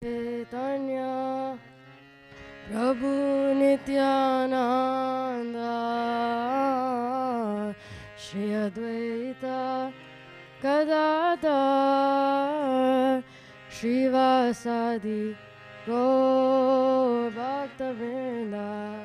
Chaitanya Prabhu Nityananda Shri Advaita Gadadhar Shrivasadi Gaur Bhakta-vrinda.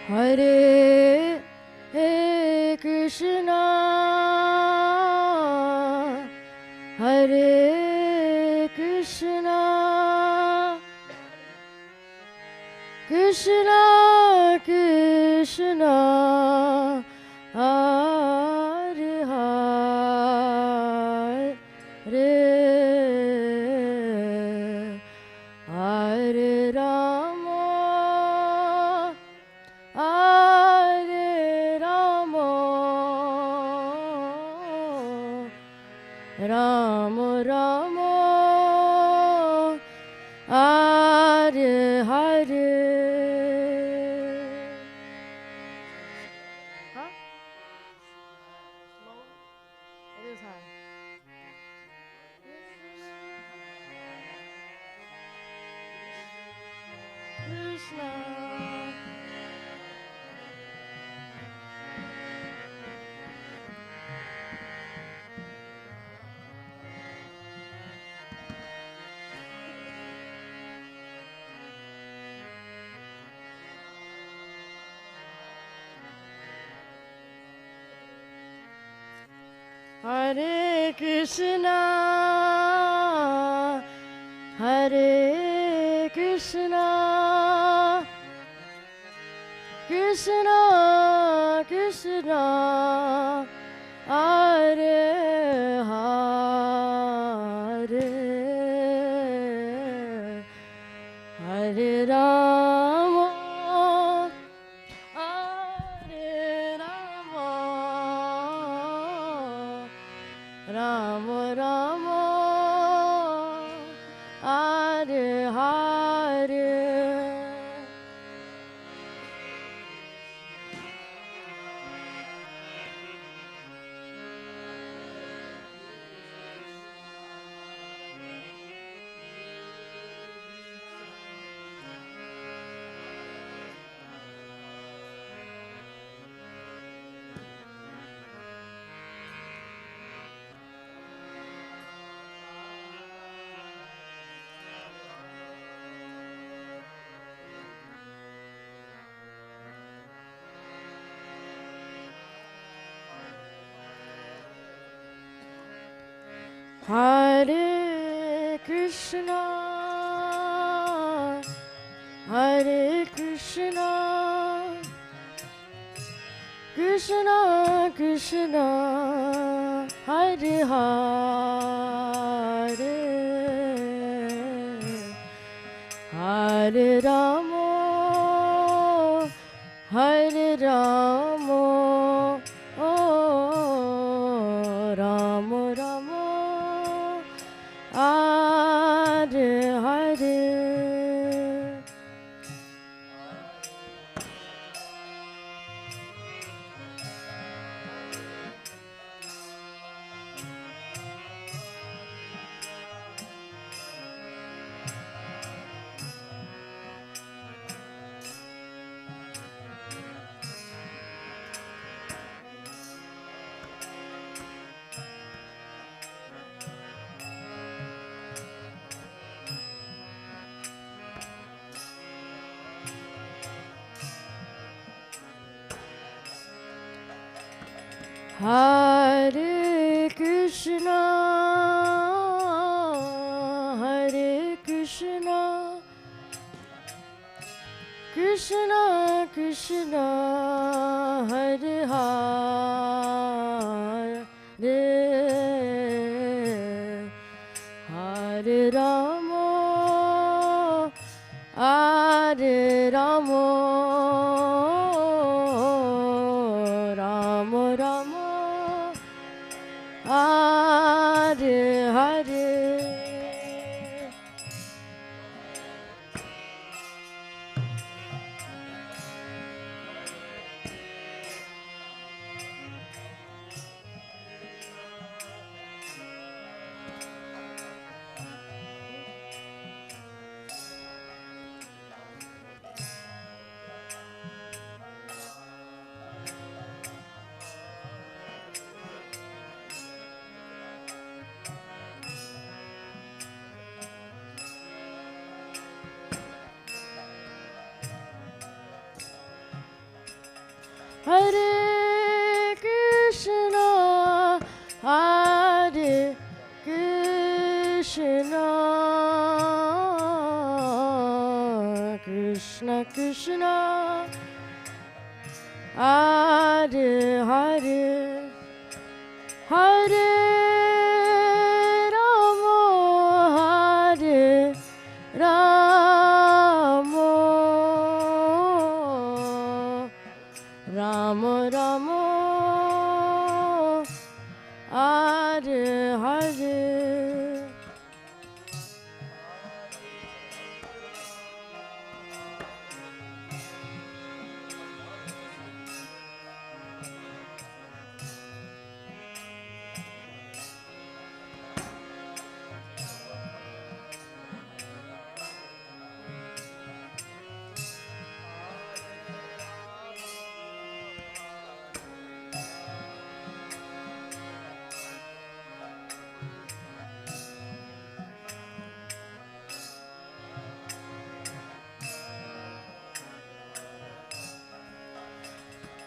Hare Krishna, Hare Krishna, Krishna Krishna, Hare Hare, Hare Rama, Hare Rama, Rama Rama, Hare Hare. Huh? Slow? It is high. Krishna. Hare Krishna, Hare Krishna, Krishna Krishna, Hare Hare, Hare Rama, Hare Rama, Rama Rama, Hare Hare. Hare Krishna, Hare Krishna, Krishna Krishna, Hare Hare, Hare Rama, Hare Rama, oh Rama Rama, Hare Hare. Hare Krishna, Hare Krishna, Krishna Krishna, Hare Hare, Hare Rama, Hare Rama, Rama Rama, Hare Hare. Hare Krishna, Hare Krishna, Krishna Krishna, Hare Hare, Hare Rama, Hare Rama, Rama Rama, Hare Hare.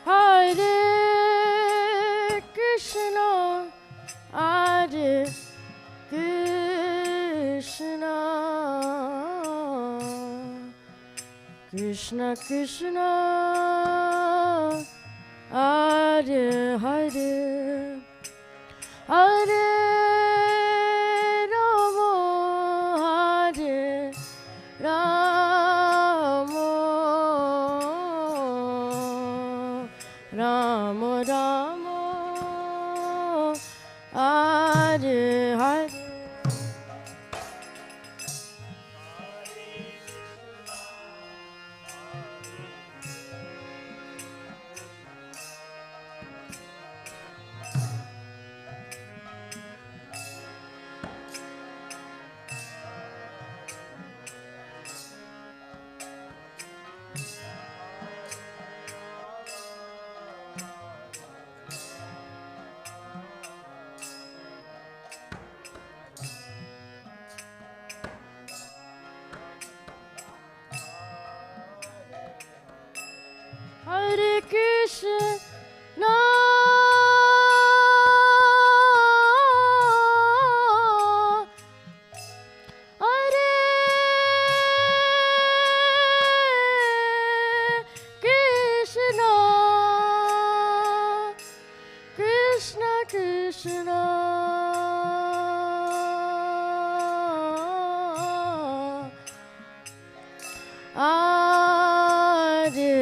Hare Krishna, Hare Krishna, Krishna Krishna, Hare Hare, Hare Rama, Hare Rama, Rama Rama, Hare Hare. Hare Krishna, Hare Krishna, Krishna Krishna, Hare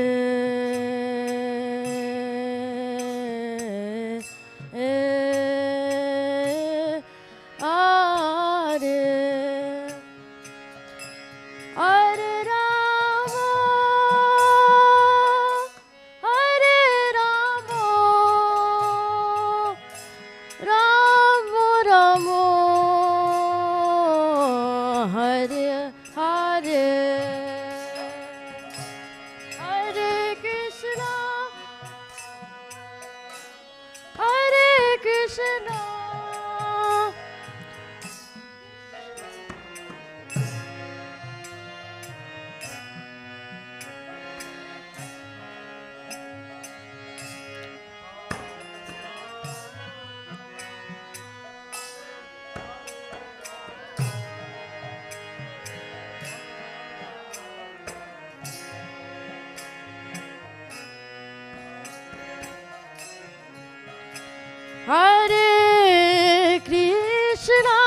Hare Krishna,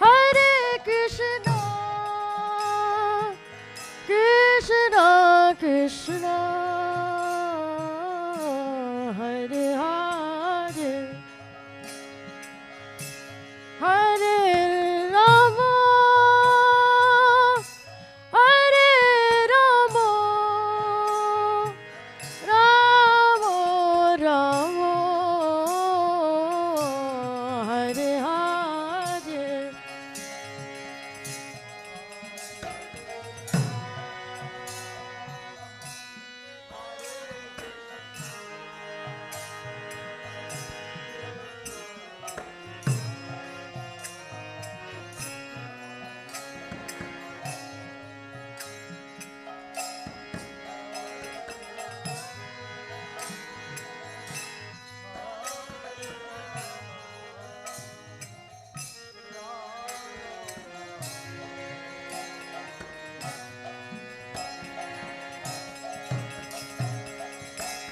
Hare Krishna, Krishna Krishna, Hare Hare, Hare Rama, Hare Rama, Rama Rama, Hare Hare.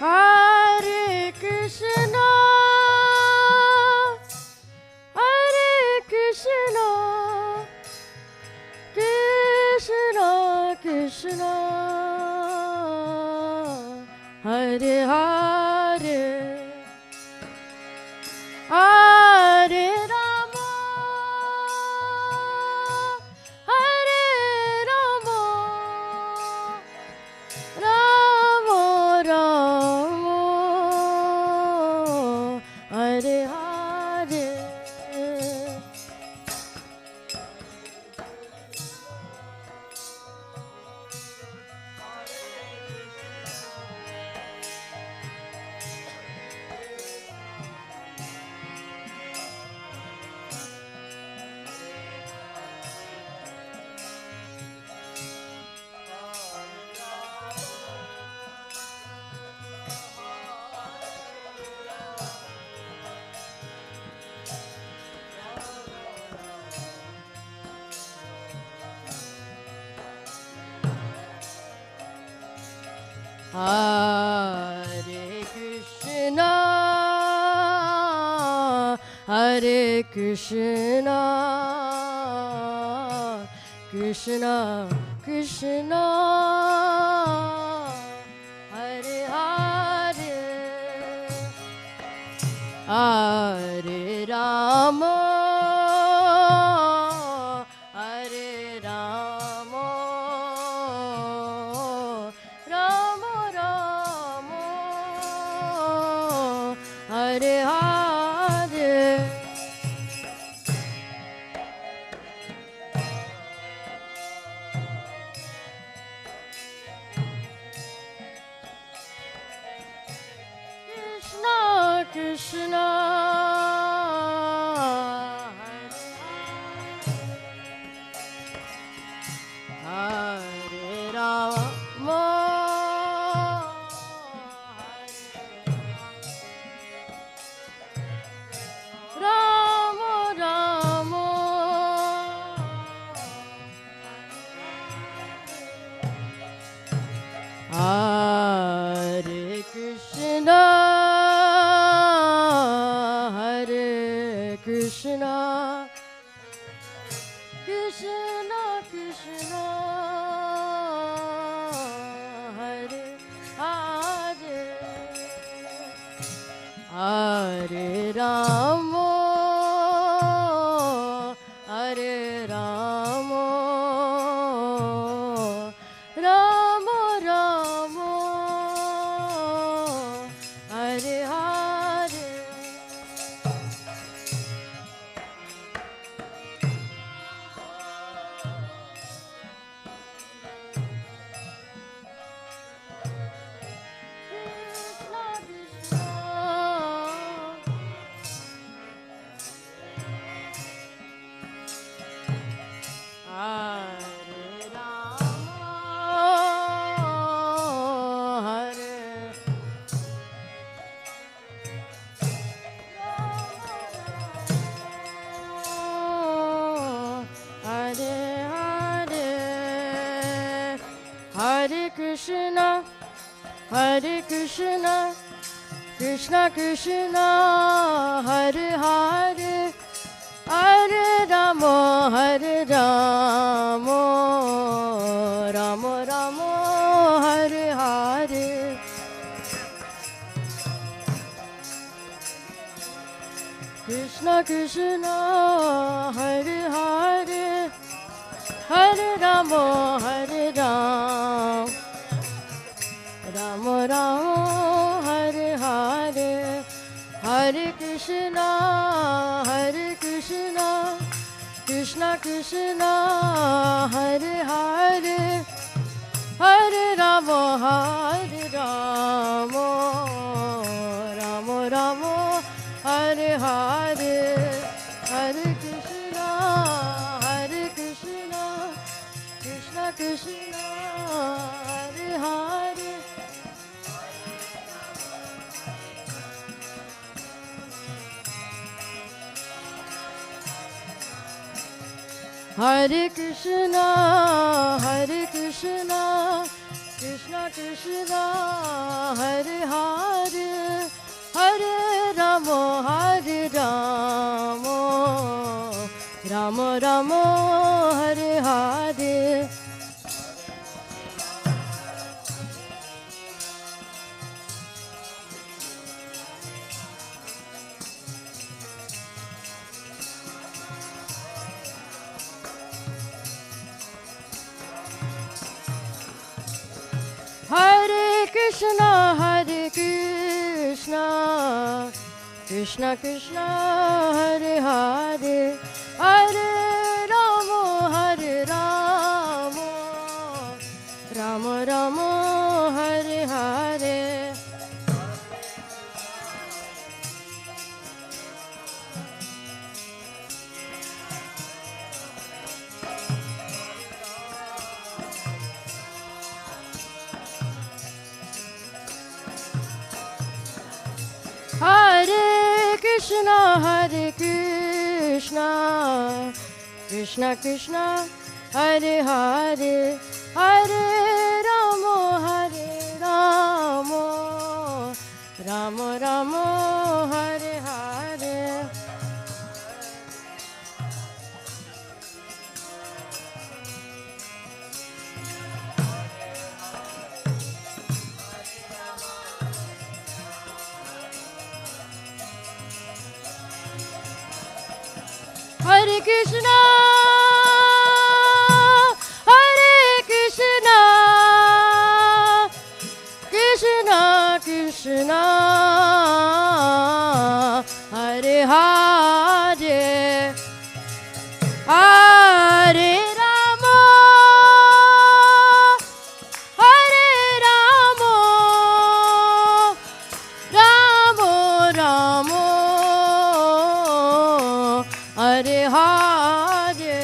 Hare Krishna, Hare Krishna, Krishna Krishna, Hare Hare, Hare Rama, Hare Rama, Rama Rama, Hare Hare. Hare Krishna, Hare Krishna, Krishna Krishna, Hare Hare, Hare Rama, Hare Rama, Rama Rama, Hare Hare. Krishna Krishna, Hare Rama, Rama Rama, Hare Krishna, Hare Krishna, Krishna Krishna, Hare Hare, Hare Rama, Hare Rama, Rama Rama, Hare Hare. Krishna, Krishna Krishna Hare Hare Hare Rama Hare Rama Rama Rama Hare Hare Krishna Krishna Hare Hare Hare Rama Hare Rama Rama Rama Hare Hare Hare Krishna Krishna Krishna Hare Hare Hare Rama Hare Rama Rama Rama Hare Hare Hare Krishna Krishna Krishna Hare Hare Hare Krishna Krishna Krishna Hare Hare Hare Rama Hare Rama Rama Rama Hare Hare Hare Krishna Krishna Krishna Hare Hare Hare Rama Hare Rama Rama Rama Hare Hare Hare Krishna Krishna Krishna Hare Hare Hare Rama Hare Rama Rama Rama Hare Hare Hare Krishna Krishna Krishna Hare Hare Hare Rama Hare Rama Rama Rama Hare Hare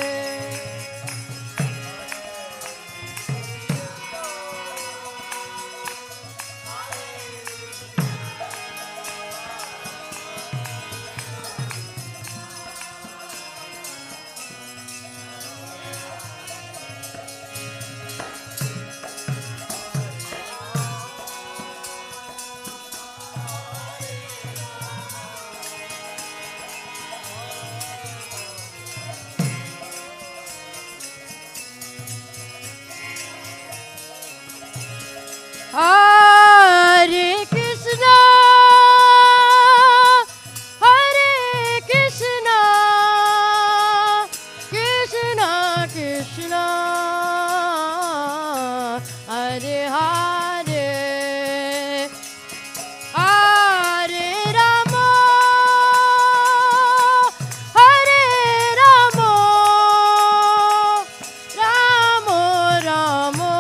Hare Krishna Krishna Krishna Hare Hare Hare Rama Hare Rama Rama Rama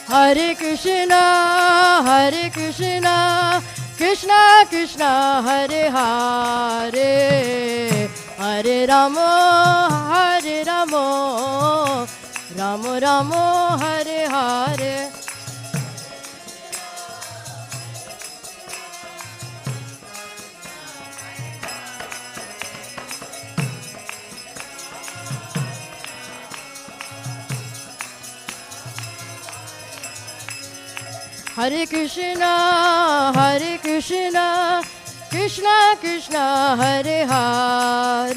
Hare Krishna, Hare Krishna, Krishna Krishna, Hare Hare, Hare Rama, Hare Rama, Rama Rama, Hare Hare. Hare Krishna, Hare Krishna, Krishna Krishna, Hare Hare,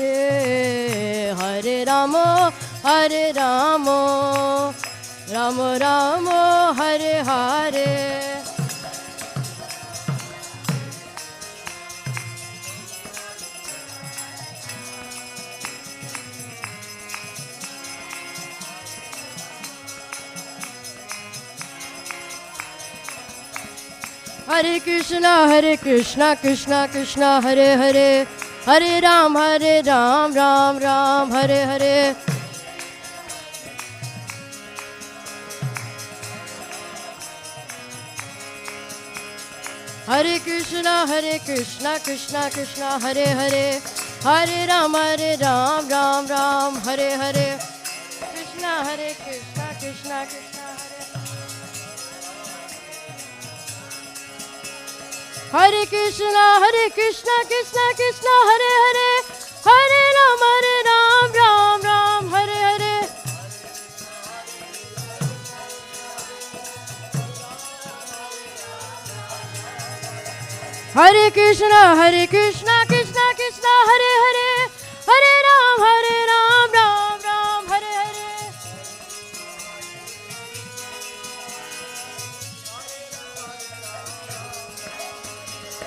Hare Rama, Hare Rama, Rama Rama, Hare Hare. Hare Krishna, Krishna Krishna, Hare Hare, Hare Ram, Ram Ram, Hare Hare. Hare Krishna, Krishna Krishna, Hare Hare, Hare Ram, Ram Ram, Hare Hare. Krishna, Krishna Krishna, Hare Krishna, Krishna Krishna, Hare Hare, Hare Ram, Ram Ram, Hare Hare. Hare Krishna, Krishna Krishna, Hare Hare, Hare Ram, Ram Ram, Hare Hare.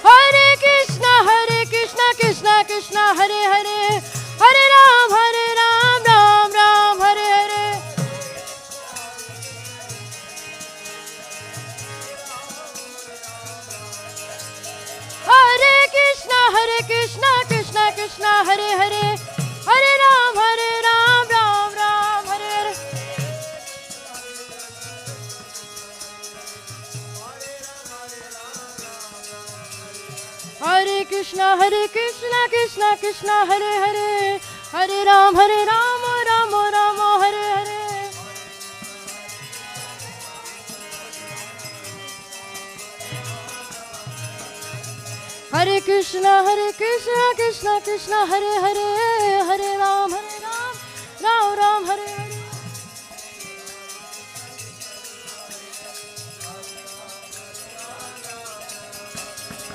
Hare Krishna, Krishna Krishna, Hare Hare, Hare Ram, Ram Ram, Hare Hare. Hare Krishna, Krishna Krishna, Hare Hare, Hare Ram, Ram Ram, Hare Hare. Hare Krishna, Krishna Krishna, Hare Hare, Hare Ram, Ram Ram, Hare Hare. Hare Krishna, Krishna Krishna, Hare Hare, Hare Ram, Ram Ram, Hare Hare.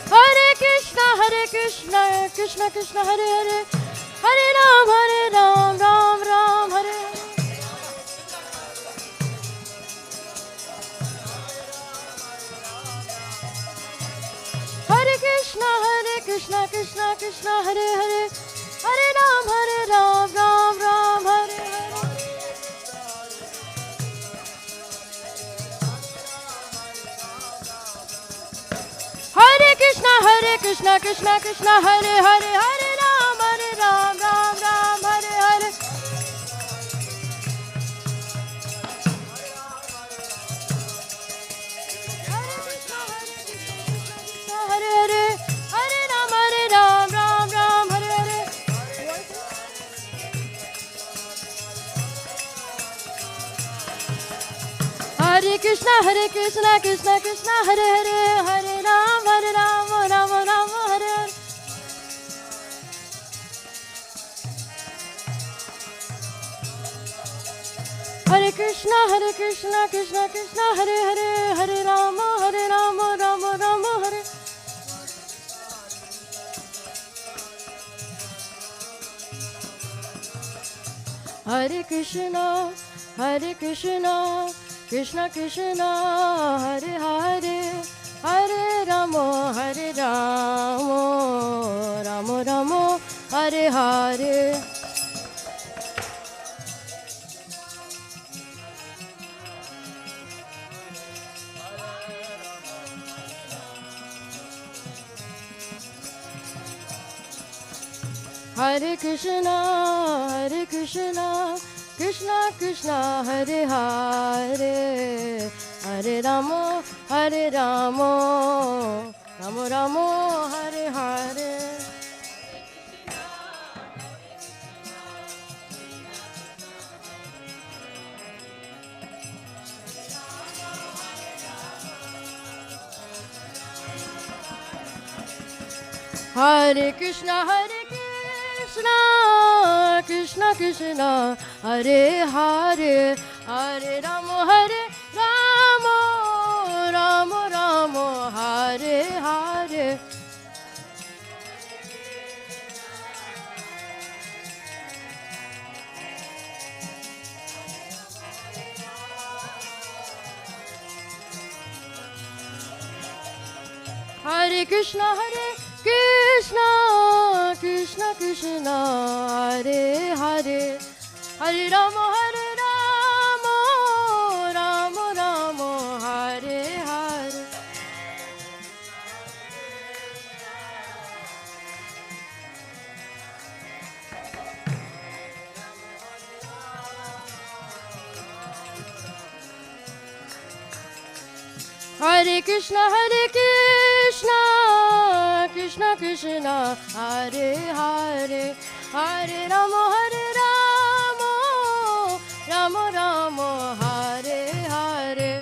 Hare Krishna, Krishna Krishna, Hare Hare, Hare Ram, Ram Ram, Hare Hare. Hare Krishna, Krishna Krishna, Hare Hare, Hare Ram, Ram Ram, Hare Hare. Hare Krishna, Krishna Krishna, Hare Hare, Hare Ram, Ram Hare Hare. Hare Krishna, Hare Hare, Hare Ram, Ram Hare Hare. Hare Krishna, Krishna Krishna, Hare Hare, Hare Ram, Ram Hare Hare. Hare Krishna, Krishna Krishna, Hare Hare, Hare Ram, Ram Hare. Hare Krishna, Krishna Krishna, Hare Hare, Hare Rama, Rama Rama, Hare Hare. Hare Krishna, Krishna Krishna, Hare Hare, Hare Ramo, Hare Ramo, Ramo Ramo, Hare Hare. Hare Krishna, Krishna Krishna, Hare Hare, Hare Ramo, Ramo Ramo, Hare Hare. Hare Krishna, Krishna Krishna, Hare Hare, Hare Ramo, Ramo Ramo, Hare Hare. Hare Krishna, Krishna Krishna, Hare Hare, Hare Ramo, Ramo Ramo, Hare Hare.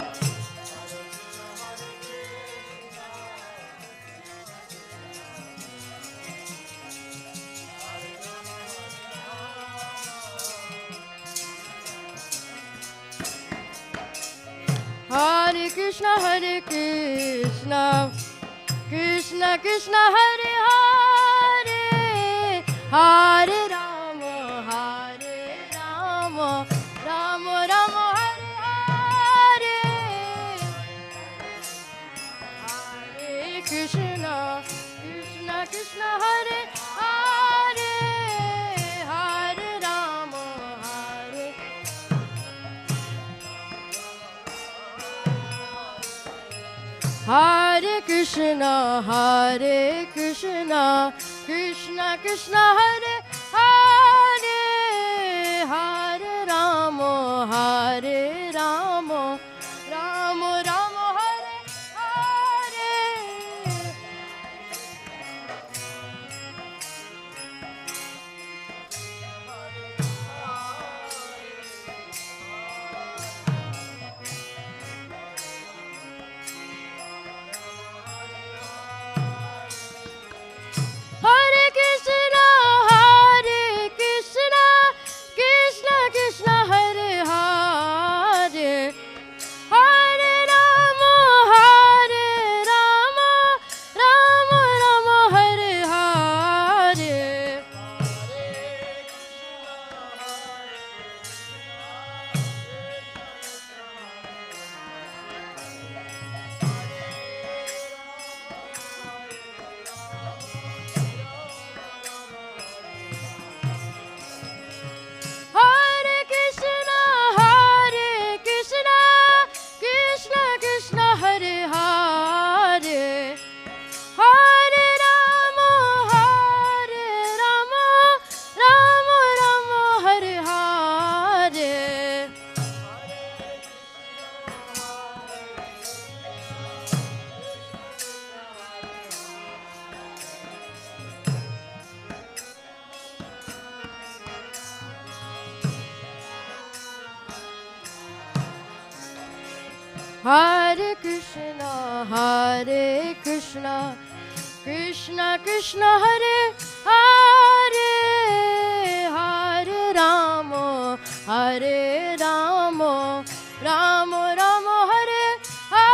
Hare Krishna, Krishna Krishna, Hare Hare, Hare Ramo, Ramo Ramo, Hare Hare. Hare Krishna, Krishna Hare Hare, Hare Ramo, Hare. Hare Krishna, Krishna Krishna, Hare Hare, Hare Ramo, Ramo Ramo, Hare Hare. Hare Krishna, Krishna Krishna, Hare Hare, Hare Ramo, Ramo Ramo, Hare Hare. Hare Krishna, Krishna Krishna, Hare Hare, Hare Ramo, Ramo Ramo, Hare Hare. Hare Krishna, Krishna Krishna, Hare Hare, Hare Ramo, Ramo Ramo, Hare Hare.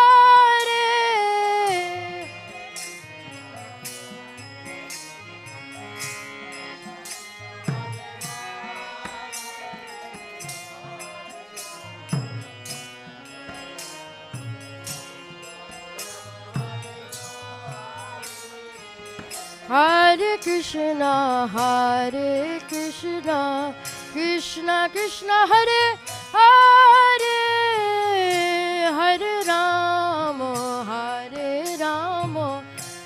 Hare Krishna, Krishna Krishna, Hare Hare, Hare Ramo,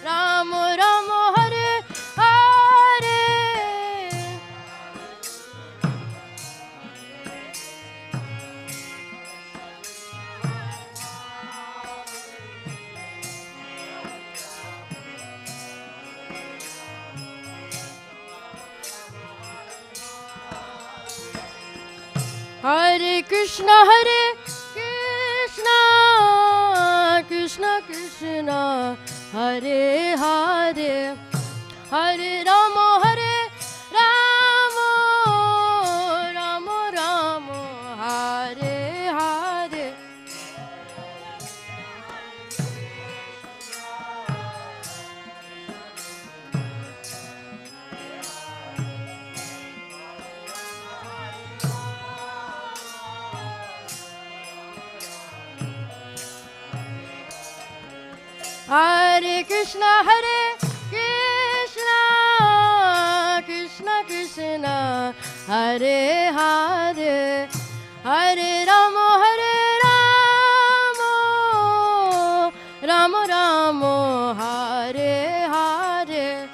Ramo Ramo, Hare Hare. Hare Krishna, Krishna Krishna, Hare Hare, Hare Rama, Rama Rama, Hare Hare. Hare Krishna, Krishna Krishna, Hare Hare, Hare Rama, Rama Rama, Hare Hare.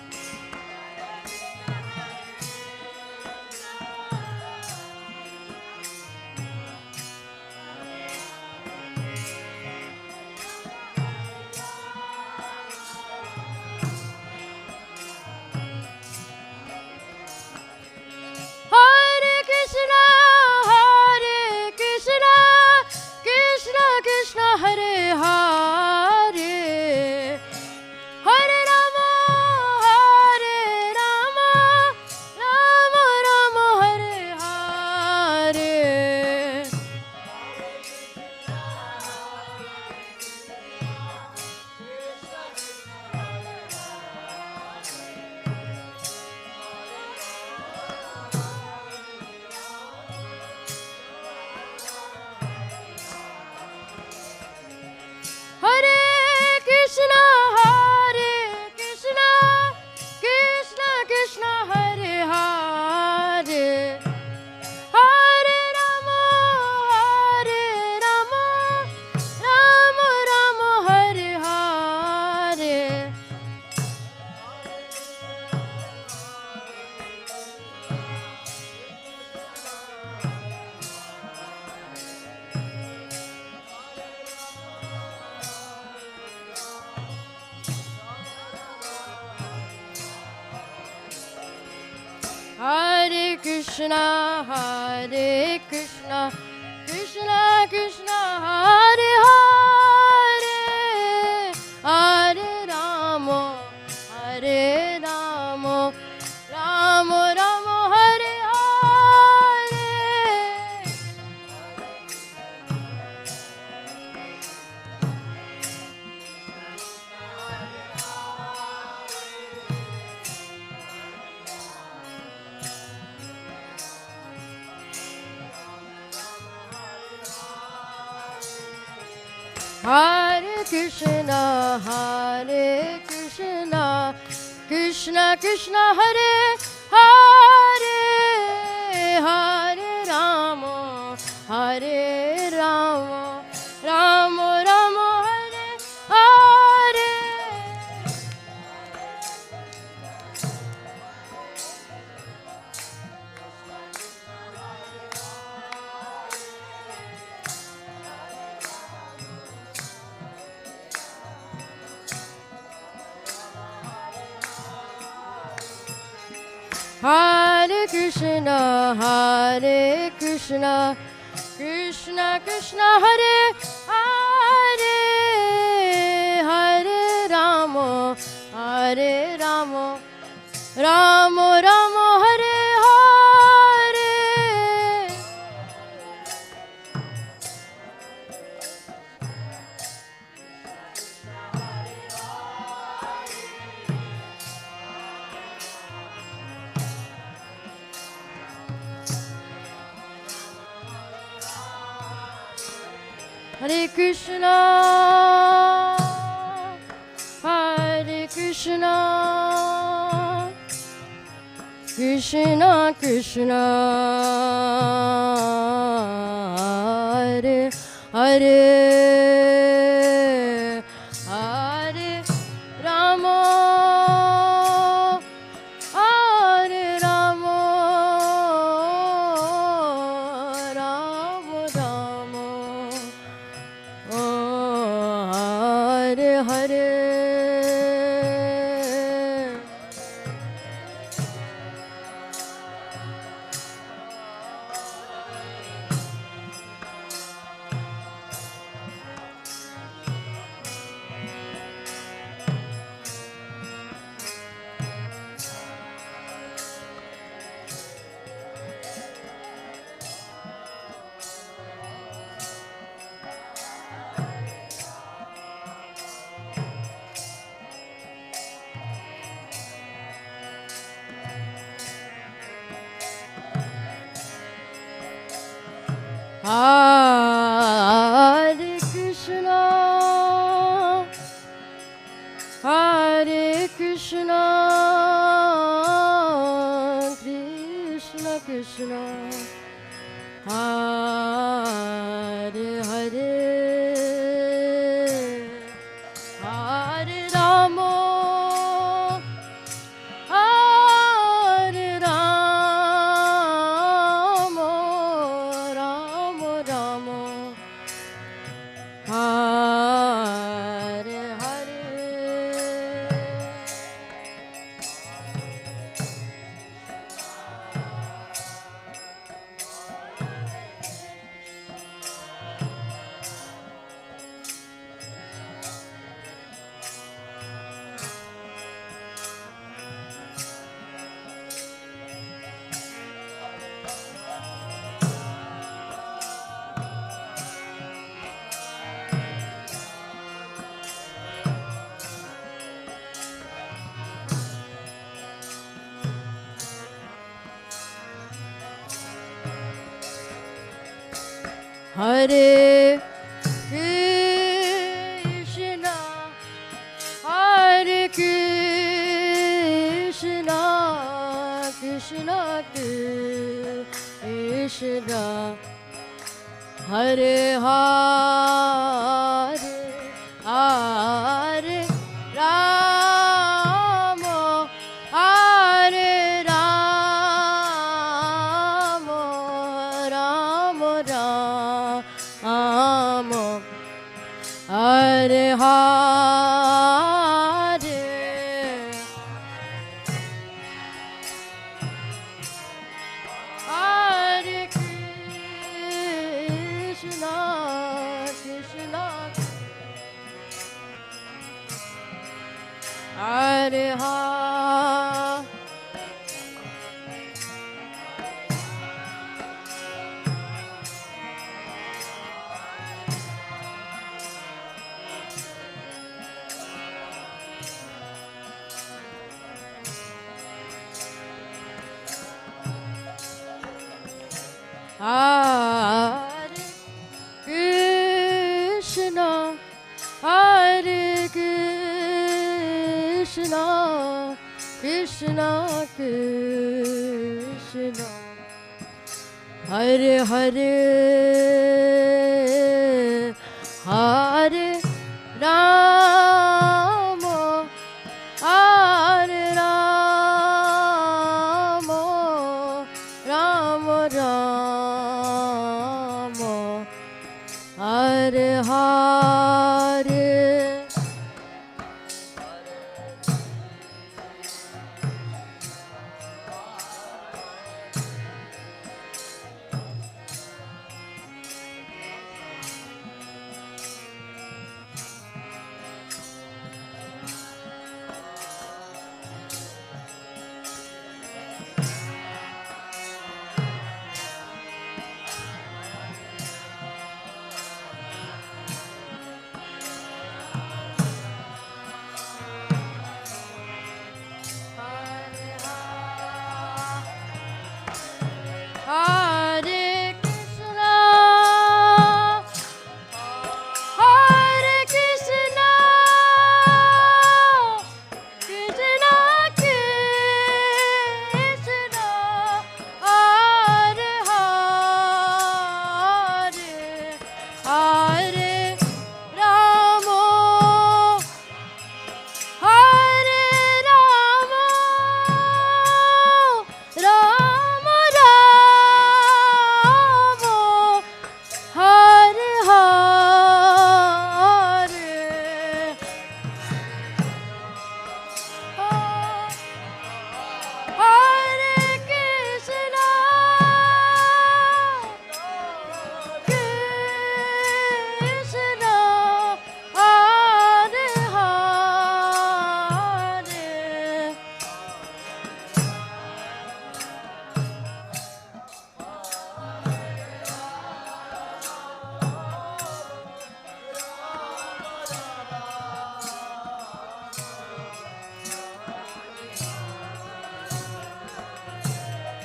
Hare Krishna, Krishna Krishna, Hare Hare, Hare Rama, Rama Rama, Hare Hare. Hare Krishna, Krishna Krishna, Hare Hare, Hare Rama, Rama Rama, Hare Hare. Hare Krishna, Krishna Krishna, Hare Hare, Hare Rama, Rama Rama, Hare Hare. Hare Krishna, Krishna Krishna, Hare Hare, Hare Rama, Rama Rama, Hare Hare. Hare Krishna, Krishna Krishna, Hare Hare, Hare Rama, Rama Rama, Hare Hare. Hare Krishna, Krishna Krishna, Hare Hare, Hare Rama, Rama Rama, Hare Hare. Hare Krishna, Hare Krishna, Krishna Krishna, Hare Hare, Hare Rama, Hare Rama, Rama Rama, Hare Hare. Hare Krishna, Hare Krishna, Krishna Krishna, Hare Hare, Hare Rama, Hare Rama, Rama Rama, Hare Hare, Hare Krishna, Krishna, Hare Hare. Hare Krishna, Hare Krishna, Krishna Krishna, Hare Hare, Hare Rama, Hare Rama, Rama Rama, Hare Hare. Hare Krishna, Hare Krishna, Krishna Krishna, Hare Hare, Hare Rama, Hare Rama, Rama Rama, Hare Hare, Hare Krishna, Krishna, Hare Hare.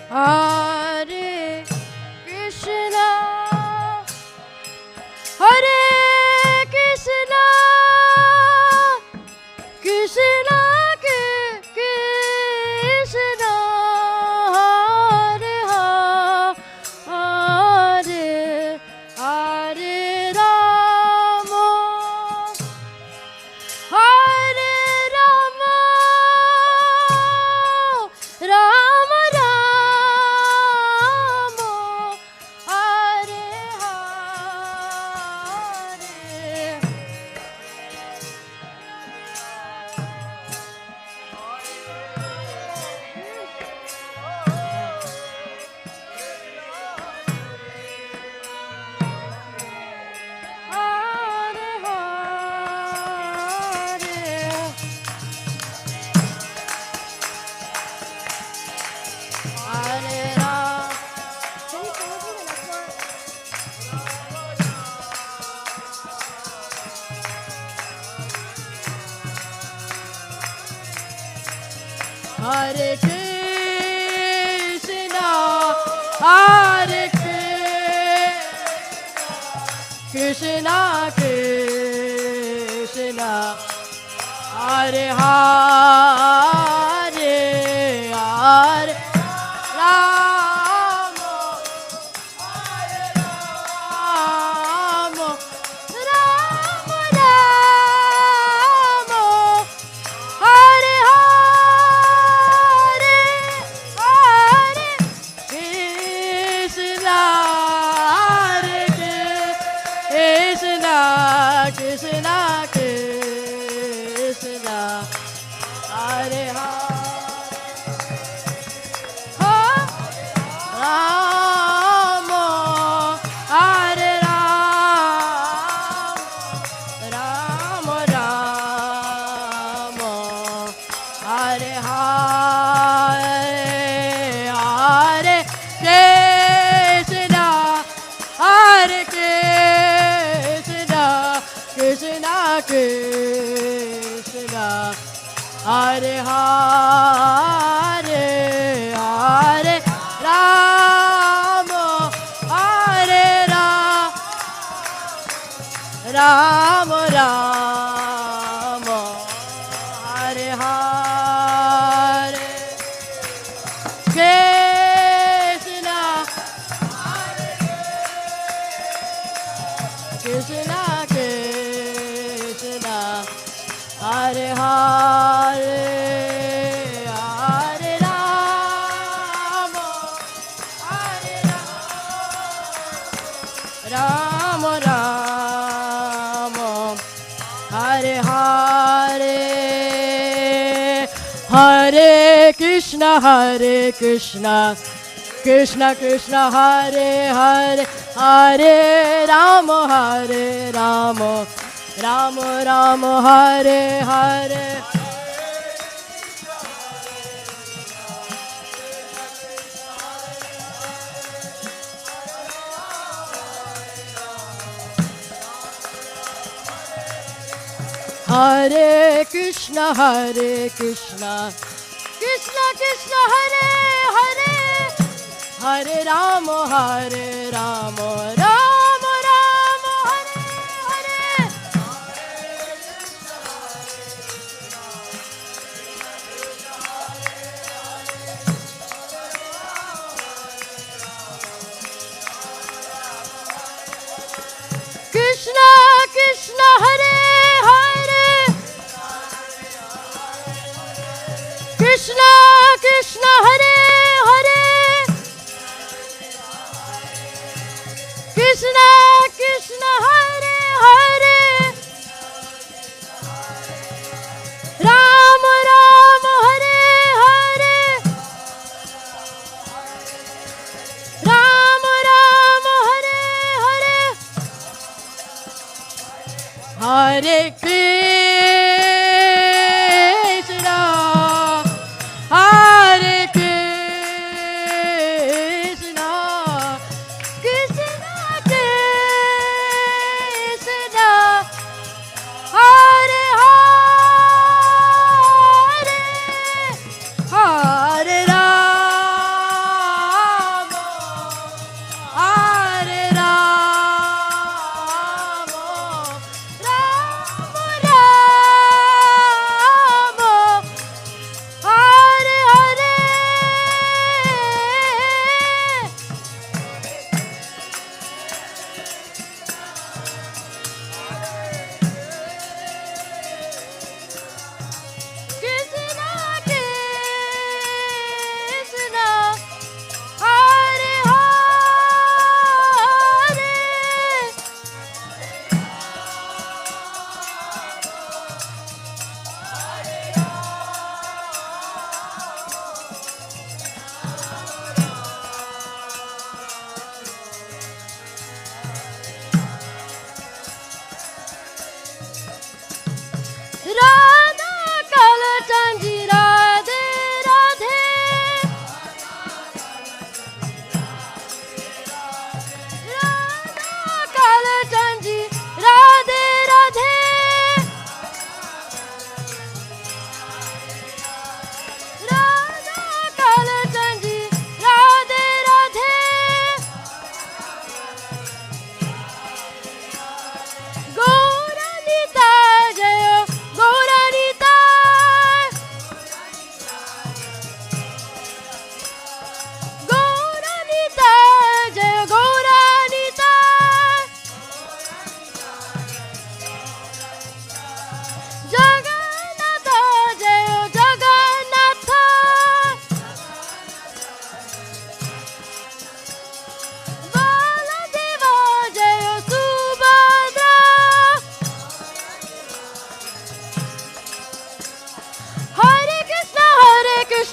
Hare Krishna, Hare Krishna, Hare Krishna, Krishna, Hare Hare, Hare Rama, Hare Rama, Rama Rama, Hare Hare, Hare Krishna, Hare Krishna, Krishna Krishna, Hare Hare. Rama, Hare Rama, Rama Rama, Hare Hare, Hare Krishna, Hare Krishna, Krishna Krishna, Hare Hare, Hare Rama, Hare Rama, Rama, Hare Hare, Krishna, Krishna Krishna, Hare Hare, Hare Rama, Hare Rama, Rama, Hare Hare, Hare Krishna, Hare Krishna, Krishna Krishna, Hare Hare, Hare Rama, Hare Rama, Rama Rama, Hare Hare. Hare Krishna, Hare Krishna, Krishna Krishna, Hare Hare, Hare Rama, Hare Rama, Rama Rama, Hare Hare. Krishna Krishna, Hare Hare, Krishna Krishna, Hare Hare, Krishna Krishna, Hare Hare, Rama Rama, Hare Hare, Rama Rama, Hare Hare, Hare Krishna, Hare Krishna, Krishna Krishna,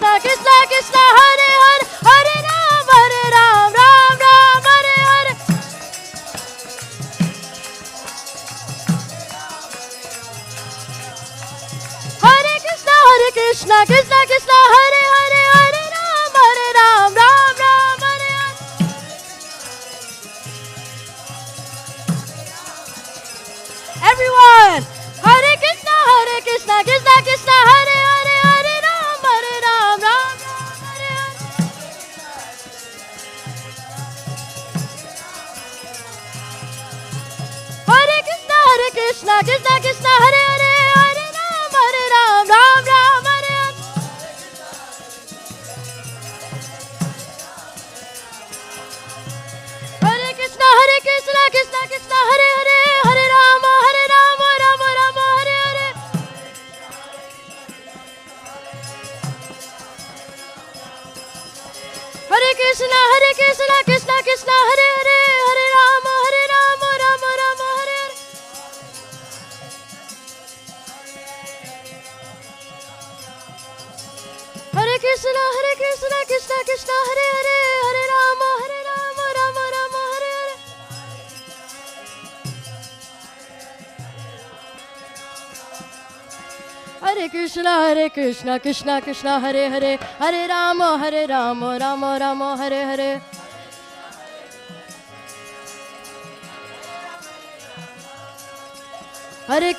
Krishna Krishna Krishna Hare Hare Hare Ram Ram Ram Hare Hare Hare Krishna Krishna Krishna Hare Hare Hare Ram Ram Ram Hare Hare Everyone Hare Krishna Krishna Krishna Hare Hare Hare Ram Ram Ram Hare Hare Hare Krishna Krishna Krishna Hare Hare Hare Ram Ram Ram Hare Hare Hare Krishna Krishna Krishna Hare Hare Hare Ram Ram Ram Hare Hare Hare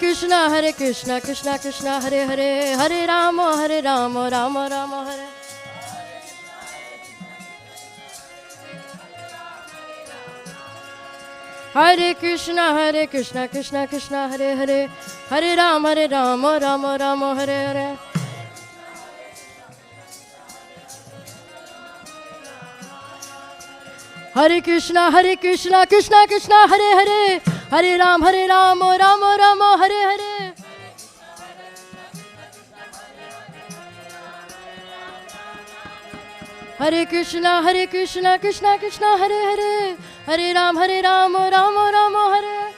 Krishna Krishna Krishna Hare Hare Hare Ram Ram Ram Hare Hare Hare Krishna Krishna Krishna Hare Hare Hare Ram Ram Ram Hare Hare Hare Krishna Krishna Krishna Hare Hare Hare Ram Ram Ram Hare Hare Hare Krishna Krishna Krishna Hare Hare Hare Ram Ram Ram Hare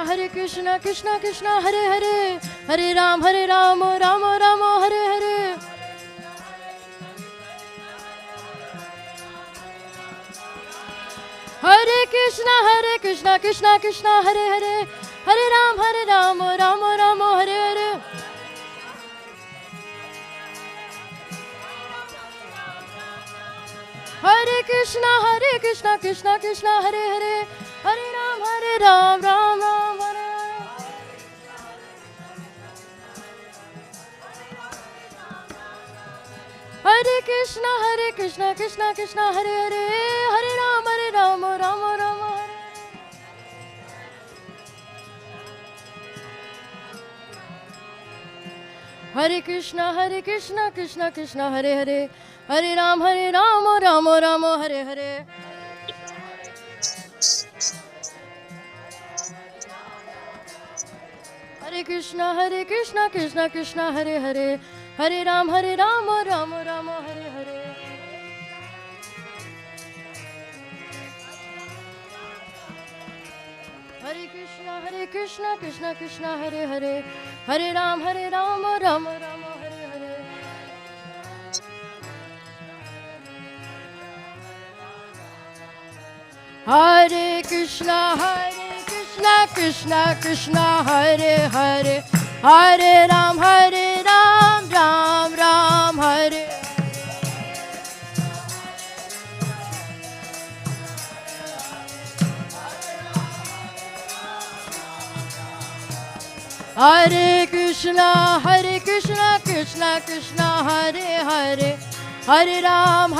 Hare Krishna Krishna Hare Hare Hare Ram Ram Hare Hare Hare Krishna Krishna Krishna Hare Hare Hare Ram Ram Hare Hare Hare Krishna Krishna Krishna Hare Hare Hare Ram Ram Hare Hare Krishna Krishna Krishna Hare Hare Hare Ram Ram Hare Hare Hare Krishna Krishna Hare Hare Hare Ram Ram Hare Hare Hare Krishna Krishna Hare Hare Hare Ram Ram Hare Hare Hare Krishna Krishna Hare Hare Hare Ram Ram Hare Hare Krishna Krishna Hare Hare Hare Ram Ram Hare Hare Hare Krishna Krishna Hare Hare Hare Ram Ram Hare Hare Hare Krishna Krishna Hare Hare Hare Ram Ram Hare Hare Hare Krishna Krishna Krishna Hare Hare Hare Ram Ram Ram Hare Hare Krishna Krishna Krishna Hare Hare Hare Ram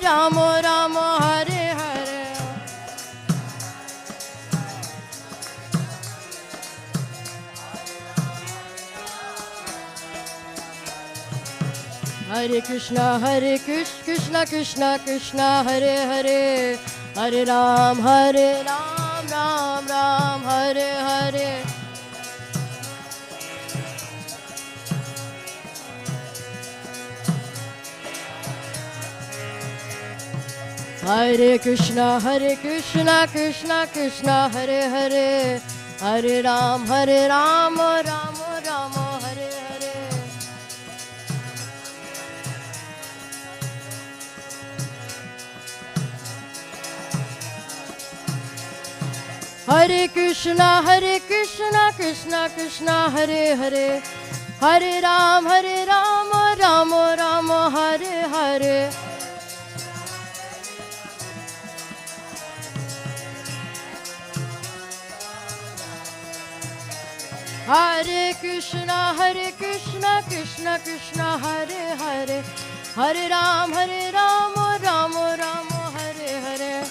Ram Ram Hare Hare Hare Krishna Krishna Krishna Hare Hare Hare Ram Ram Ram Hare Hare Hare Krishna, Krishna Krishna, Hare Hare, Hare Ram, Ram Ram, Hare Hare. Hare Krishna, Krishna Krishna, Hare Hare, Hare Ram, Ram Ram, Hare Hare. Hare Krishna, Krishna Krishna, Hare Hare, Hare Ram, Ram Ram, Hare Hare.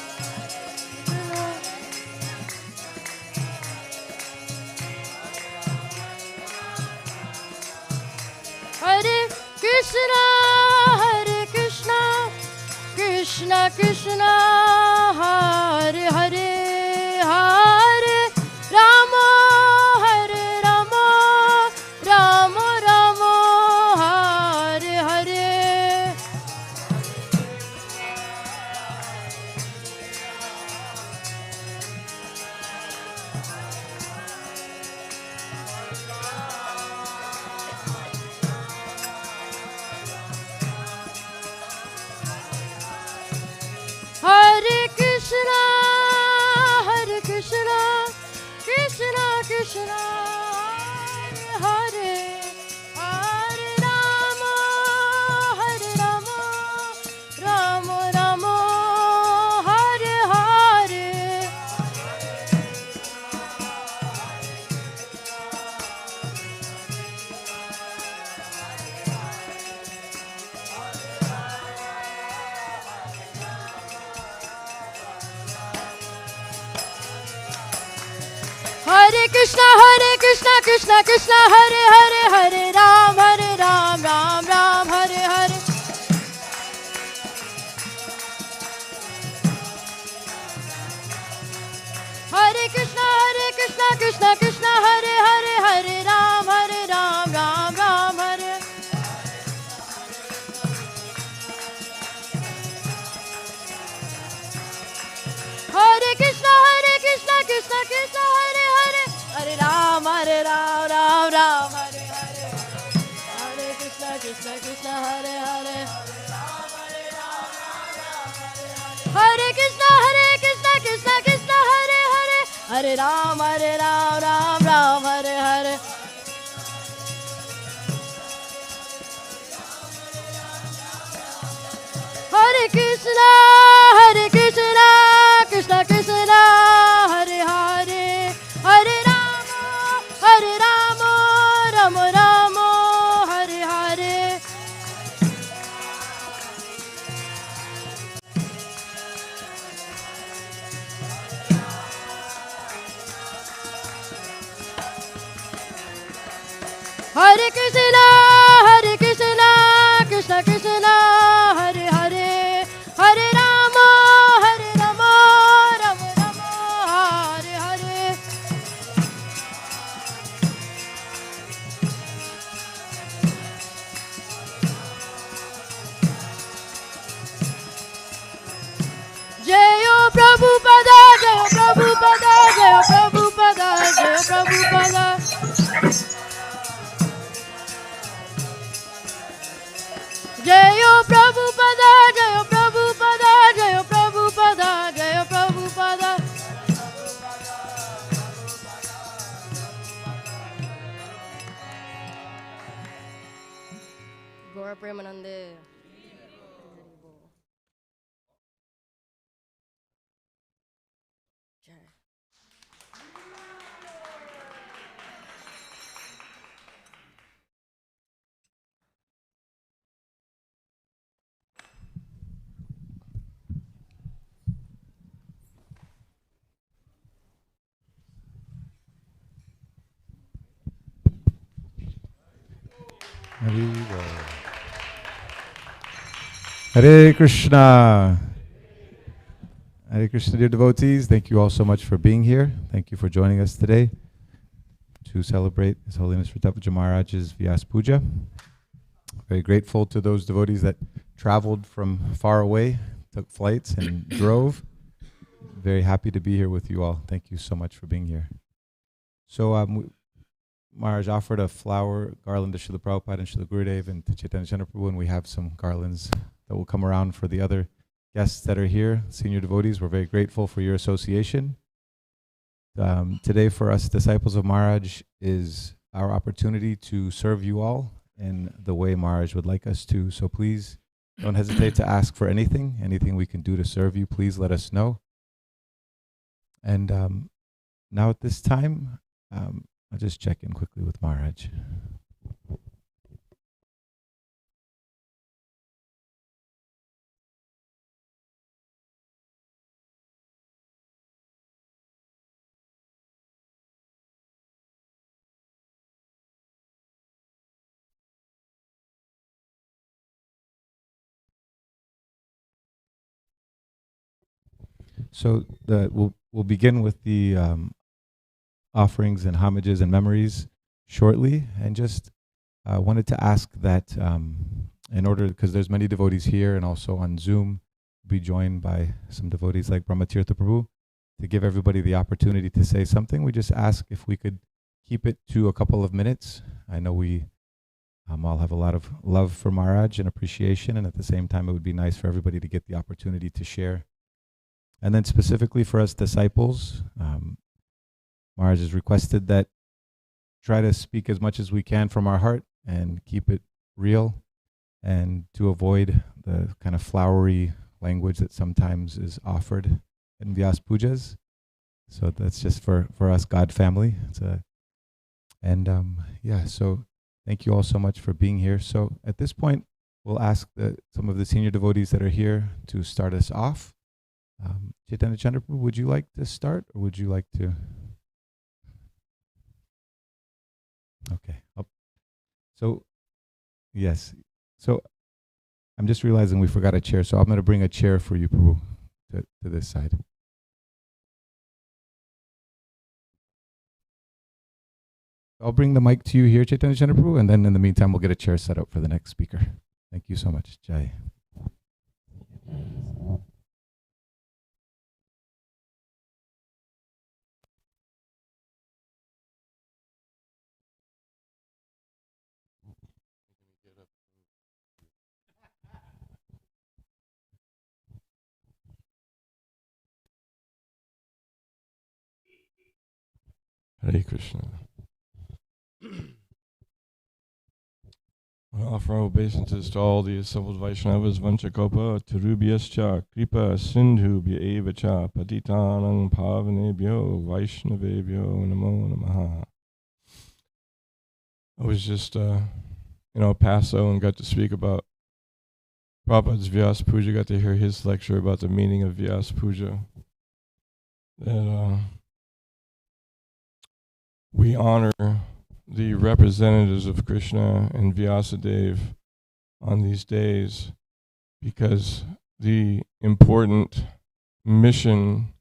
Hare Krishna, Krishna Krishna, Hare Hare, Hare Rama, Rama Rama, Hare Hare. Hare Krishna, Krishna Krishna, Hare Hare, Hare Rama, Rama Rama, Hare Hare. Hare Krishna, Krishna Krishna, Hare Hare, Hare Ram, Ram Ram, Hare Hare. Hare Krishna, Krishna Krishna, Hare Hare, Hare Ram, Ram Ram, Hare. Hare Krishna, Krishna Krishna, Hare Hare, Hare Ram, Ram Ram, Hare Hare. Hare Krishna, Krishna Hare Hare. Hare Krishna, Krishna Hare Hare, Hare Ram, Ram Ram, Hare Hare. Hare Krishna, Krishna Krishna, Hare Hare, Hare Rama, Rama Rama, Hare Hare. Hare Krishna, Krishna Krishna, Hare Hare, Hare Rama, Rama Rama, Hare Hare. Jayo Prabhupada, Jayo Prabhupada, Jayo Prabhupada, Jayo Prabhupada. Jayo Prabhupada, Jayo Prabhupada, Jayo Prabhupada, Jayo Prabhupada. Gaura Premanande. Hare Krishna. Hare Krishna, dear devotees. Thank you all so much for being here. Thank you for joining us today to celebrate His Holiness Ritapaja Maharaj's Vyas Puja. Very grateful to those devotees that traveled from far away took flights and drove. Very happy to be here with you all. Thank you so much for being here. So Maharaj offered a flower garland to Srila Prabhupada and Srila Gurudev and to Chaitanya Chandraprabhu, and we have some garlands that will come around for the other guests that are here, senior devotees. We're very grateful for your association. Today for us, disciples of Maharaj, is our opportunity to serve you all in the way Maharaj would like us to. So please don't hesitate to ask for anything we can do to serve you. Please let us know. And now at this time, I'll just check in quickly with Maharaj. So we'll begin with the offerings and homages and memories shortly, and just wanted to ask that in order, because there's many devotees here and also on Zoom, be joined by some devotees like Brahmatirtha Prabhu, to give everybody the opportunity to say something. We just ask if we could keep it to a couple of minutes. I know we all have a lot of love for Maharaj and appreciation, and at the same time it would be nice for everybody to get the opportunity to share. And then specifically for us disciples, Maharaj has requested that try to speak as much as we can from our heart and keep it real, and to avoid the kind of flowery language that sometimes is offered in Vyas Pujas. So that's just for us God family. So thank you all so much for being here. So at this point, we'll ask some of the senior devotees that are here to start us off. Chaitanya Chandraprabhu, would you like to start, or would you like to? Okay. So, yes. So, I'm just realizing we forgot a chair, so I'm going to bring a chair for you, Prabhu, to this side. I'll bring the mic to you here, Chaitanya Chandraprabhu, and then in the meantime, we'll get a chair set up for the next speaker. Thank you so much. Jai. Hare Krishna. I offer obeisances to all the assembled Vaishnavas, Vanchakopa, Tarubhyascha, Kripa, Sindhubhya Evacha, Patitanang Pavanebhyo, Vaishnavebhyo, Namo Namaha. I was just, Paso and got to speak about Prabhupada's Vyas Puja, got to hear his lecture about the meaning of Vyas Puja. That we honor the representatives of Krishna and Vyasadeva on these days, because the important mission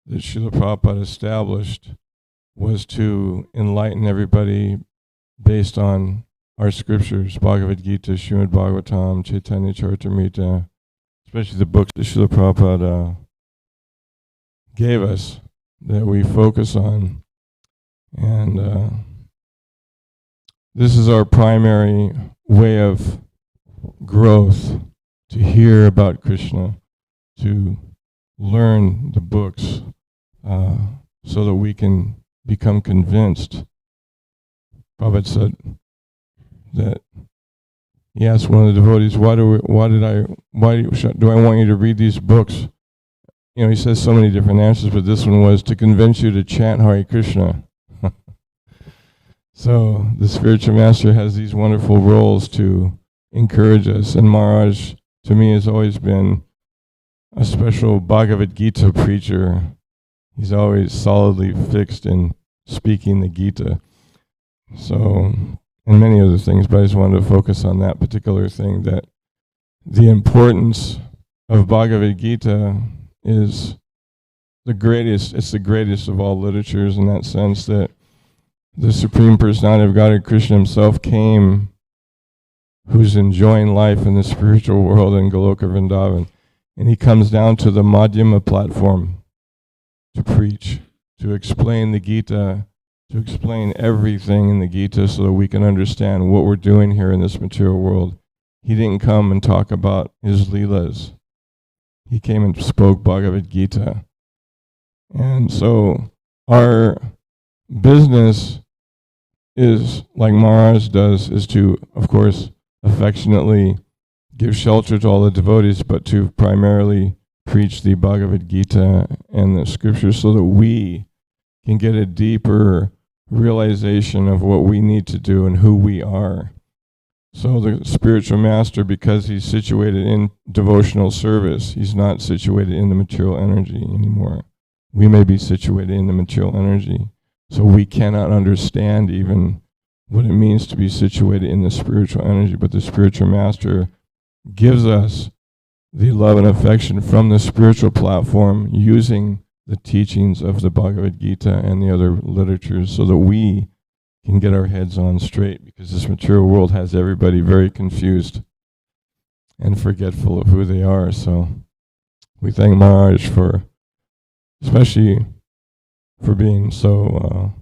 that Srila Prabhupada established was to enlighten everybody based on our scriptures, Bhagavad Gita, Srimad Bhagavatam, Chaitanya Charitamrita, especially the books that Srila Prabhupada gave us that we focus on. And this is our primary way of growth, to hear about Krishna, to learn the books, so that we can become convinced. Prabhupada said that he asked one of the devotees, why do I want you to read these books? He says so many different answers, but this one was to convince you to chant Hare Krishna. So the spiritual master has these wonderful roles to encourage us, and Maharaj, to me, has always been a special Bhagavad Gita preacher. He's always solidly fixed in speaking the Gita. So, and many other things, but I just wanted to focus on that particular thing, that the importance of Bhagavad Gita is the greatest. It's the greatest of all literatures, in that sense that the Supreme Personality of Godhead, Krishna himself, came, who's enjoying life in the spiritual world in Goloka Vrindavan. And he comes down to the Madhyama platform to preach, to explain the Gita, to explain everything in the Gita so that we can understand what we're doing here in this material world. He didn't come and talk about his Leelas. He came and spoke Bhagavad Gita. And so our business is, like Maharaj does, is to, of course, affectionately give shelter to all the devotees, but to primarily preach the Bhagavad Gita and the scriptures so that we can get a deeper realization of what we need to do and who we are. So the spiritual master, because he's situated in devotional service, he's not situated in the material energy anymore. We may be situated in the material energy, so we cannot understand even what it means to be situated in the spiritual energy, but the spiritual master gives us the love and affection from the spiritual platform using the teachings of the Bhagavad Gita and the other literatures so that we can get our heads on straight, because this material world has everybody very confused and forgetful of who they are. So we thank Maharaj for, especially for being so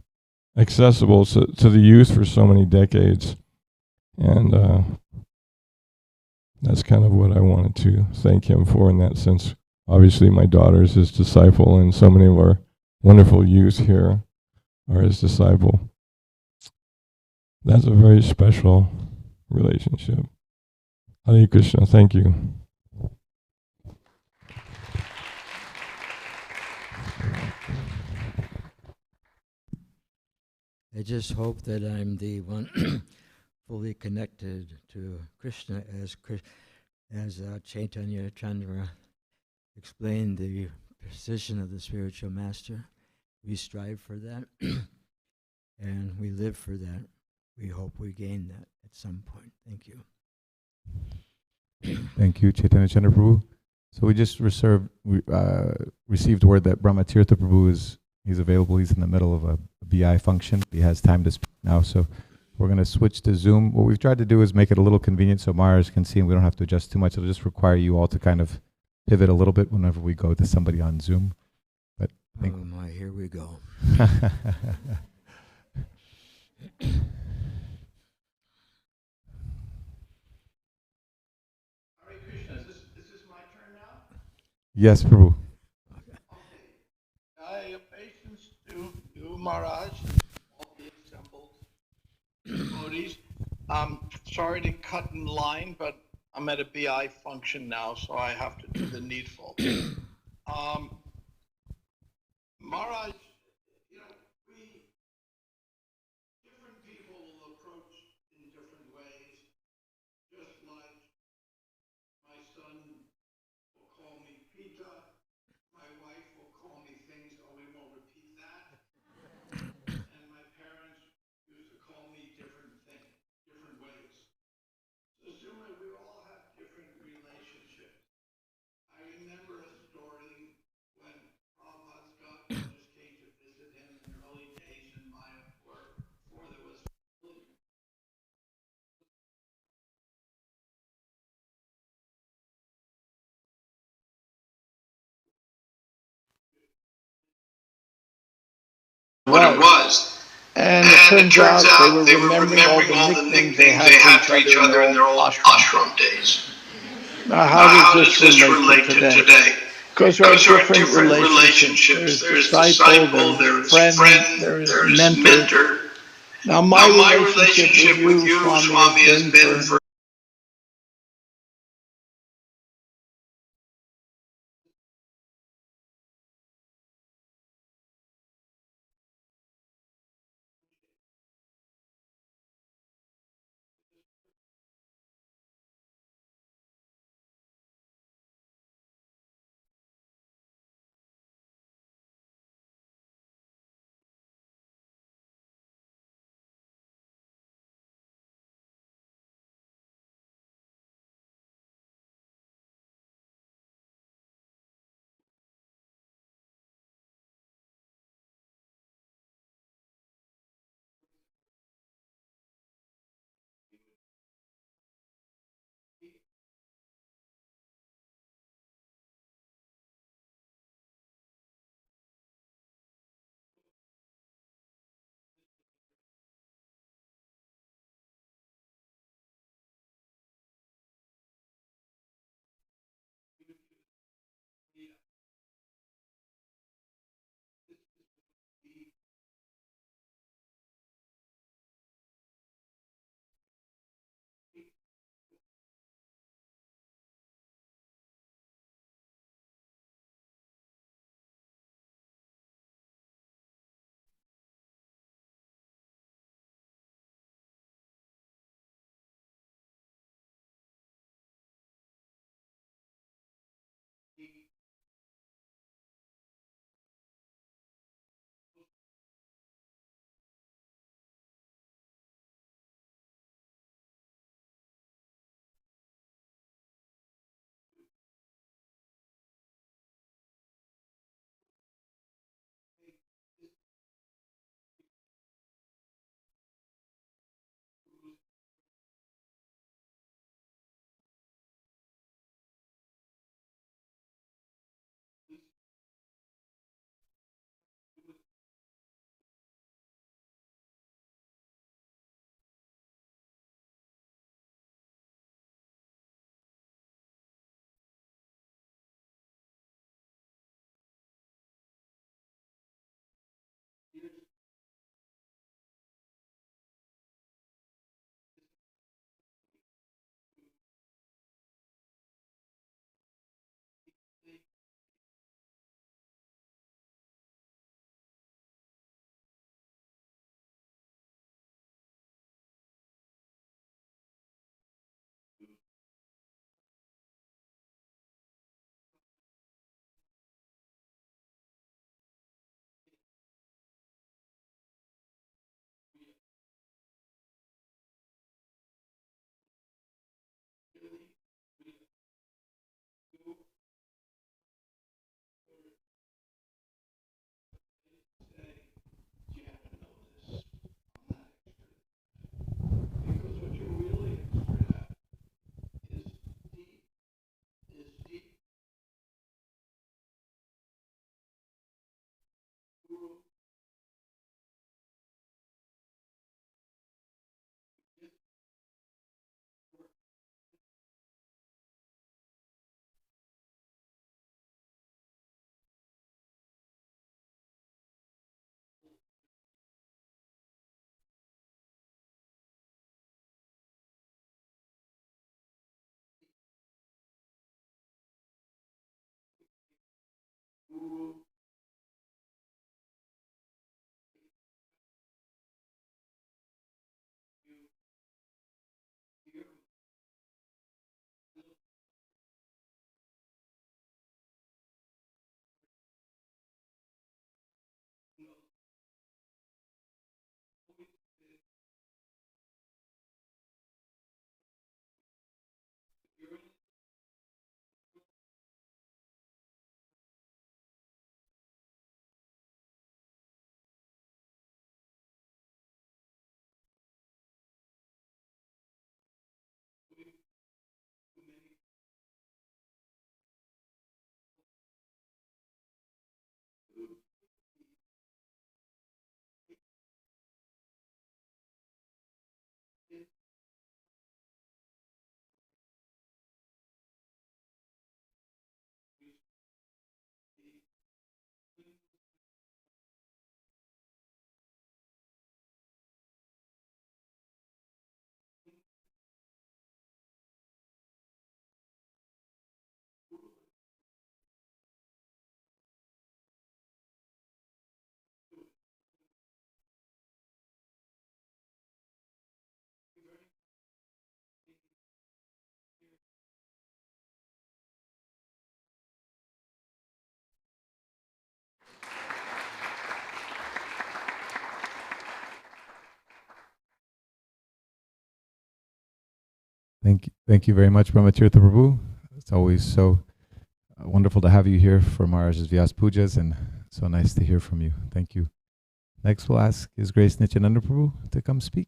accessible to the youth for so many decades. And that's kind of what I wanted to thank him for in that sense. Obviously, my daughter is his disciple, and so many of our wonderful youth here are his disciple. That's a very special relationship. Hare Krishna, thank you. I just hope that I'm the one fully connected to Krishna as Chaitanya Chandra explained the position of the spiritual master. We strive for that and we live for that. We hope we gain that at some point. Thank you. Thank you, Chaitanya Chandra Prabhu. So we just received word that Brahmatirtha Prabhu he's available. He's in the middle of a BI function. He has time to speak now, so we're going to switch to Zoom. What we've tried to do is make it a little convenient so Maharaj can see and we don't have to adjust too much. It'll just require you all to kind of pivot a little bit whenever we go to somebody on Zoom. But oh my, here we go. Hare Krishna, is this my turn now? Yes, Prabhu. Okay. I have patience to you, Maharaj, all the assembled devotees. Sorry to cut in line, but I'm at a BI function now, so I have to do the needful. Maharaj, different people will approach in different ways, just like my son will call me Pita, my wife will call me things, we won't repeat that, and my parents used to call me different things, different ways. So assuming we all have different relationships. I remember a story when Prabhupada's godmother just came to visit him in the early days in Mayapur, before there was what it was. And it turns out they were remembering all the nicknames they had for each other in their old ashram days. Now, how does this relate to today? Because there are different relationships. There's disciple, there's friend, there's mentor. Now, my relationship with you, Swami, has been for Thank you very much, Brahmatirtha Prabhu. It's always so wonderful to have you here for Maharaj's Vyas Pujas, and so nice to hear from you. Thank you. Next, we'll ask His Grace Nityananda Prabhu to come speak.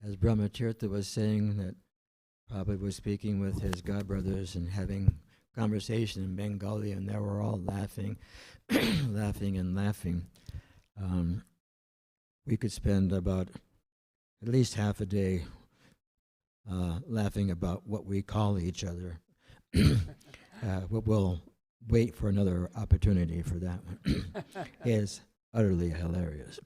As Brahmatirtha was saying, that Prabhupada was speaking with his godbrothers and having conversation in Bengali, and they were all laughing, laughing and laughing. We could spend about at least half a day laughing about what we call each other. We'll wait for another opportunity for that one. It's utterly hilarious.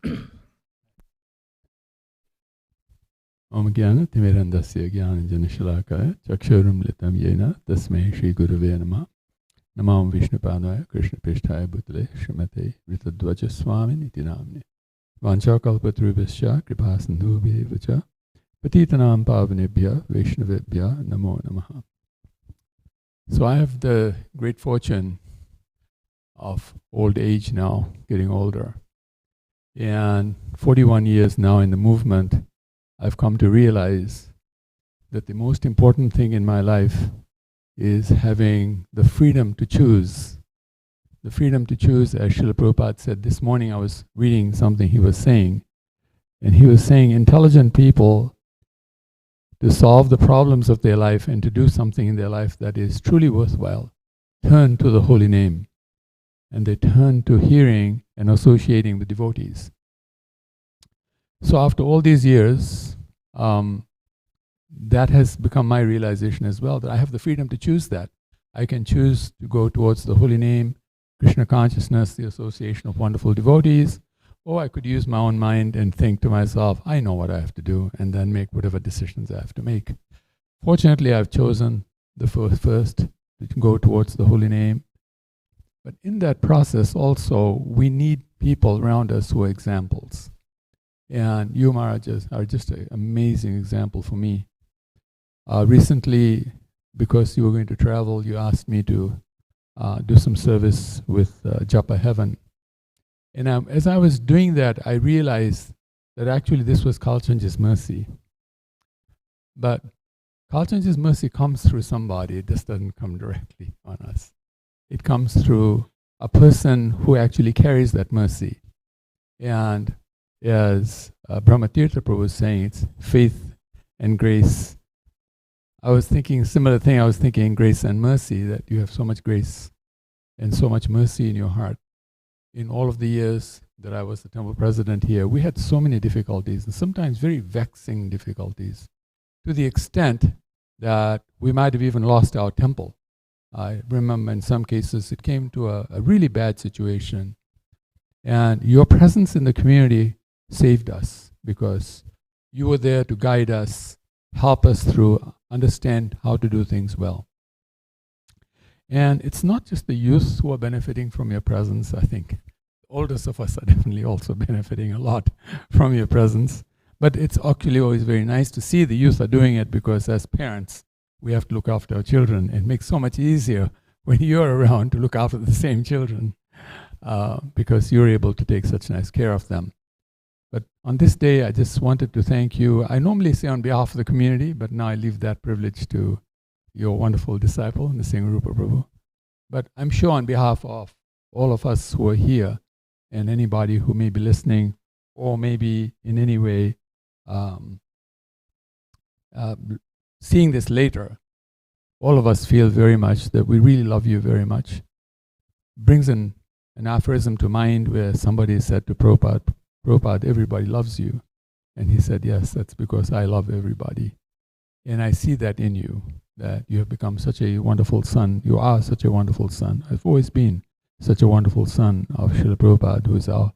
Om Gyana Timirandasya Gyana Janashalakaya Chakshurum Litam Yena Tasmai Shri Gurave Nama Namam Vishnupadaya Krishna Pishtaya Bhutale Srimate Ritadvaja Swami Niti Namni Vanchakalpatrubhascha Kripasandhubhye Vacha Patitanam Pavanebhya Vaishnavebhya Namo Namaha. So I have the great fortune of old age now, getting older. And 41 years now in the movement, I've come to realize that the most important thing in my life is having the freedom to choose. The freedom to choose, as Srila Prabhupada said this morning, I was reading something he was saying, and he was saying intelligent people, to solve the problems of their life and to do something in their life that is truly worthwhile, turn to the holy name, and they turn to hearing and associating with devotees. So after all these years, that has become my realization as well, that I have the freedom to choose that. I can choose to go towards the holy name, Krishna consciousness, the association of wonderful devotees, or I could use my own mind and think to myself, I know what I have to do, and then make whatever decisions I have to make. Fortunately, I've chosen the first to go towards the holy name. But in that process also, we need people around us who are examples. And you, Maharajas, are just an amazing example for me. Recently, because you were going to travel, you asked me to do some service with Japa Heaven. And as I was doing that, I realized that actually this was Kalchanji's mercy. But Kalchanji's mercy comes through somebody, it just doesn't come directly on us. It comes through a person who actually carries that mercy. And as Brahmatirtha Prabhu was saying, it's faith and grace. I was thinking a similar thing. I was thinking grace and mercy, that you have so much grace and so much mercy in your heart. In all of the years that I was the temple president here, we had so many difficulties, and sometimes very vexing difficulties, to the extent that we might have even lost our temple. I remember in some cases it came to a really bad situation. And your presence in the community saved us because you were there to guide us, help us through, understand how to do things well. And it's not just the youth who are benefiting from your presence. I think the oldest of us are definitely also benefiting a lot from your presence. But it's actually always very nice to see the youth are doing it, because as parents, we have to look after our children. It makes so much easier when you're around to look after the same children, because you're able to take such nice care of them. But on this day, I just wanted to thank you. I normally say on behalf of the community, but now I leave that privilege to your wonderful disciple, Nisingha Rupa Prabhu. But I'm sure on behalf of all of us who are here, and anybody who may be listening, or maybe in any way seeing this later, all of us feel very much that we really love you very much. Brings an aphorism to mind where somebody said to Prabhupada, everybody loves you. And he said, yes, that's because I love everybody. And I see that in you, that you have become such a wonderful son. You are such a wonderful son. I've always been such a wonderful son of Srila Prabhupada, who is our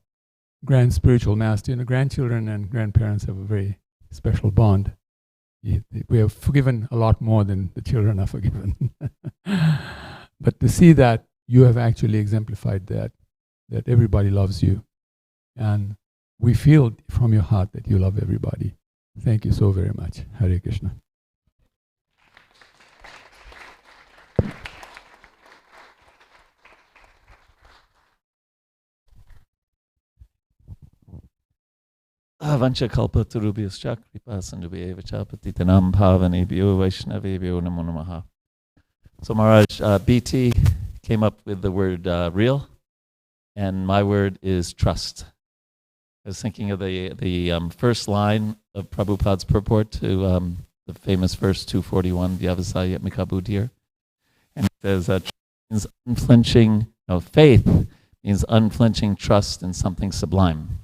grand spiritual master. And the grandchildren and grandparents have a very special bond. We have forgiven a lot more than the children are forgiven. But to see that you have actually exemplified that everybody loves you. And we feel from your heart that you love everybody. Thank you so very much. Hare Krishna. Vancha kalpa turubhyascha kripa sandubhyeva cha patitanam bhavanebhyo vaishnavebhyo namo namaha. So Maharaj, BT came up with the word real, and my word is trust. I was thinking of the first line of Prabhupada's purport to the famous verse 241, Vyavasaya Mikabuddhir. And it says, means unflinching, faith means unflinching trust in something sublime.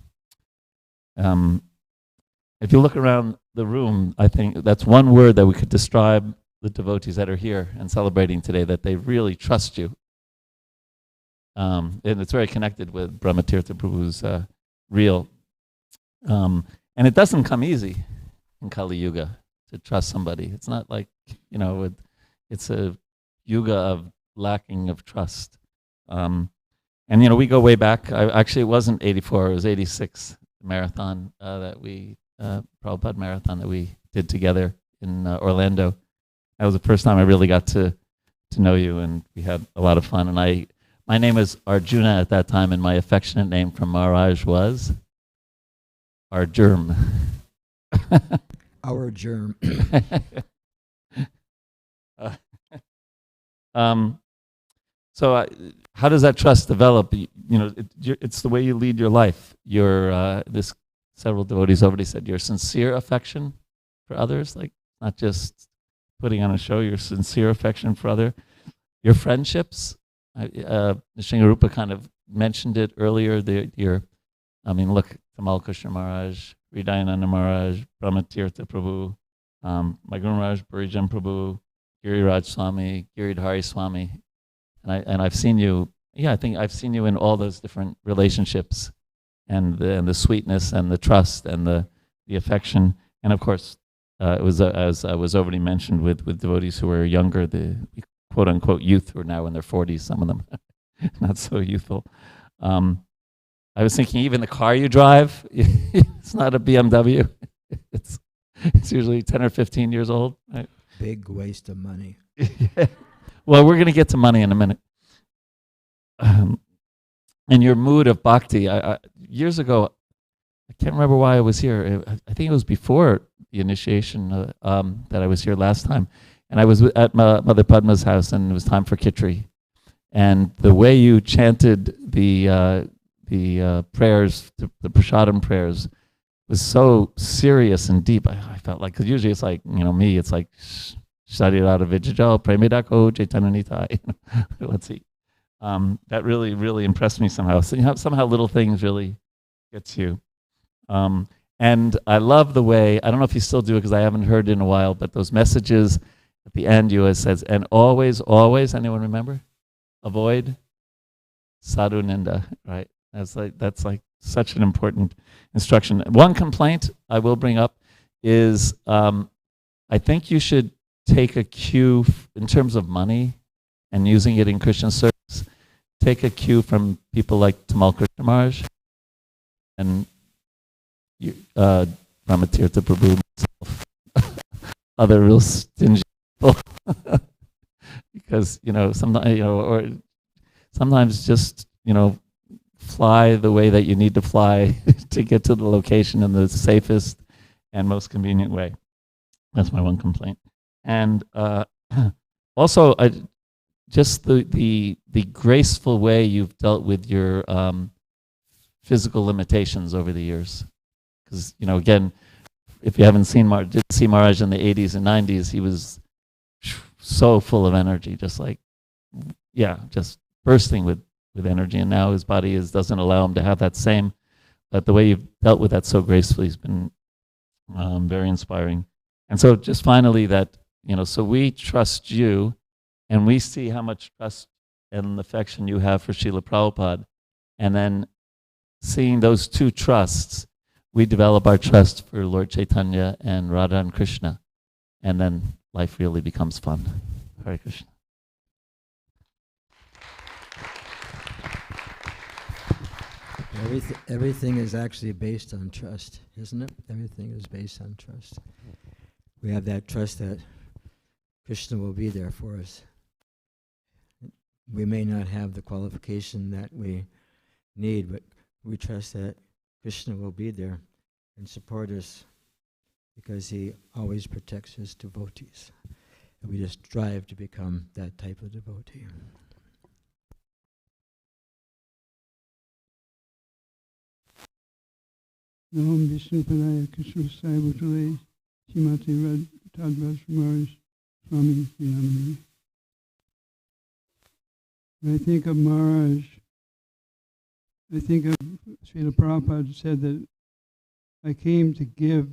If you look around the room, I think that's one word that we could describe the devotees that are here and celebrating today, that they really trust you. And it's very connected with Brahmatirtha Prabhu's real. And it doesn't come easy in Kali Yuga to trust somebody. It's not like, it's a yuga of lacking of trust. And we go way back. Actually, it wasn't 84, it was 86, the marathon that we, Prabhupada marathon that we did together in Orlando. That was the first time I really got to know you, and we had a lot of fun. And my name was Arjuna at that time, and my affectionate name from Maharaj was Arjurm. Our germ. So how does that trust develop? It's the way you lead your life. Several devotees already said your sincere affection for others, like not just putting on a show, your sincere affection for your friendships. Nisingha Rupa kind of mentioned it earlier. Look, Tamal Krishna Maharaj, Hridayananda Maharaj, Brahmatirtha Prabhu, my Guru Maharaj, Burijan Prabhu, Giriraj Swami, Giridhari Swami. And I've seen you, I think I've seen you in all those different relationships, and the sweetness and the trust and the affection. And of course, it was, as was already mentioned, with devotees who were younger, the quote unquote youth who are now in their 40s, some of them not so youthful. I was thinking even the car you drive, it's not a BMW. It's usually 10 or 15 years old. Right? Big waste of money. Yeah. Well, we're going to get to money in a minute. And your mood of bhakti, years ago, I can't remember why I was here. I think it was before the initiation that I was here last time. And I was at Mother Padma's house, and it was time for Kitri. And the way you chanted the prayers, the prasadam prayers, was so serious and deep. I felt like, because usually it's like, me, it's like, Sharirara Vijajal, Premidako, Chaitanya. Let's see. That really, really impressed me somehow. So somehow little things really get to you. And I love the way, I don't know if you still do it because I haven't heard it in a while, but those messages at the end, you always says, and always, anyone remember? Avoid sadhu ninda, right? That's like such an important instruction. One complaint I will bring up is I think you should take a cue in terms of money and using it in Christian service. Take a cue from people like Tamal Krishna Maharaj and Ramatirtha Prabhu, myself, other real stingy people. Because sometimes just fly the way that you need to fly to get to the location in the safest and most convenient way. That's my one complaint. And also, just the graceful way you've dealt with your physical limitations over the years. Because again, if you haven't seen didn't see Maharaj in the 80s and 90s, he was so full of energy, just bursting with energy. And now his body doesn't allow him to have that same. But the way you've dealt with that so gracefully has been very inspiring. And so just finally so we trust you, and we see how much trust and affection you have for Srila Prabhupada. And then seeing those two trusts, we develop our trust for Lord Chaitanya and Radha and Krishna. And then life really becomes fun. Hare Krishna. Everything is actually based on trust, isn't it? Everything is based on trust. We have that trust that Krishna will be there for us. We may not have the qualification that we need, but we trust that Krishna will be there and support us because he always protects his devotees. And we just strive to become that type of devotee. Naham Vishnu Padaya Krishna Sai Bhutale Shimati Tadvash Maharaj Swami Vyanamini. When I think of Maharaj, I think of Srila Prabhupada said that I came to give.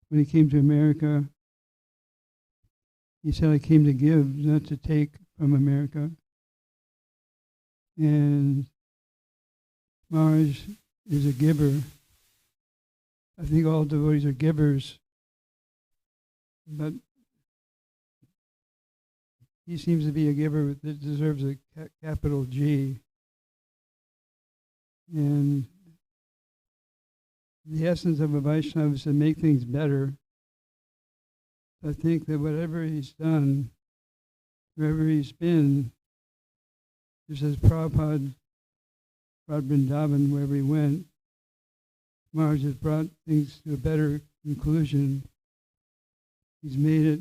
When he came to America, he said, I came to give, not to take from America. And Maharaj is a giver. I think all devotees are givers, but he seems to be a giver that deserves a capital G. And the essence of a Vaishnava is to make things better. I think that whatever he's done, wherever he's been, just as Prabhupada brought Vrindavan wherever he went, Maharaj has brought things to a better conclusion. He's made it.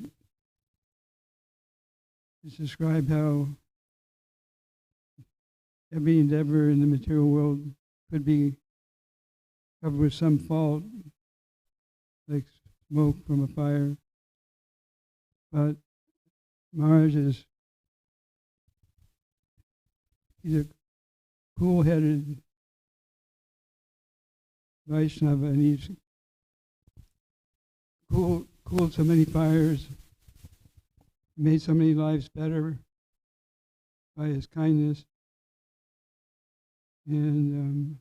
He's described how every endeavor in the material world could be covered with some fault, like smoke from a fire. But Maharaj he's a cool-headed Vaishnava, and he's cooled so many fires, made so many lives better by his kindness. And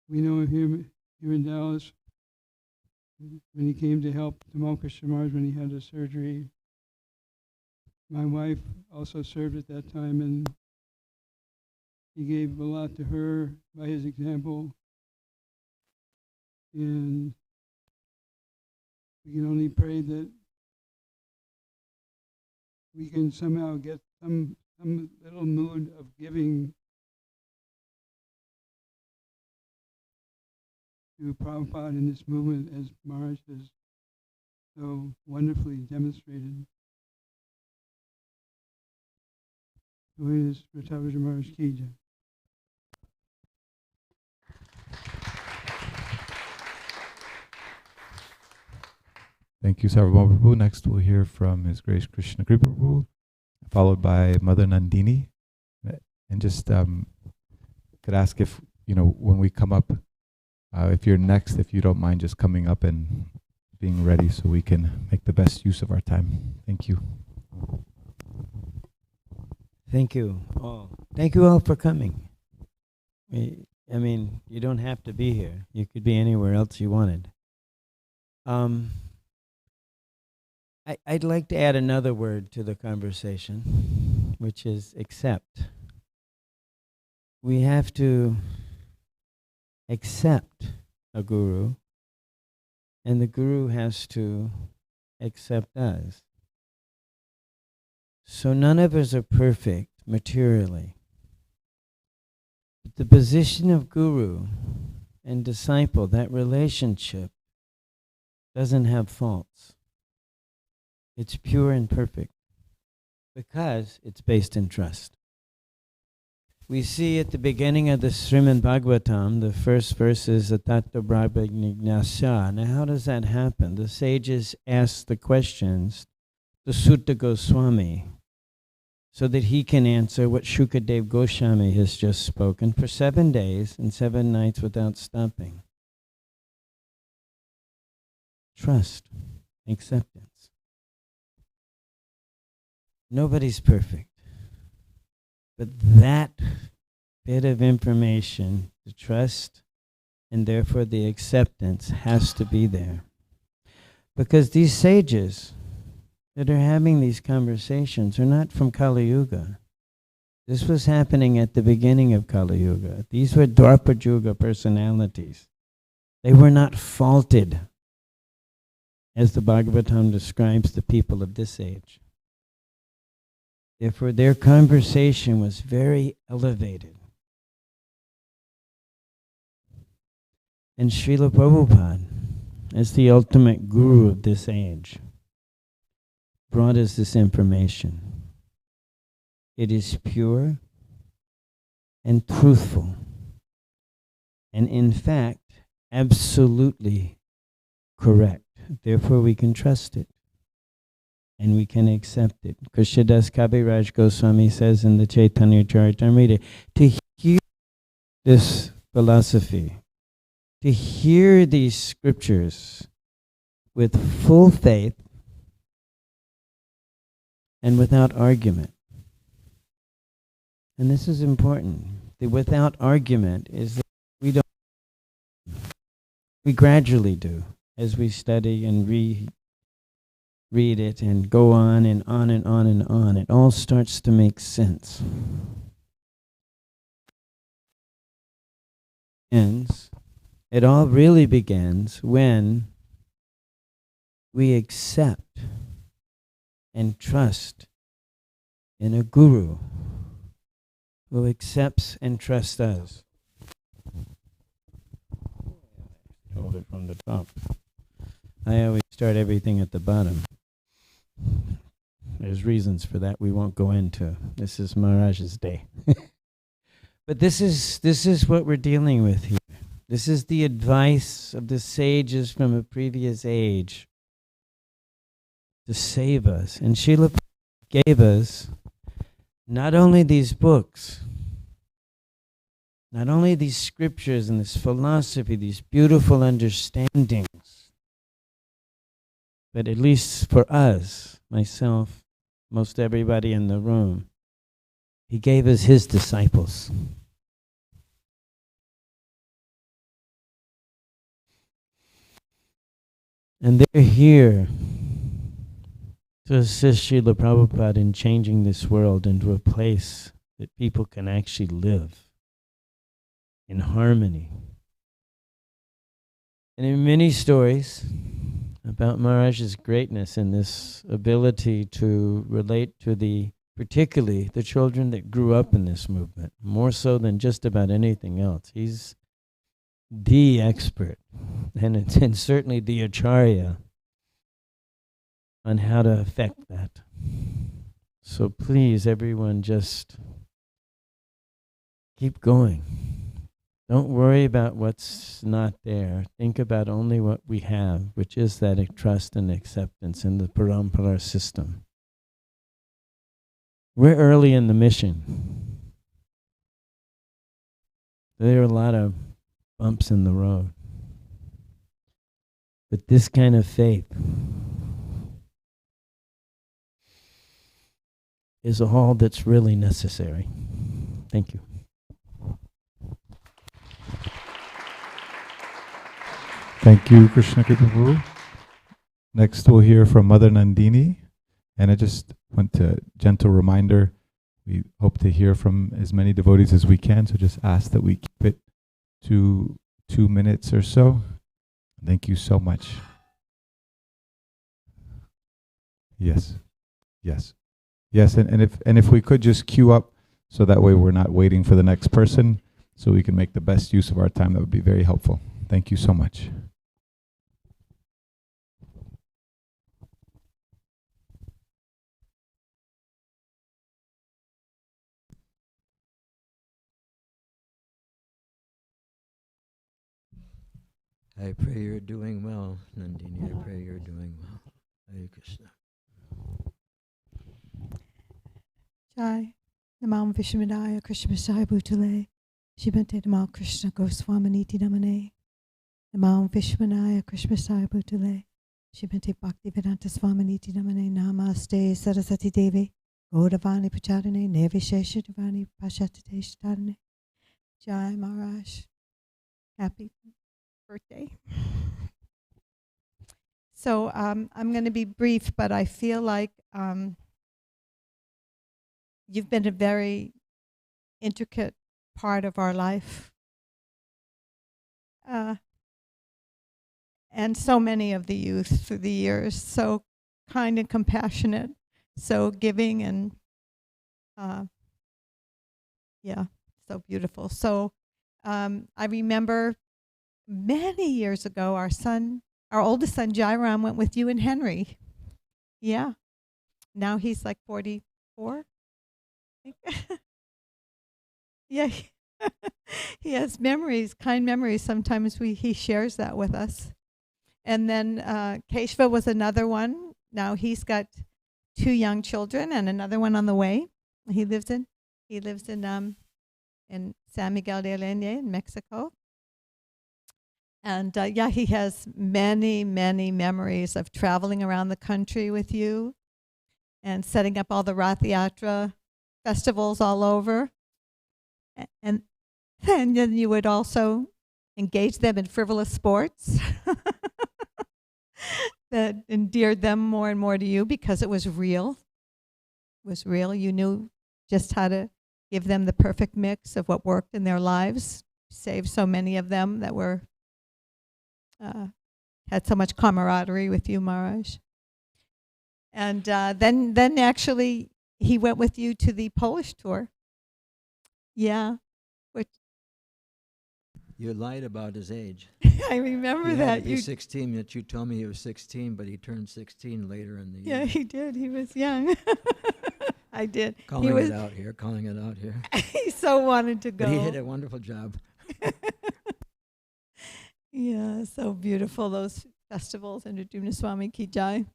we know of him here in Dallas when he came to help Tamal Krishna Maharaj when he had a surgery. My wife also served at that time, and he gave a lot to her by his example. And we can only pray that we can somehow get some little mood of giving to Prabhupada in this movement, as Maharaj has so wonderfully demonstrated. Holiness Ratavaja Maharaj Ki Jai. Thank you, Sarvabhauma Prabhu. Next, we'll hear from His Grace Krishna Kripa Prabhu, followed by Mother Nandini. And just could ask if, when we come up, if you're next, if you don't mind just coming up and being ready so we can make the best use of our time. Thank you. Thank you all. Thank you all for coming. I mean, you don't have to be here. You could be anywhere else you wanted. I'd like to add another word to the conversation, which is accept. We have to accept a guru, and the guru has to accept us. So none of us are perfect materially. But the position of guru and disciple, that relationship, doesn't have faults. It's pure and perfect because it's based in trust. We see at the beginning of the Srimad Bhagavatam, the first verse is Atatta Brahma Jignasya. Now how does that happen? The sages ask the questions to Sutta Goswami so that he can answer what Shukadev Goswami has just spoken for 7 days and 7 nights without stopping. Trust, acceptance. Nobody's perfect. But that bit of information, the trust, and therefore the acceptance has to be there. Because these sages that are having these conversations are not from Kali Yuga. This was happening at the beginning of Kali Yuga. These were Dwapara Yuga personalities. They were not faulted, as the Bhagavatam describes the people of this age. Therefore, their conversation was very elevated. And Srila Prabhupada, as the ultimate guru of this age, brought us this information. It is pure and truthful, and in fact, absolutely correct. Therefore, we can trust it. And we can accept it. Krishnadas Kaviraj Goswami says in the Chaitanya Charitamrita, to hear this philosophy, to hear these scriptures with full faith and without argument. And this is important. The without argument is that we gradually do as we study and read it and go on and on and on and on. It all starts to make sense. It all really begins when we accept and trust in a guru who accepts and trusts us. Hold it from the top. I always start everything at the bottom. There's reasons for that we won't go into. This is Maharaj's day. But this is what we're dealing with here. This is the advice of the sages from a previous age to save us. And Srila gave us not only these books, not only these scriptures and this philosophy, these beautiful understandings, but at least for us, myself, most everybody in the room, he gave us his disciples. And they're here to assist Srila Prabhupada in changing this world into a place that people can actually live in harmony. And in many stories about Maharaj's greatness and this ability to relate to particularly the children that grew up in this movement, more so than just about anything else. He's the expert, and certainly the acharya on how to affect that. So please, everyone, just keep going. Don't worry about what's not there. Think about only what we have, which is that trust and acceptance in the parampara system. We're early in the mission. There are a lot of bumps in the road. But this kind of faith is all that's really necessary. Thank you. Thank you, Krishna Prabhu. Next, we'll hear from Mother Nandini. And I just want a gentle reminder, we hope to hear from as many devotees as we can, so just ask that we keep it to 2 minutes or so. Thank you so much. Yes, yes, yes, and if we could just queue up, so that way we're not waiting for the next person, so we can make the best use of our time, that would be very helpful. Thank you so much. I pray you're doing well, Nandini. I pray you're doing well. Hare Krishna. Jai. Namam Vishwadaya Krishna Sai Bhutale. Shibante Namal Krishna Goswaminiti Namane. Namam Vishwadaya Krishna Sai Bhutale. Shibante Bhakti Vedanta Swaminiti Namane. Namaste Sarasati Devi. Gaudavani Pacharane. Nevishesha Devani Pashatate Shtarane. Jai Maharaj. Happy birthday. So I'm going to be brief, but I feel like you've been a very intricate part of our life. And so many of the youth through the years, so kind and compassionate, so giving and yeah, so beautiful. So I remember many years ago, our oldest son, Jairam, went with you and Henry. Yeah. Now he's like 44. Yeah. He has memories, kind memories. Sometimes he shares that with us. And then Keshva was another one. Now he's got 2 young children and another one on the way. He lives in San Miguel de Allende in Mexico. And yeah, he has many, many memories of traveling around the country with you and setting up all the Rath Yatra festivals all over. And then you would also engage them in frivolous sports that endeared them more and more to you because it was real. It was real. You knew just how to give them the perfect mix of what worked in their lives. Saved so many of them that were had so much camaraderie with you, Maharaj. And then actually he went with you to the Polish tour. Yeah. Which You lied about his age. I remember He that. had to be 16, yet you told me he was 16, but he turned 16 later in the year. Yeah, he did. He was young. I did. Calling it out here. He so wanted to go. But he did a wonderful job. Yeah, so beautiful, those festivals, and Arjuna Swami Ki Jai.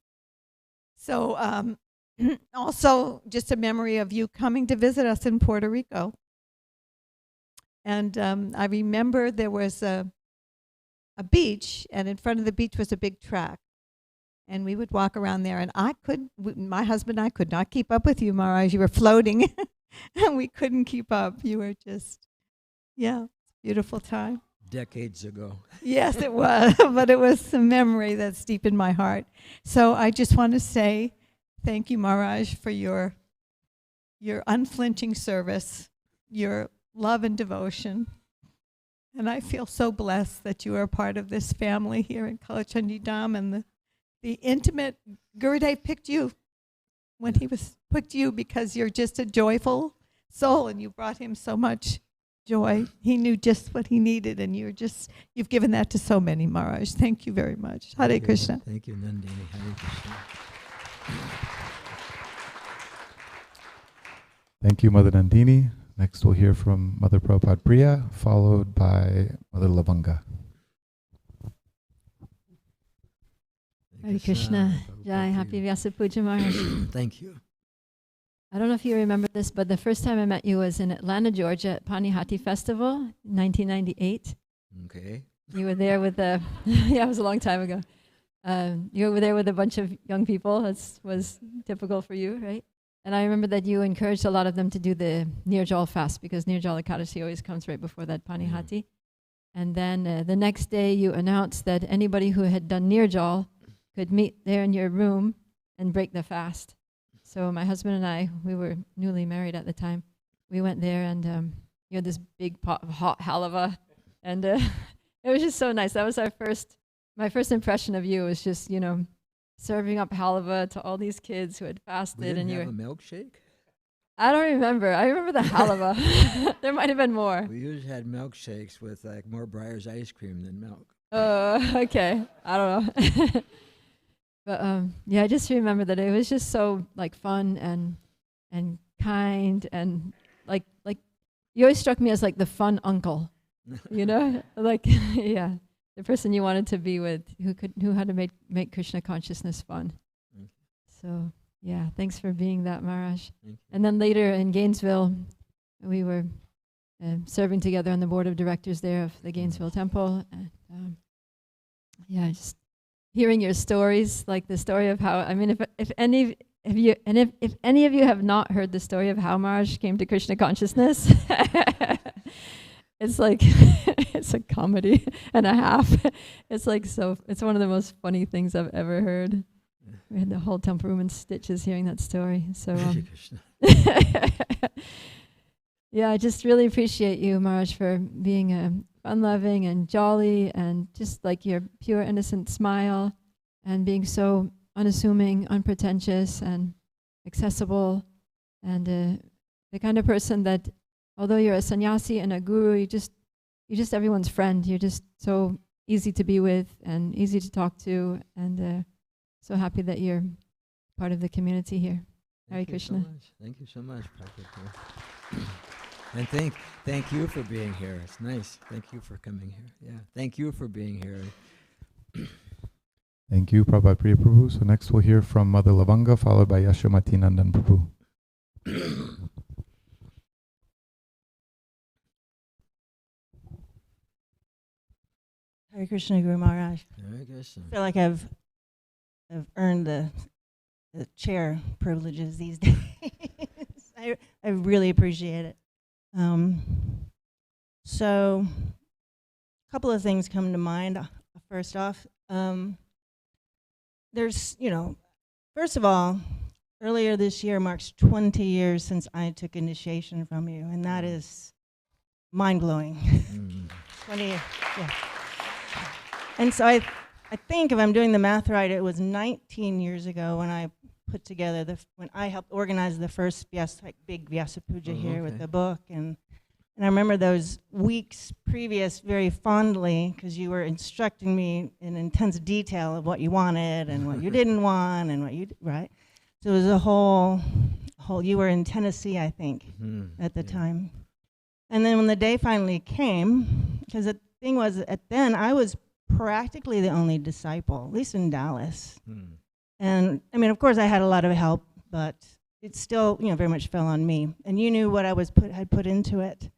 So also just a memory of you coming to visit us in Puerto Rico. And I remember there was a beach, and in front of the beach was a big track. And we would walk around there, and my husband and I could not keep up with you, Maharaj. You were floating, and we couldn't keep up. You were just, yeah, beautiful time. Decades ago. Yes, it was, but it was a memory that's deep in my heart. So I just want to say thank you, Maharaj, for your unflinching service, your love and devotion. And I feel so blessed that you are part of this family here in Kalachandi Dham, and the intimate Gurudev picked you when he was picked you because you're just a joyful soul, and you brought him so much joy. He knew just what he needed, and you've given that to so many, Maharaj. Thank you very much. Hare Krishna. Thank you, Nandini. Hare Krishna. Thank you, Mother Nandini. Next, we'll hear from Mother Prabhupada Priya, followed by Mother Lavanga. Hare Krishna. Jai. Happy Vyasa Puja Maharaj. Thank you. I don't know if you remember this, but the first time I met you was in Atlanta, Georgia at Panihati Festival, 1998. Okay. You were there with yeah, it was a long time ago. You were there with a bunch of young people. That was typical for you, right? And I remember that you encouraged a lot of them to do the Nirjal fast, because Nirjal Ekadashi always comes right before that Panihati. And then the next day you announced that anybody who had done Nirjal could meet there in your room and break the fast. So my husband and I, we were newly married at the time. We went there, and you had this big pot of hot halava, and it was just so nice. That was my first impression of you was just, serving up halava to all these kids who had fasted. And you have a milkshake? I don't remember. I remember the halava. There might have been more. We usually had milkshakes with like more Breyer's ice cream than milk. Okay. I don't know. But yeah, I just remember that it was just so like fun and kind, and like you always struck me as like the fun uncle, like yeah, the person you wanted to be with, who knew how to make Krishna consciousness fun. So yeah, thanks for being that, Maharaj. And then later in Gainesville, we were serving together on the board of directors there of the Gainesville Temple. And yeah, just hearing your stories, like the story of how, if any of you have not heard the story of how Maharaj came to Krishna consciousness, it's like it's a comedy and a half. It's one of the most funny things I've ever heard. We had the whole temple room in stitches hearing that story. So yeah, I just really appreciate you, Maharaj, for being fun-loving and jolly, and just like your pure, innocent smile, and being so unassuming, unpretentious, and accessible, and the kind of person that, although you're a sannyasi and a guru, you're just everyone's friend. You're just so easy to be with and easy to talk to, and so happy that you're part of the community here. Hare Krishna. Thank you so much, Prabhupada. And thank you for being here. It's nice. Thank you for coming here. Yeah. Thank you for being here. Thank you, Prabhupada Priya Prabhu. So next we'll hear from Mother Lavanga, followed by Yashomati Nandan Prabhu. Hare Krishna, Guru Maharaj. Hare Krishna. I feel like I've earned the chair privileges these days. I really appreciate it. So a couple of things come to mind. First off, there's, first of all, earlier this year marks 20 years since I took initiation from you, and that is mind-blowing. 20 years, yeah. And so I think, if I'm doing the math right, it was 19 years ago when I put together when I helped organize the first big Vyasa Puja here with the book, and I remember those weeks previous very fondly, because you were instructing me in intense detail of what you wanted and what you didn't want and what you right. So it was a whole. You were in Tennessee, I think, at the time, and then when the day finally came, because the thing was, then I was practically the only disciple, at least in Dallas. And of course, I had a lot of help, but it still, very much fell on me. And you knew what I had put into it.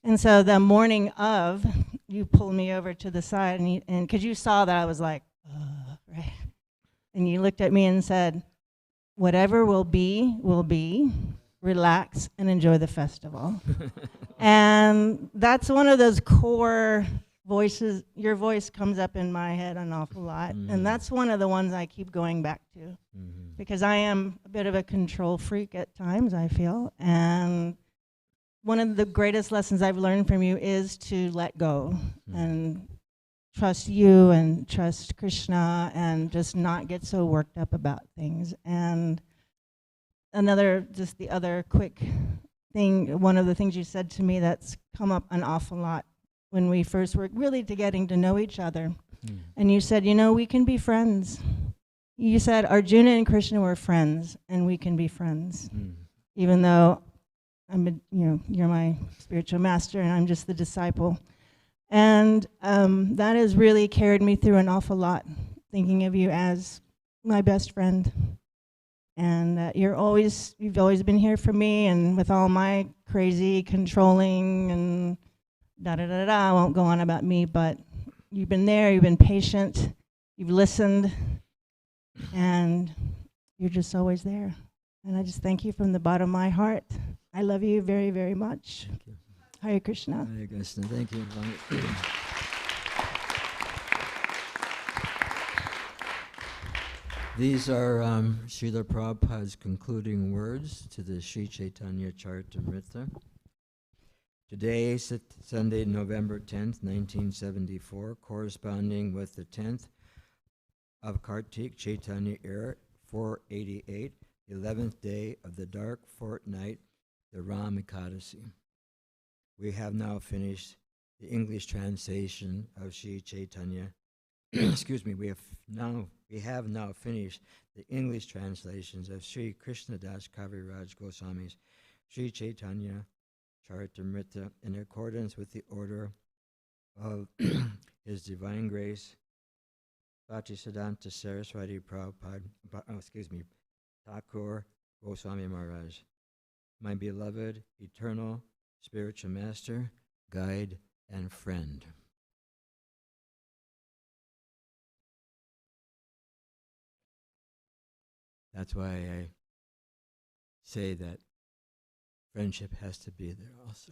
And so the morning of, you pulled me over to the side, and because you saw that I was like, right. And you looked at me and said, "Whatever will be, relax and enjoy the festival." And that's one of those core voices. Your voice comes up in my head an awful lot, and that's one of the ones I keep going back to, because I am a bit of a control freak at times, I feel, and one of the greatest lessons I've learned from you is to let go and trust you and trust Krishna and just not get so worked up about things. And the other quick thing, one of the things you said to me that's come up an awful lot when we first were really getting to know each other. And you said, we can be friends. You said Arjuna and Krishna were friends, and we can be friends, even though you're my spiritual master and I'm just the disciple. And that has really carried me through an awful lot, thinking of you as my best friend. And you've always been here for me, and with all my crazy controlling and I won't go on about me, but you've been there, you've been patient, you've listened, and you're just always there. And I just thank you from the bottom of my heart. I love you very, very much. Thank you. Hare Krishna. Hare Krishna. Thank you. These are Srila Prabhupada's concluding words to the Sri Chaitanya Charitamrita. Today, Sunday, November 10th, 1974, corresponding with the 10th of Kartik Chaitanya era, 488, 11th day of the dark fortnight, the Ram Ekadasi. We have now finished the English translation of Sri Chaitanya. Excuse me, we have now finished the English translations of Sri Krishnadas Kaviraj Goswami's Sri Chaitanya Charitamrita in accordance with the order of His Divine Grace, Bhaktisiddhanta Saraswati Prabhupada, Thakur Goswami Maharaj, my beloved, eternal, spiritual master, guide, and friend. That's why I say that friendship has to be there also.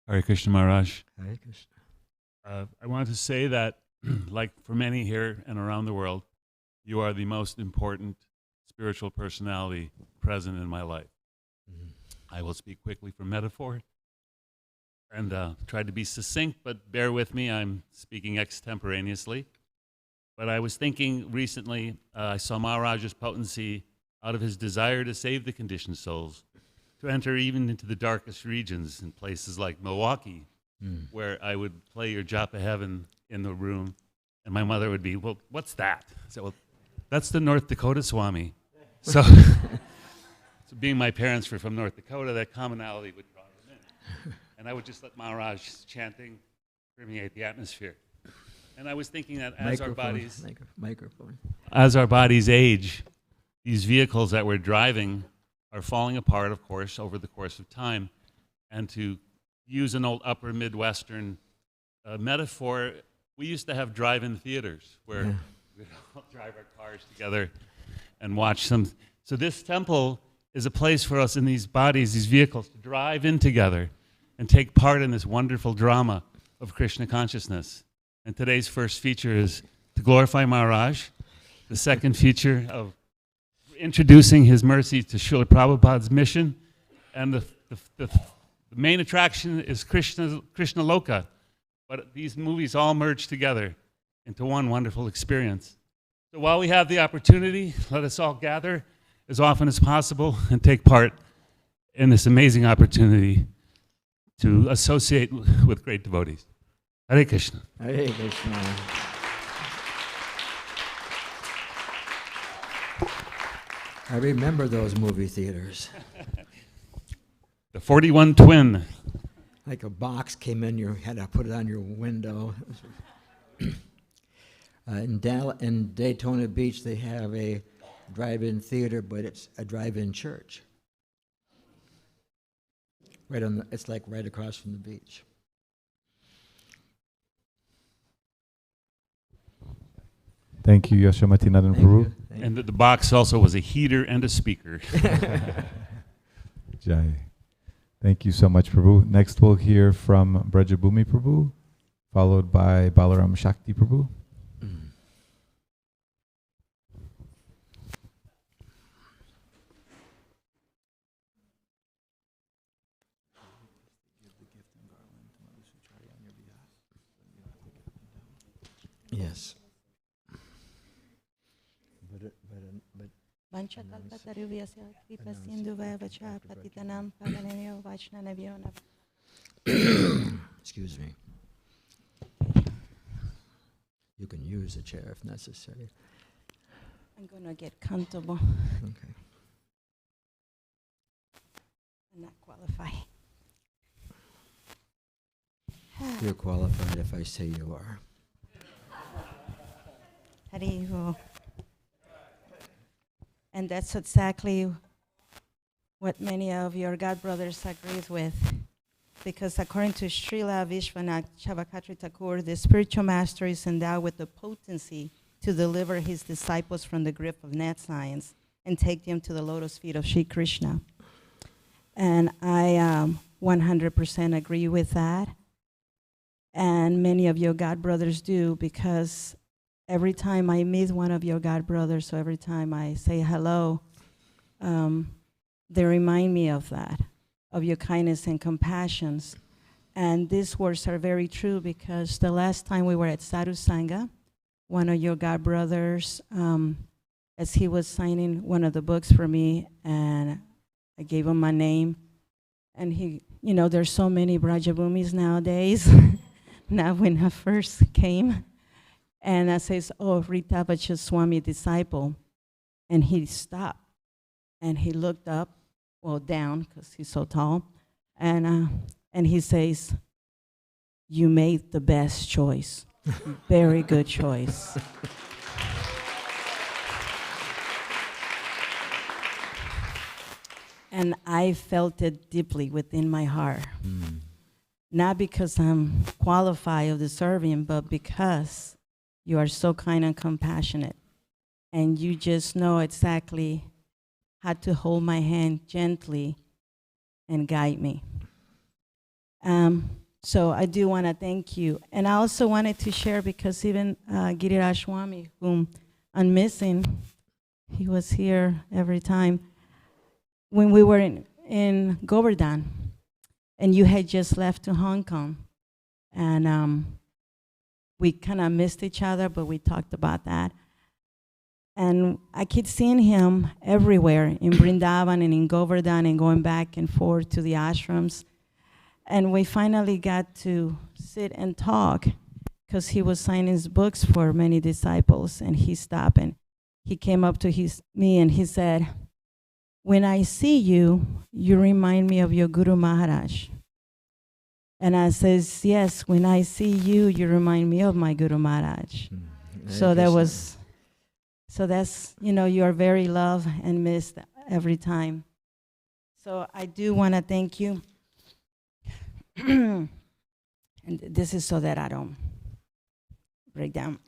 Hare Krishna Maharaj. Hare Krishna. I wanted to say that, like for many here and around the world, you are the most important spiritual personality present in my life. I will speak quickly for metaphor and try to be succinct, but bear with me, I'm speaking extemporaneously. But I was thinking recently, I saw Maharaj's potency out of his desire to save the conditioned souls, to enter even into the darkest regions in places like Milwaukee, where I would play your Japa Heaven in the room, and my mother would be, well, what's that? I said, well, that's the North Dakota Swami. So, so being my parents were from North Dakota, that commonality would draw them in. And I would just let Maharaj chanting permeate the atmosphere. And I was thinking that as our bodies age, these vehicles that we're driving are falling apart, of course, over the course of time. And to use an old upper Midwestern metaphor, we used to have drive-in theaters where we'd all drive our cars together and watch some. So this temple is a place for us in these bodies, these vehicles, to drive in together and take part in this wonderful drama of Krishna consciousness. And today's first feature is to glorify Maharaj. The second feature of introducing his mercy to Srila Prabhupada's mission. And the main attraction is Krishna Loka. But these movies all merge together into one wonderful experience. So while we have the opportunity, let us all gather as often as possible and take part in this amazing opportunity to associate with great devotees. Hare Krishna. Hare Krishna. I remember those movie theaters. The 41 Twin. Like a box came in, you had to put it on your window. In Daytona Beach, they have a drive-in theater, but it's a drive-in church. It's like right across from the beach. Thank you, Yashamati Nadan Prabhu. And the box also was a heater and a speaker. Jai. Thank you so much, Prabhu. Next we'll hear from Brajabhumi Prabhu, followed by Balaram Shakti Prabhu. Yes. Excuse me. You can use a chair if necessary. I'm going to get comfortable. Okay. I'm not qualified. You're qualified if I say you are. Hariho. And that's exactly what many of your God brothers agrees with. because according to Srila Vishwanath Chavakatri Thakur, the spiritual master is endowed with the potency to deliver his disciples from the grip of net science and take them to the lotus feet of Sri Krishna. And I 100% agree with that. And many of your God brothers do, because every time I meet one of your God brothers, so every time I say hello, they remind me of that, of your kindness and compassions. And these words are very true, because the last time we were at Sadhu Sangha, one of your God brothers, as he was signing one of the books for me, and I gave him my name, and he, you know, there's so many Brajabumis nowadays. Now when I first came, and I says, oh, Ritavacha Swami disciple, and he stopped, and he looked up, well, down, because he's so tall, and he says, you made the best choice. Very good choice. And I felt it deeply within my heart. Not because I'm qualified or deserving, but because you are so kind and compassionate. And you just know exactly how to hold my hand gently and guide me. So I do want to thank you. And I also wanted to share, because even Giriraj Swami, whom I'm missing, he was here every time, when we were in Govardhan, and you had just left to Hong Kong. And we kind of missed each other, but we talked about that. And I keep seeing him everywhere, in Vrindavan and in Govardhan, and going back and forth to the ashrams. And we finally got to sit and talk, because he was signing his books for many disciples, and he stopped and he came up to me and he said, when I see you, you remind me of your Guru Maharaj. And I says, yes, when I see you, you remind me of my Guru Maharaj. So that's, you know, you are very loved and missed every time. So I do want to thank you. And this is so that I don't break down.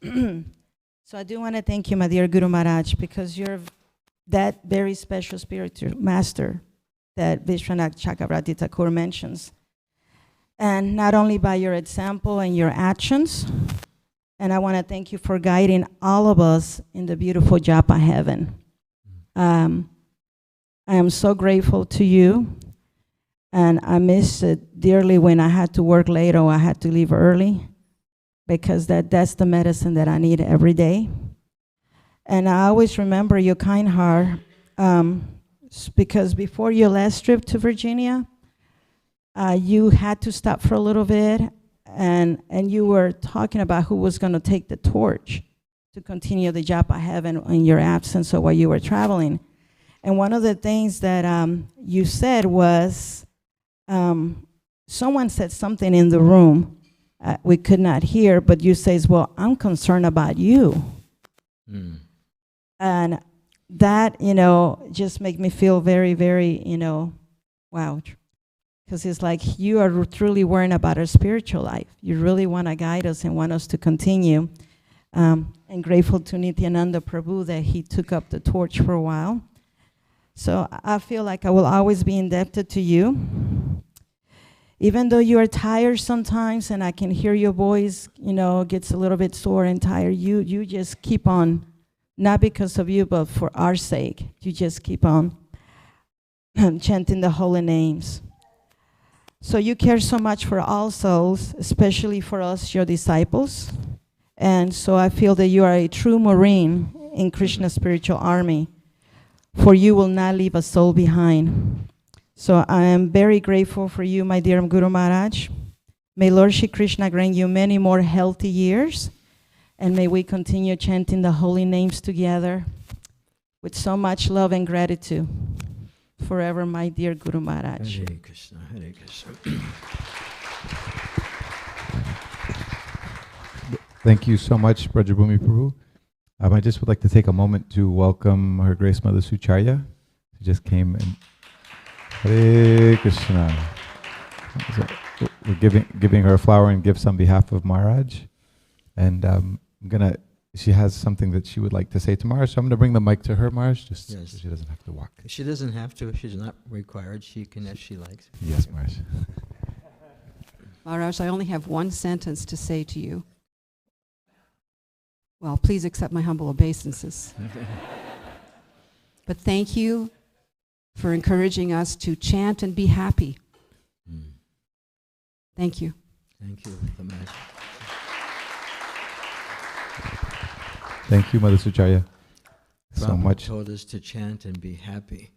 So I do want to thank you, my dear Guru Maharaj, because you're that very special spiritual master that Vishwanath Chakravarti Thakur mentions. And not only by your example and your actions, and I want to thank you for guiding all of us in the beautiful Japa heaven. I am so grateful to you, and I miss it dearly when I had to work late or I had to leave early, because that's the medicine that I need every day. And I always remember your kind heart, because before your last trip to Virginia, you had to stop for a little bit, and you were talking about who was going to take the torch to continue the Japa heaven in your absence or while you were traveling. And one of the things that you said was, someone said something in the room we could not hear, but you says, well, I'm concerned about you. And that, you know, just make me feel very, very, you know, wow. Because it's like you are truly worrying about our spiritual life. You really want to guide us and want us to continue. And grateful to Nityananda Prabhu that he took up the torch for a while. So I feel like I will always be indebted to you. Even though you are tired sometimes, and I can hear your voice, you know, gets a little bit sore and tired, you just keep on. Not because of you, but for our sake. You just keep on chanting the holy names. So you care so much for all souls, especially for us, your disciples. And so I feel that you are a true Marine in Krishna's spiritual army, for you will not leave a soul behind. So I am very grateful for you, my dear Guru Maharaj. May Lord Shri Krishna grant you many more healthy years. And may we continue chanting the holy names together with so much love and gratitude. Forever, my dear Guru Maharaj. Hare Krishna, Hare Krishna. Thank you so much, Brajabhumi Prabhu. I just would like to take a moment to welcome Her Grace Mother Sucharya, who just came in. Hare Krishna. we're giving her a flower and gifts on behalf of Maharaj. And she has something that she would like to say to Maharaj, so I'm going to bring the mic to her, Maharaj, just so she doesn't have to walk. She doesn't have to. She's not required. She can if she likes. Yes, Maharaj. Maharaj, I only have one sentence to say to you. Well, please accept my humble obeisances. But thank you for encouraging us to chant and be happy. Thank you. Thank you so much. Thank you, Mother Sucharya, so Prabhupada much. told us to chant and be happy.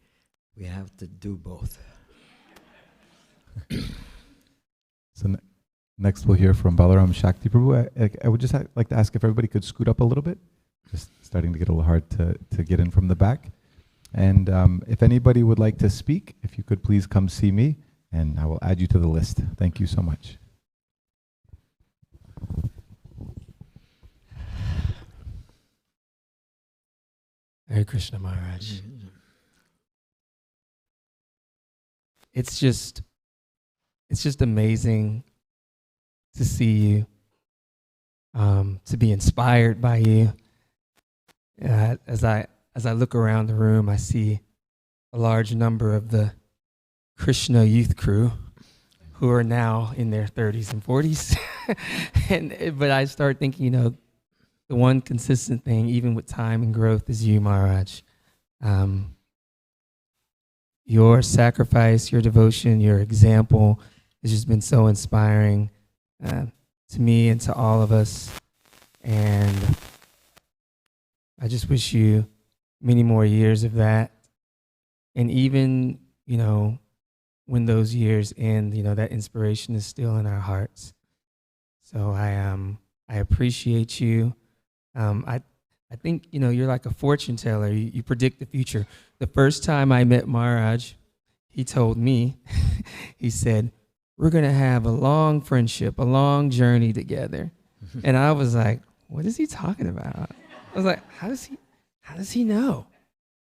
We have to do both. So next we'll hear from Balaram Shakti Prabhu. I would just like to ask if everybody could scoot up a little bit. Just starting to get a little hard to get in from the back. And if anybody would like to speak, if you could please come see me, and I will add you to the list. Thank you so much. Hare Krishna, Maharaj. It's just amazing to see you, to be inspired by you. As I look around the room, I see a large number of the Krishna youth crew who are now in their 30s and 40s. But I start thinking, the one consistent thing, even with time and growth, is you, Maharaj. Your sacrifice, your devotion, your example has just been so inspiring to me and to all of us. And I just wish you many more years of that. And even, when those years end, that inspiration is still in our hearts. So I appreciate you. I think, you're like a fortune teller. You predict the future. The first time I met Maharaj, he told me, he said, we're going to have a long friendship, a long journey together. And I was like, what is he talking about? I was like, how does he know?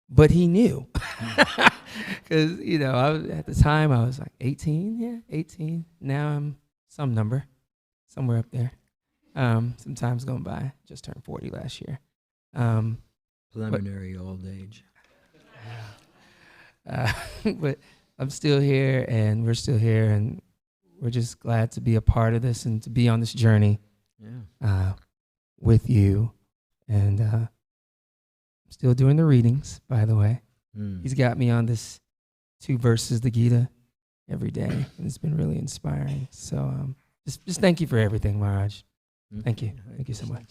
But he knew. Because, at the time I was like 18. 18. Now I'm some number, somewhere up there. Some time's gone by. Just turned 40 last year. Preliminary old age. But I'm still here, and we're still here, and we're just glad to be a part of this and to be on this journey with you. And I'm still doing the readings, by the way. He's got me on this 2 verses of the Gita every day, and it's been really inspiring. So just thank you for everything, Maharaj. Thank you. Thank you so much.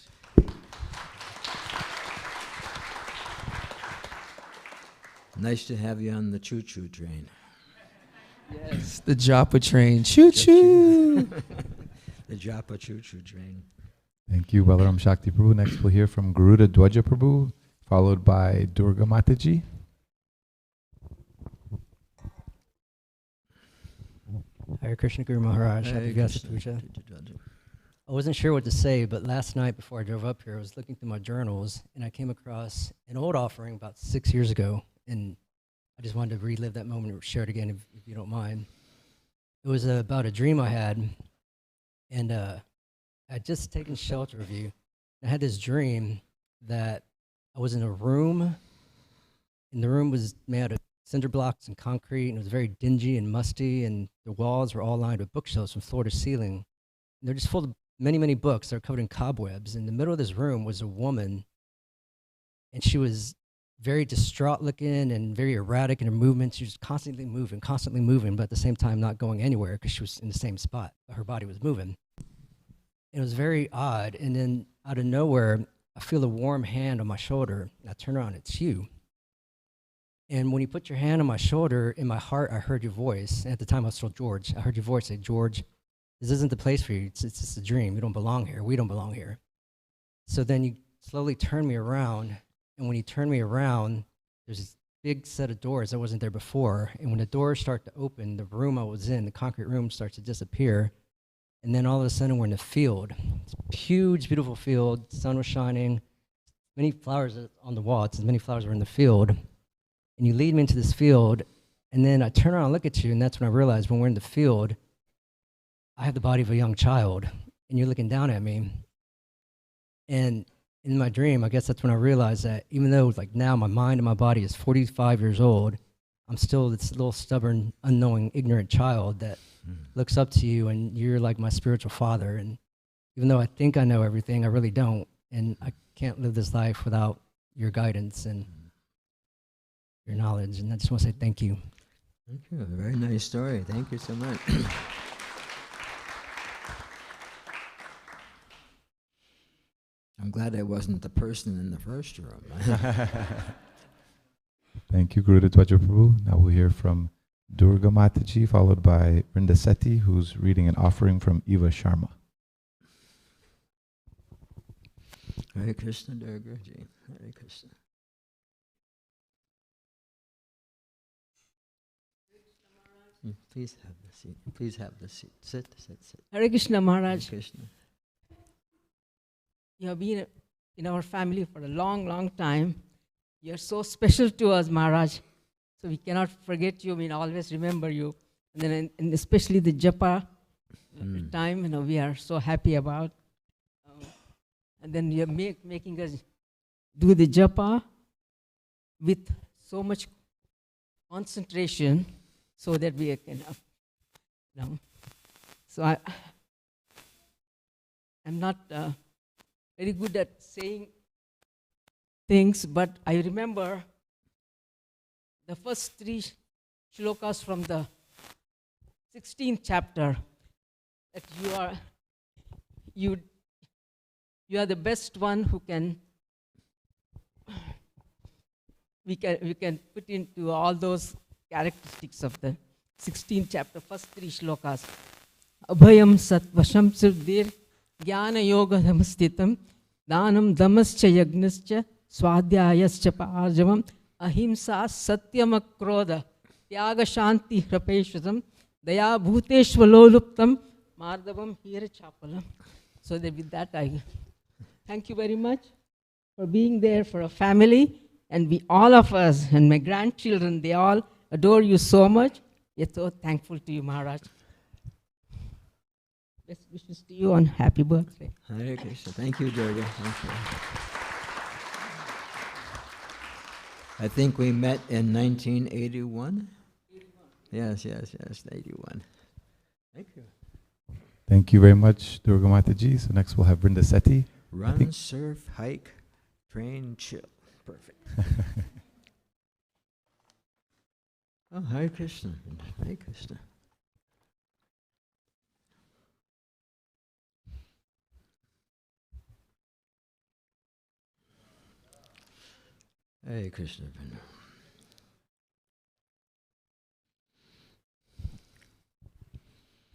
Nice to have you on the choo-choo train. Yes, the Japa train. Choo-choo. The Japa choo-choo train. Thank you, Balaram Shakti Prabhu. Next we'll hear from Garuda Dwaja Prabhu, followed by Durga Mataji. Hare Krishna Guru Maharaj. Happy Vyasa Puja. I wasn't sure what to say, but last night before I drove up here, I was looking through my journals, and I came across an old offering about 6 years ago, and I just wanted to relive that moment and share it again, if you don't mind. It was about a dream I had, and I'd just taken shelter of you. I had this dream that I was in a room, and the room was made out of cinder blocks and concrete, and it was very dingy and musty, and the walls were all lined with bookshelves from floor to ceiling. And they're just full of many, many books that are covered in cobwebs. In the middle of this room was a woman, and she was very distraught looking and very erratic in her movements. She was constantly moving, but at the same time not going anywhere because she was in the same spot. Her body was moving. It was very odd. And then out of nowhere, I feel a warm hand on my shoulder. And I turn around, it's you. And when you put your hand on my shoulder, in my heart, I heard your voice. And at the time, I was still George. I heard your voice say, George, this isn't the place for you. It's just a dream. You don't belong here. We don't belong here. So then you slowly turn me around. And when you turn me around, there's this big set of doors that wasn't there before. And when the doors start to open, the room I was in, the concrete room, starts to disappear. And then all of a sudden, we're in a field. It's a huge, beautiful field. The sun was shining. Many flowers on the wall. It's as many flowers were in the field. And you lead me into this field. And then I turn around and look at you. And that's when I realized when we're in the field, I have the body of a young child, and you're looking down at me. And in my dream, I guess that's when I realized that even though like now my mind and my body is 45 years old, I'm still this little stubborn, unknowing, ignorant child that looks up to you, and you're like my spiritual father. And even though I think I know everything, I really don't. And I can't live this life without your guidance and your knowledge. And I just want to say thank you. Thank you. Very nice story. Thank you so much. I'm glad I wasn't the person in the first room. Thank you, Guru Dwaj Prabhu. Now we'll hear from Durga Mataji, followed by Brinda Sethi, who's reading an offering from Eva Sharma. Hare Krishna, Durga ji. Hare Krishna. Please have the seat. Please have the seat. Sit, sit, sit. Hare Krishna, Maharaj. Hare Krishna. You have been in our family for a long, long time. You're so special to us, Maharaj. So we cannot forget you. I mean, always remember you. And then, and especially the japa time, we are so happy about. And then you're making us do the japa with so much concentration, so that we can, So I'm not very good at saying things, but I remember the first 3 shlokas from the 16th chapter, that you are the best one who can, we can put into all those characteristics of the 16th chapter, first 3 shlokas. Abhayam satvasham siddhir jnana yoga dhamasthitam danam damascha yagnascha swadhyayascha parjavam ahimsa satyam akrodha tyaga shanti hrapeshvatam daya bhuteshvaloluptam mardavam hira chapalam. So that with that I thank you very much for being there for a family, and we all of us and my grandchildren, they all adore you so much. We're so thankful to you, Maharaj. Best wishes to you on happy birthday. Hare Krishna. Thank you, Durga. Thank you. I think we met in 1981. Yes, 81. Thank you. Thank you very much, Durga Mataji. So next we'll have Brinda Sethi. Run, surf, hike, train, chill. Perfect. Oh, Hare Krishna. Hare Krishna. Hare Krishna.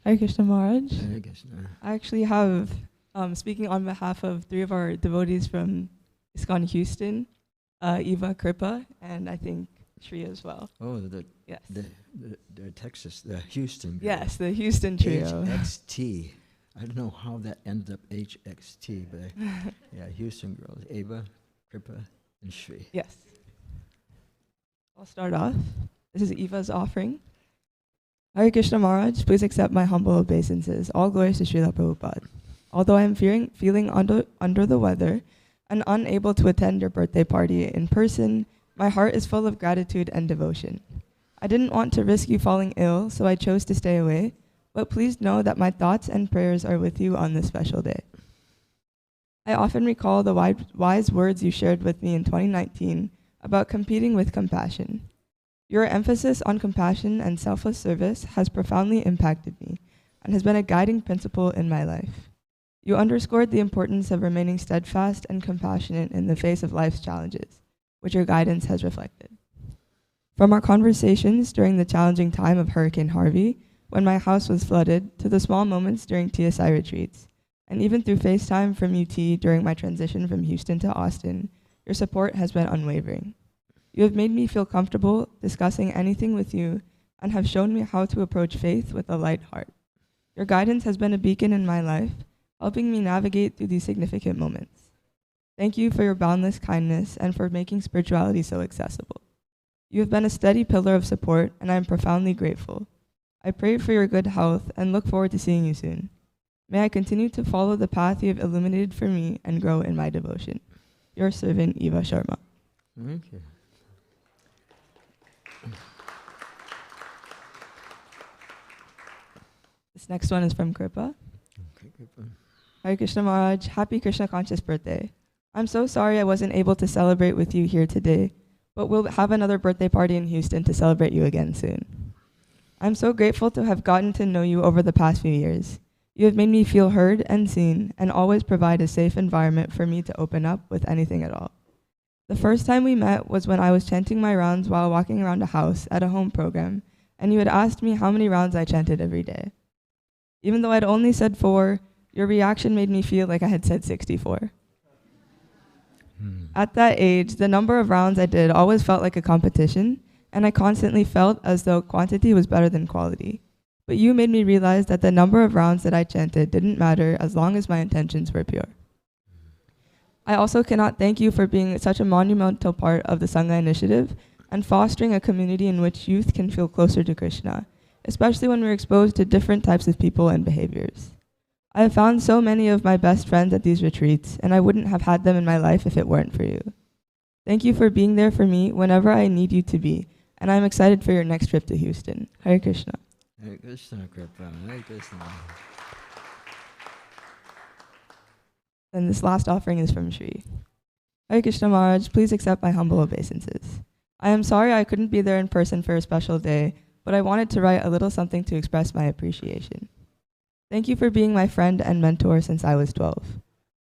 Hare Krishna, Maharaj. Hare Krishna. I actually have, speaking on behalf of 3 of our devotees from ISKCON Houston, Eva, Kripa, and I think Shri as well. Oh, yes. The Texas, the Houston girl. Yes, the Houston trio. HXT. I don't know how that ended up HXT, but yeah, Houston girls. Eva, Kripa, and Shri. Yes. I'll start off. This is Eva's offering. Hare Krishna, Maharaj, please accept my humble obeisances. All glories to Srila Prabhupada. Although I am feeling under the weather and unable to attend your birthday party in person, my heart is full of gratitude and devotion. I didn't want to risk you falling ill, so I chose to stay away, but please know that my thoughts and prayers are with you on this special day. I often recall the wise words you shared with me in 2019 about competing with compassion. Your emphasis on compassion and selfless service has profoundly impacted me and has been a guiding principle in my life. You underscored the importance of remaining steadfast and compassionate in the face of life's challenges, which your guidance has reflected. From our conversations during the challenging time of Hurricane Harvey, when my house was flooded, to the small moments during TSI retreats, and even through FaceTime from UT during my transition from Houston to Austin, your support has been unwavering. You have made me feel comfortable discussing anything with you and have shown me how to approach faith with a light heart. Your guidance has been a beacon in my life, helping me navigate through these significant moments. Thank you for your boundless kindness and for making spirituality so accessible. You have been a steady pillar of support, and I am profoundly grateful. I pray for your good health and look forward to seeing you soon. May I continue to follow the path you have illuminated for me and grow in my devotion. Your servant, Eva Sharma. Thank you. This next one is from Kripa. Okay, Kripa. Hare Krishna Maharaj, happy Krishna conscious birthday. I'm so sorry I wasn't able to celebrate with you here today, but we'll have another birthday party in Houston to celebrate you again soon. I'm so grateful to have gotten to know you over the past few years. You have made me feel heard and seen and always provide a safe environment for me to open up with anything at all. The first time we met was when I was chanting my rounds while walking around a house at a home program, and you had asked me how many rounds I chanted every day. Even though I'd only said 4, your reaction made me feel like I had said 64. At that age, the number of rounds I did always felt like a competition, and I constantly felt as though quantity was better than quality. But you made me realize that the number of rounds that I chanted didn't matter as long as my intentions were pure. I also cannot thank you for being such a monumental part of the Sangha initiative and fostering a community in which youth can feel closer to Krishna, especially when we're exposed to different types of people and behaviors. I have found so many of my best friends at these retreats, and I wouldn't have had them in my life if it weren't for you. Thank you for being there for me whenever I need you to be, and I'm excited for your next trip to Houston. Hare Krishna. Hare Krishna, Kripa. Hare Krishna. And this last offering is from Shri. Hare Krishna Maharaj, please accept my humble obeisances. I am sorry I couldn't be there in person for a special day, but I wanted to write a little something to express my appreciation. Thank you for being my friend and mentor since I was 12.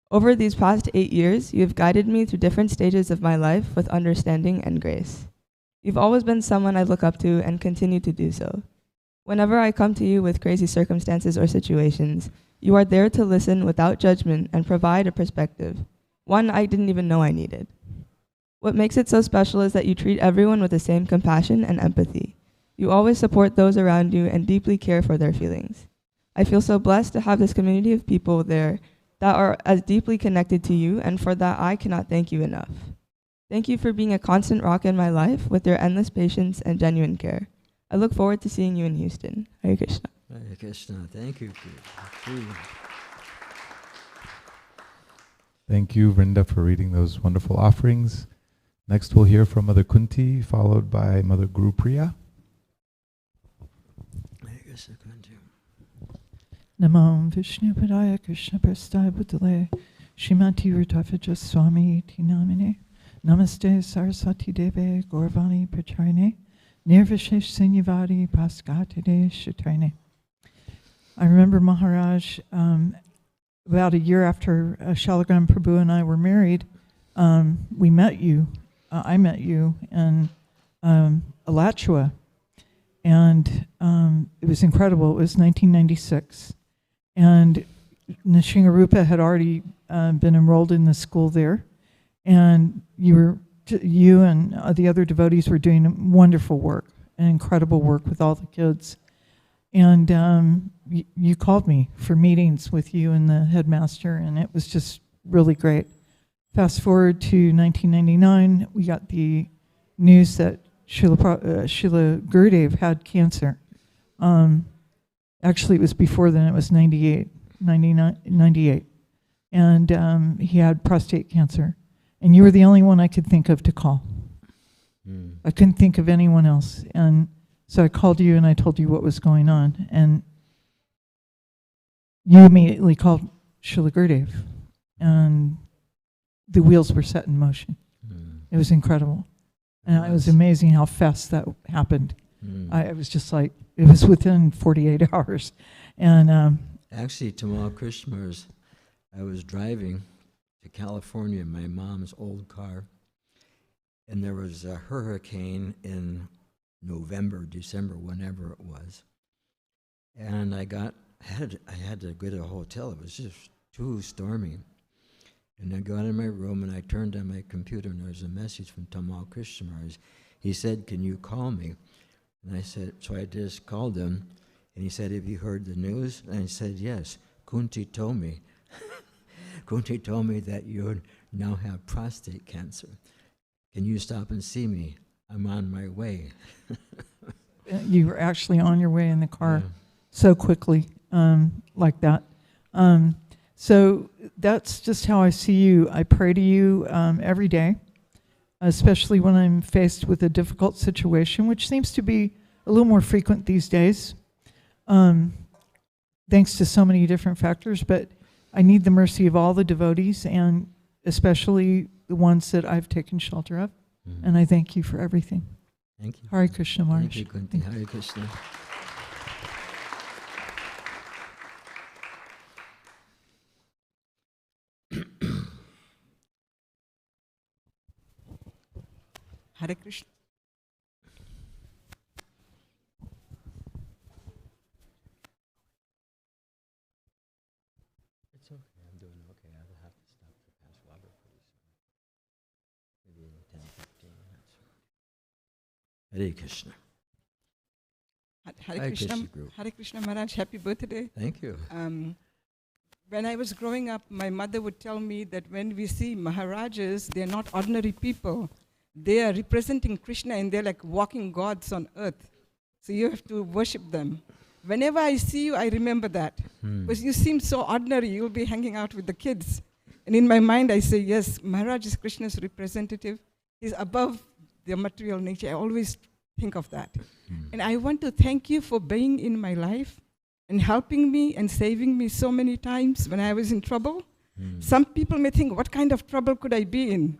Over these past 8 years, you have guided me through different stages of my life with understanding and grace. You've always been someone I look up to and continue to do so. Whenever I come to you with crazy circumstances or situations, you are there to listen without judgment and provide a perspective, one I didn't even know I needed. What makes it so special is that you treat everyone with the same compassion and empathy. You always support those around you and deeply care for their feelings. I feel so blessed to have this community of people there that are as deeply connected to you, and for that I cannot thank you enough. Thank you for being a constant rock in my life with your endless patience and genuine care. I look forward to seeing you in Houston. Hare Krishna. Hare Krishna. Thank you. Thank you, Vrinda, for reading those wonderful offerings. Next, we'll hear from Mother Kunti, followed by Mother Guru Priya. Namo Vishnu Padaya Krishna Prasthaya Bhutale Shrimati Rutaphija Swami Tinamine Namaste Saraswati Deve Gaurvani Pracharine Nirvishesh Sinyavadi Paskatide Shatrine. I remember Maharaj, about a year after Shalagram Prabhu and I were married, we met you. I met you in Alachua, and it was incredible. It was 1996, and Nishingarupa had already been enrolled in the school there, and you and the other devotees were doing wonderful work and incredible work with all the kids. And you called me for meetings with you and the headmaster, and it was just really great. Fast forward to 1999, we got the news that Srila Gurudev had cancer. Actually, it was before then. It was 98. And he had prostate cancer. And you were the only one I could think of to call. I couldn't think of anyone else. And so I called you and I told you what was going on. And you immediately called Srila Gurudev. And the wheels were set in motion. It was incredible. And it was amazing how fast that happened. I was just like, it was within 48 hours. And actually, Tamal Krishna's, I was driving to California in my mom's old car, and there was a hurricane in November, December, whenever it was. And I had to go to a hotel. It was just too stormy. And I got in my room and I turned on my computer and there was a message from Tamal Krishna. He said, "Can you call me?" And I said, so I just called him, and he said, "Have you heard the news?" And I said, "Yes. Kunti told me. Kunti told me that you now have prostate cancer. Can you stop and see me? I'm on my way." you were actually on your way in the car so quickly, like that. So that's just how I see you. I pray to you every day, especially when I'm faced with a difficult situation, which seems to be a little more frequent these days, thanks to so many different factors. But I need the mercy of all the devotees, and especially the ones that I've taken shelter of. And I thank you for everything. Thank you. Hare Krishna, Maharaj. Thank you, Kunti. Hare Krishna. Hare Krishna. It's okay. I'm doing okay. I'll have to stop to pass water pretty soon. Maybe in 10, 15 minutes. Hare Krishna. Hare Krishna. Hare Krishna Maharaj, happy birthday. Thank you. When I was growing up, my mother would tell me that when we see Maharajas, they're not ordinary people. They are representing Krishna, and they're like walking gods on earth. So you have to worship them. Whenever I see you, I remember that. Because you seem so ordinary, you'll be hanging out with the kids. And in my mind, I say, yes, Maharaj is Krishna's representative. He's above the material nature. I always think of that. And I want to thank you for being in my life and helping me and saving me so many times when I was in trouble. Some people may think, what kind of trouble could I be in?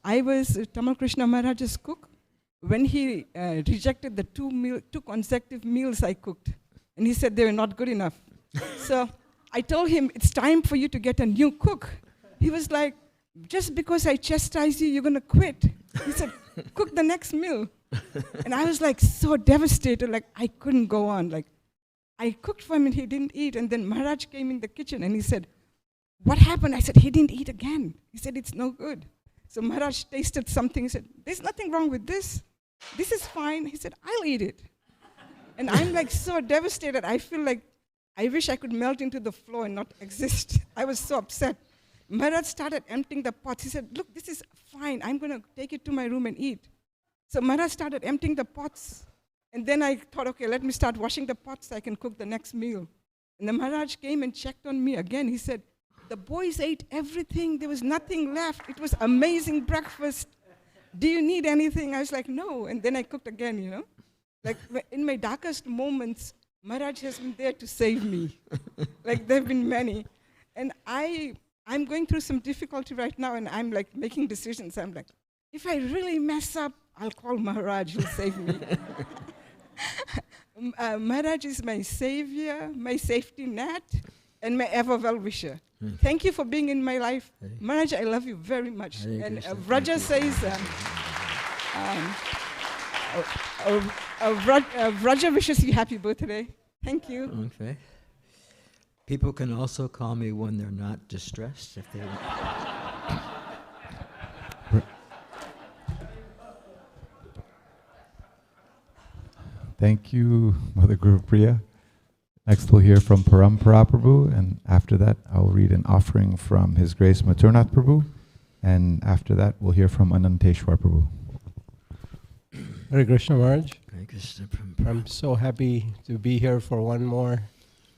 I was Tamal Krishna Maharaj's cook when he rejected the two consecutive meals I cooked. And he said they were not good enough. So I told him, it's time for you to get a new cook. He was like, just because I chastise you, you're going to quit. He said, cook the next meal. And I was like so devastated, like I couldn't go on. Like I cooked for him and he didn't eat. And then Maharaj came in the kitchen and he said, what happened? I said, he didn't eat again. He said, it's no good. So Maharaj tasted something. He said, there's nothing wrong with this. This is fine. He said, I'll eat it. And I'm like so devastated. I feel like I wish I could melt into the floor and not exist. I was so upset. Maharaj started emptying the pots. He said, look, this is fine. I'm going to take it to my room and eat. So Maharaj started emptying the pots. And then I thought, okay, let me start washing the pots so I can cook the next meal. And the Maharaj came and checked on me again. He said, the boys ate everything. There was nothing left. It was amazing breakfast. Do you need anything? I was like, no. And then I cooked again, you know. Like in my darkest moments, Maharaj has been there to save me. Like there have been many. And I'm going through some difficulty right now, and I'm like making decisions. I'm like, if I really mess up, I'll call Maharaj, he'll save me. Maharaj is my savior, my safety net, and my ever well-wisher. Thank you for being in my life. Maharaj, I love you very much. And Vraja says, Vraja wishes you happy birthday. Thank you. Okay. People can also call me when they're not distressed, if they want. Thank you, Mother Guru Priya. Next we'll hear from Parampara Prabhu, and after that I'll read an offering from His Grace Maturnath Prabhu, and after that we'll hear from Ananteshwar Prabhu. Hare Krishna Maharaj. Hare Krishna. I'm so happy to be here for one more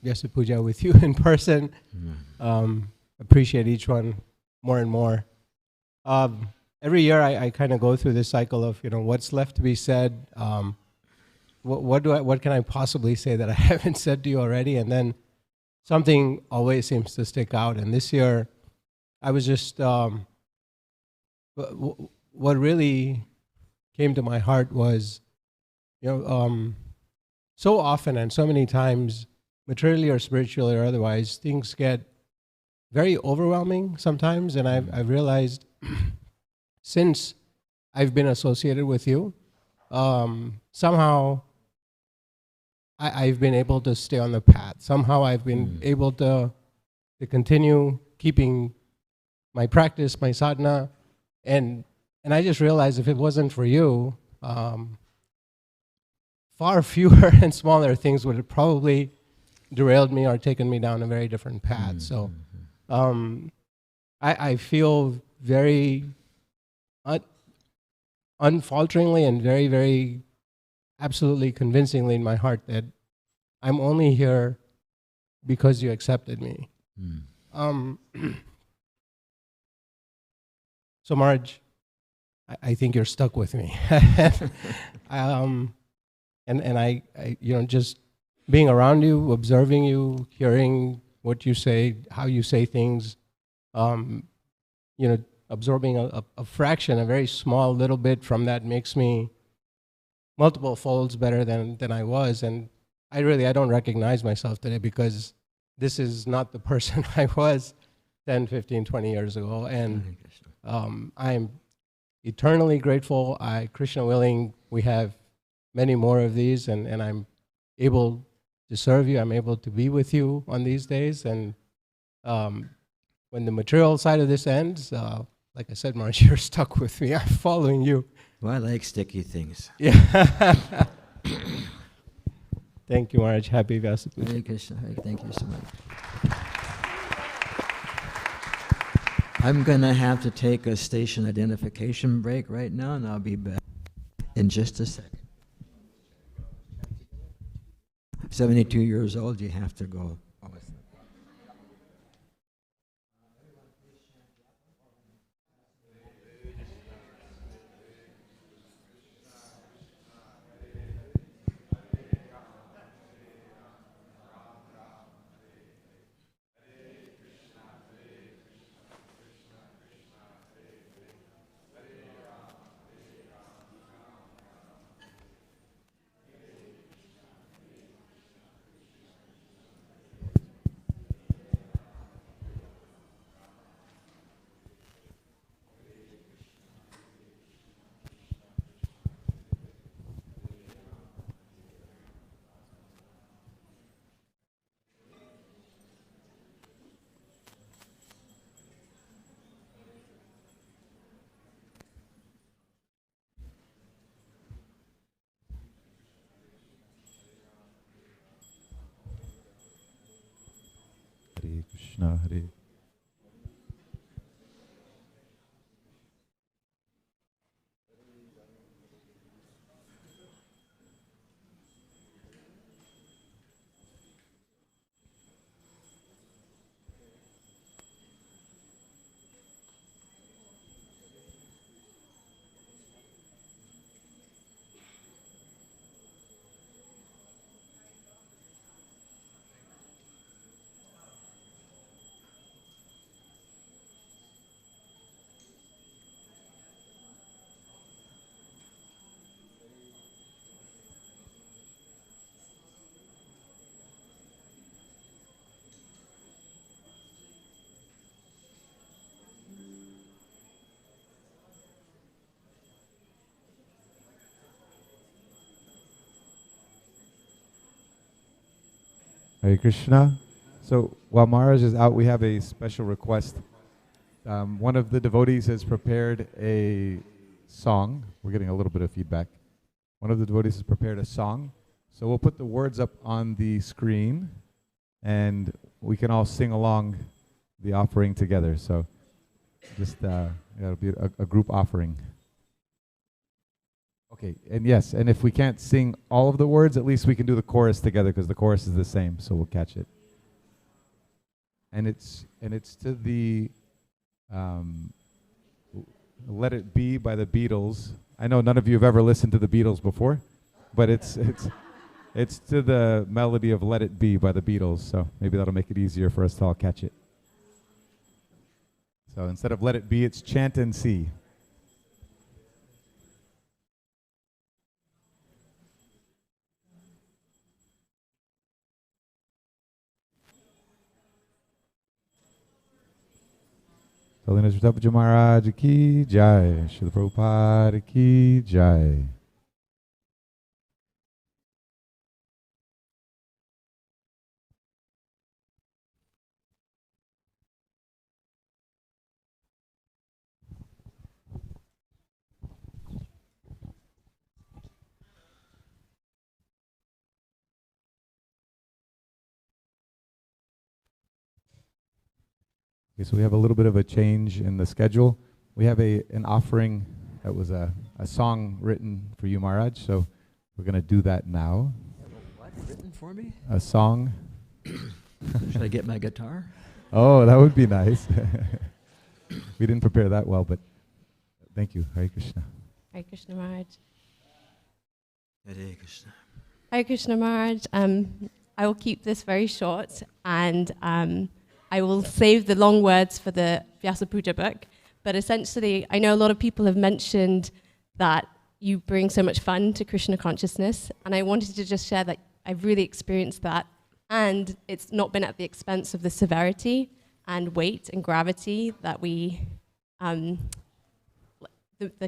Vyasa Puja with you in person. Appreciate each one more and more. Every year I kind of go through this cycle of, what's left to be said. What can I possibly say that I haven't said to you already? And then something always seems to stick out. And this year, I was just, what really came to my heart was, so often and so many times, materially or spiritually or otherwise, things get very overwhelming sometimes. And I've realized since I've been associated with you, somehow I've been able to stay on the path. Somehow I've been able to continue keeping my practice, my sadhana, and I just realized if it wasn't for you, far fewer and smaller things would have probably derailed me or taken me down a very different path. So I feel very unfalteringly and very, very absolutely convincingly in my heart that I'm only here because you accepted me. So Maharaj, I think you're stuck with me. And I, just being around you, observing you, hearing what you say, how you say things, absorbing a fraction, a very small little bit from that makes me multiple folds better than I was. And I don't recognize myself today because this is not the person I was 10, 15, 20 years ago. And I'm eternally grateful. Krishna willing, we have many more of these, and I'm able to serve you. I'm able to be with you on these days. And when the material side of this ends, like I said, Maharaj, you're stuck with me. I'm following you. Well, I like sticky things. Yeah. Thank you, Maharaj. Happy Vyasa Puja. Hare Krishna. Thank you so much. I'm going to have to take a station identification break right now, and I'll be back in just a second. 72 years old, you have to go. Hare Krishna, Hare. Hare Krishna. So while Maharaj is out, we have a special request. One of the devotees has prepared a song. We're getting a little bit of feedback. One of the devotees has prepared a song. So we'll put the words up on the screen, and we can all sing along the offering together. So just, it'll be a group offering. Okay, and yes, and if we can't sing all of the words, at least we can do the chorus together because the chorus is the same, so we'll catch it. And it's to the Let It Be by the Beatles. I know none of you have ever listened to the Beatles before, but it's to the melody of Let It Be by the Beatles, so maybe that'll make it easier for us to all catch it. So instead of Let It Be, it's Chant and See. Holiness Ratapaja Maharaj ki jai, Srila Prabhupada ki jai. Okay, so we have a little bit of a change in the schedule. We have an offering that was a song written for you, Maharaj. So We're going to do that now. What written for me? A song. Should I get my guitar? Oh, that would be nice. We didn't prepare that well, but thank you. Hare Krishna. Hare Krishna Maharaj. Hare Krishna. Hare Krishna Maharaj. I will keep this very short, and I will save the long words for the Vyasa Puja book. But essentially, I know a lot of people have mentioned that you bring so much fun to Krishna consciousness, and I wanted to just share that I've really experienced that, and it's not been at the expense of the severity and weight and gravity that we, the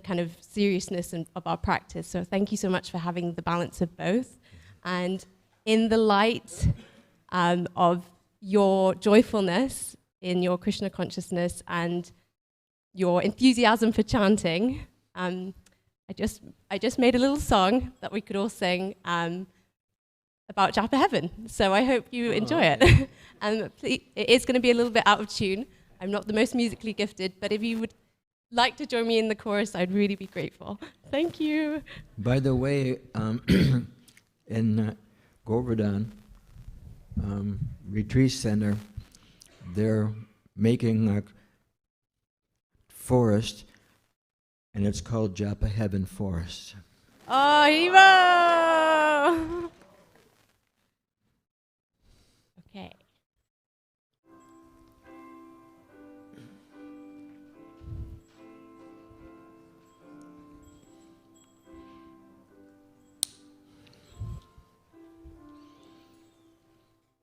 kind of seriousness of our practice. So thank you so much for having the balance of both. And in the light of your joyfulness in your Krishna consciousness and your enthusiasm for chanting, I just made a little song that we could all sing about Japa Heaven. So I hope you enjoy it. And it is going to be a little bit out of tune. I'm not the most musically gifted, but if you would like to join me in the chorus, I'd really be grateful. Thank you. By the way, in Govardhan Retreat Center, they're making a forest, and it's called Japa Heaven Forest. Oh, Evo! Okay.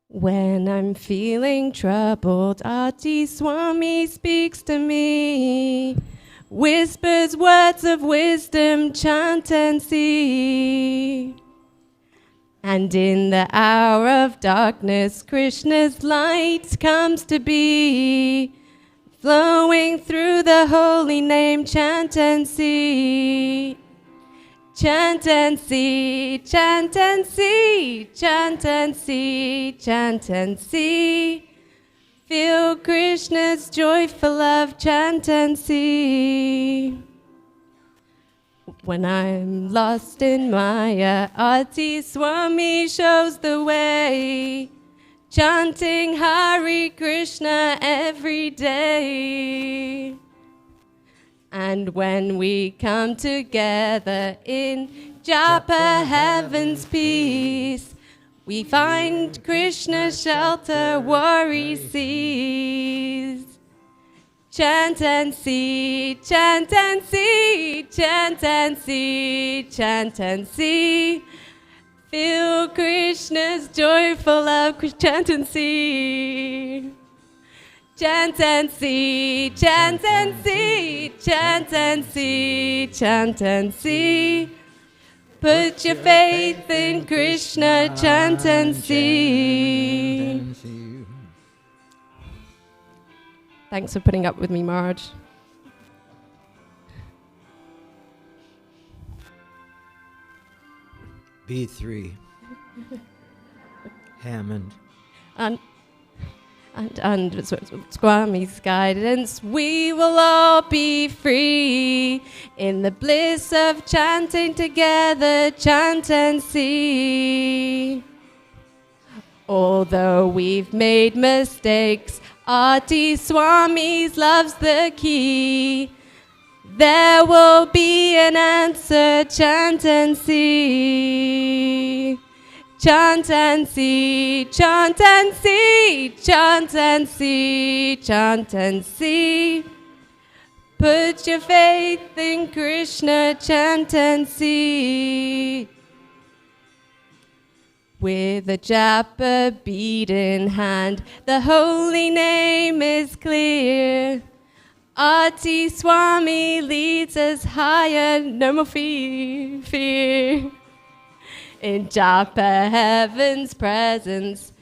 When I'm feeling troubled, Ati Swami speaks to me, whispers words of wisdom, chant and see. And in the hour of darkness, Krishna's light comes to be, flowing through the holy name, chant and see. Chant and see, chant and see, chant and see, chant and see. Feel Krishna's joyful love, chant and see. When I'm lost in Maya, Ati Swami shows the way, chanting Hare Krishna every day. And when we come together in Japa Heaven's peace, we find Krishna's shelter, worry cease. Chant and see, chant and see, chant and see, chant and see. Feel Krishna's joyful love, chant and see. Chant and see, chant and see, chant and see, chant and see. Put your faith in Krishna, chant and see. Thanks for putting up with me, Maharaj. B3. Hammond. And with Swami's guidance, we will all be free in the bliss of chanting together, chant and see. Although we've made mistakes, Ati Swami's love's the key. There will be an answer, chant and see. Chant and see, chant and see, chant and see, chant and see. Put your faith in Krishna, chant and see. With a japa bead in hand, the holy name is clear. Ati Swami leads us higher, no more fear. In Japa Heaven's presence,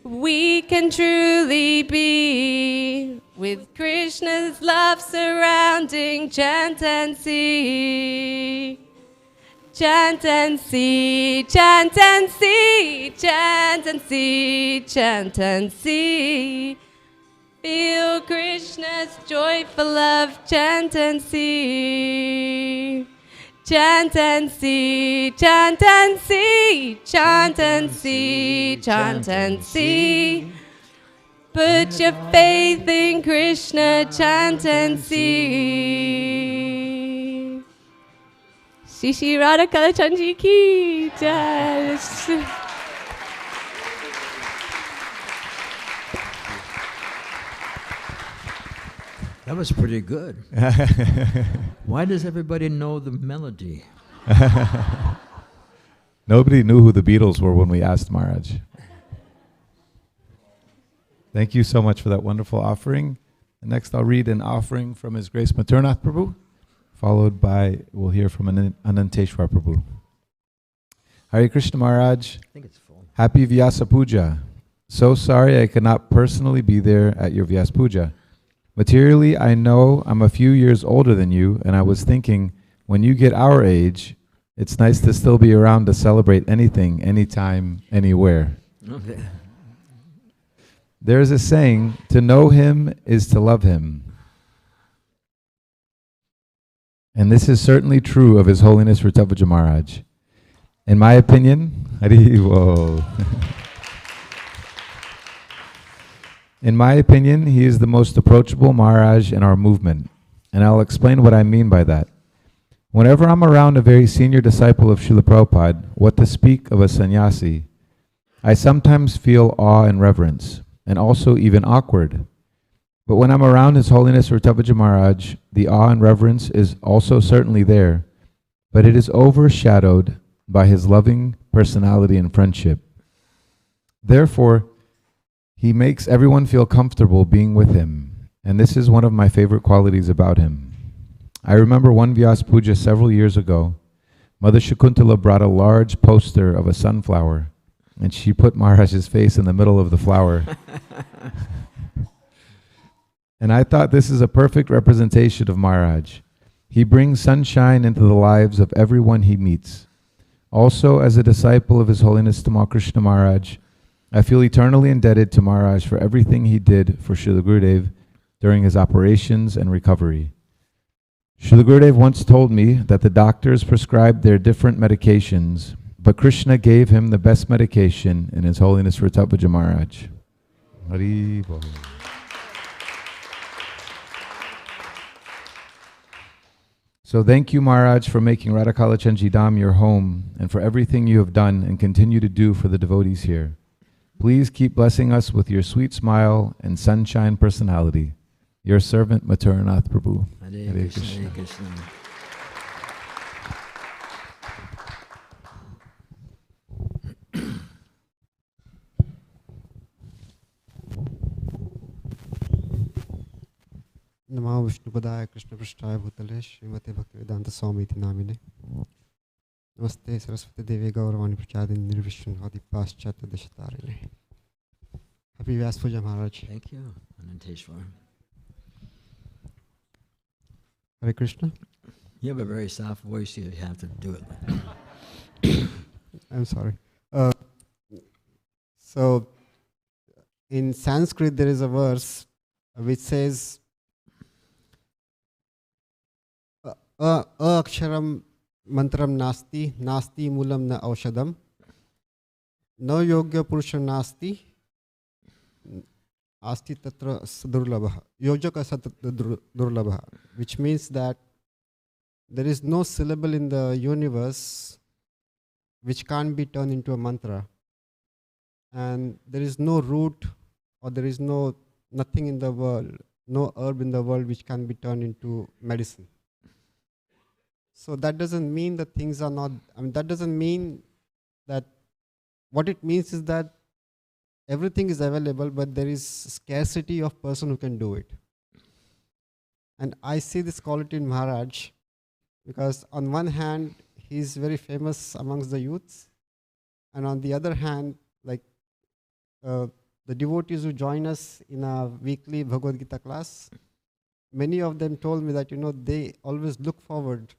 we can truly be, with Krishna's love surrounding, chant and see. Chant and see, chant and see, chant and see, chant and see. Feel Krishna's joyful love, chant and see. chant and see, chant and see, chant and see, chant and see. Put your faith in Krishna, chant and see. Shri Shri Radha Kalachandji ki jai. That was pretty good. Why does everybody know the melody? Nobody knew who the Beatles were when we asked Maharaj. Thank you so much for that wonderful offering. And next I'll read an offering from His Grace Maturnath Prabhu, followed by, we'll hear from Ananteshwar Prabhu. Hare Krishna Maharaj. I think it's full. Happy Vyasa Puja. So sorry I could not personally be there at your Vyasa Puja. Materially, I know I'm a few years older than you, and I was thinking, when you get our age, it's nice to still be around to celebrate anything, anytime, anywhere. Okay. There's a saying, to know him is to love him. And this is certainly true of His Holiness Ritavaja Maharaj. In my opinion, in my opinion, he is the most approachable Maharaj in our movement. And I'll explain what I mean by that. Whenever I'm around a very senior disciple of Srila Prabhupada, what to speak of a sannyasi, I sometimes feel awe and reverence, and also even awkward. But when I'm around His Holiness Ritavaja Maharaj, the awe and reverence is also certainly there, but it is overshadowed by his loving personality and friendship. Therefore, he makes everyone feel comfortable being with him, and this is one of my favorite qualities about him. I remember one Vyasa Puja several years ago. Mother Shakuntala brought a large poster of a sunflower, and she put Maharaj's face in the middle of the flower. And I thought this is a perfect representation of Maharaj. He brings sunshine into the lives of everyone he meets. Also, as a disciple of His Holiness Tamal Krishna Maharaj, I feel eternally indebted to Maharaj for everything he did for Srila Gurudev during his operations and recovery. Srila Gurudev once told me that the doctors prescribed their different medications, but Krishna gave him the best medication in His Holiness Ritavaja Maharaj. Hari Bol. So thank you, Maharaj, for making Radhakalachandji Dham your home and for everything you have done and continue to do for the devotees here. Please keep blessing us with your sweet smile and sunshine personality. Your servant, Maturnath Prabhu. Hare Krishna, Hare Krishna. Namo Vishnupadaya Krishna Prasthaya Bhutale Srimate Bhaktivedanta Swamiti Namine Namaste Saraswati Devi Gauravani Prachadin Nirvishnu Adi Paschatya Deshatarine. Happy Vyasa Puja Maharaj. Thank you, Ananteshwar. Hare Krishna. You have a very soft voice, you have to do it. I'm sorry. So, in Sanskrit there is a verse which says aksharam mantram nasti, nasti mulam na aushadam, no yogya purusha nasti, asti tatra sadurlabha, yojaka sadurlabha, which means that there is no syllable in the universe which can't be turned into a mantra, and there is no root or there is nothing in the world, no herb in the world which can be turned into medicine. So that doesn't mean that things are not, that doesn't mean that, what it means is that everything is available, but there is scarcity of person who can do it. And I see this quality in Maharaj, because on one hand, he is very famous amongst the youths, and on the other hand, like the devotees who join us in our weekly Bhagavad Gita class, many of them told me that, they always look forward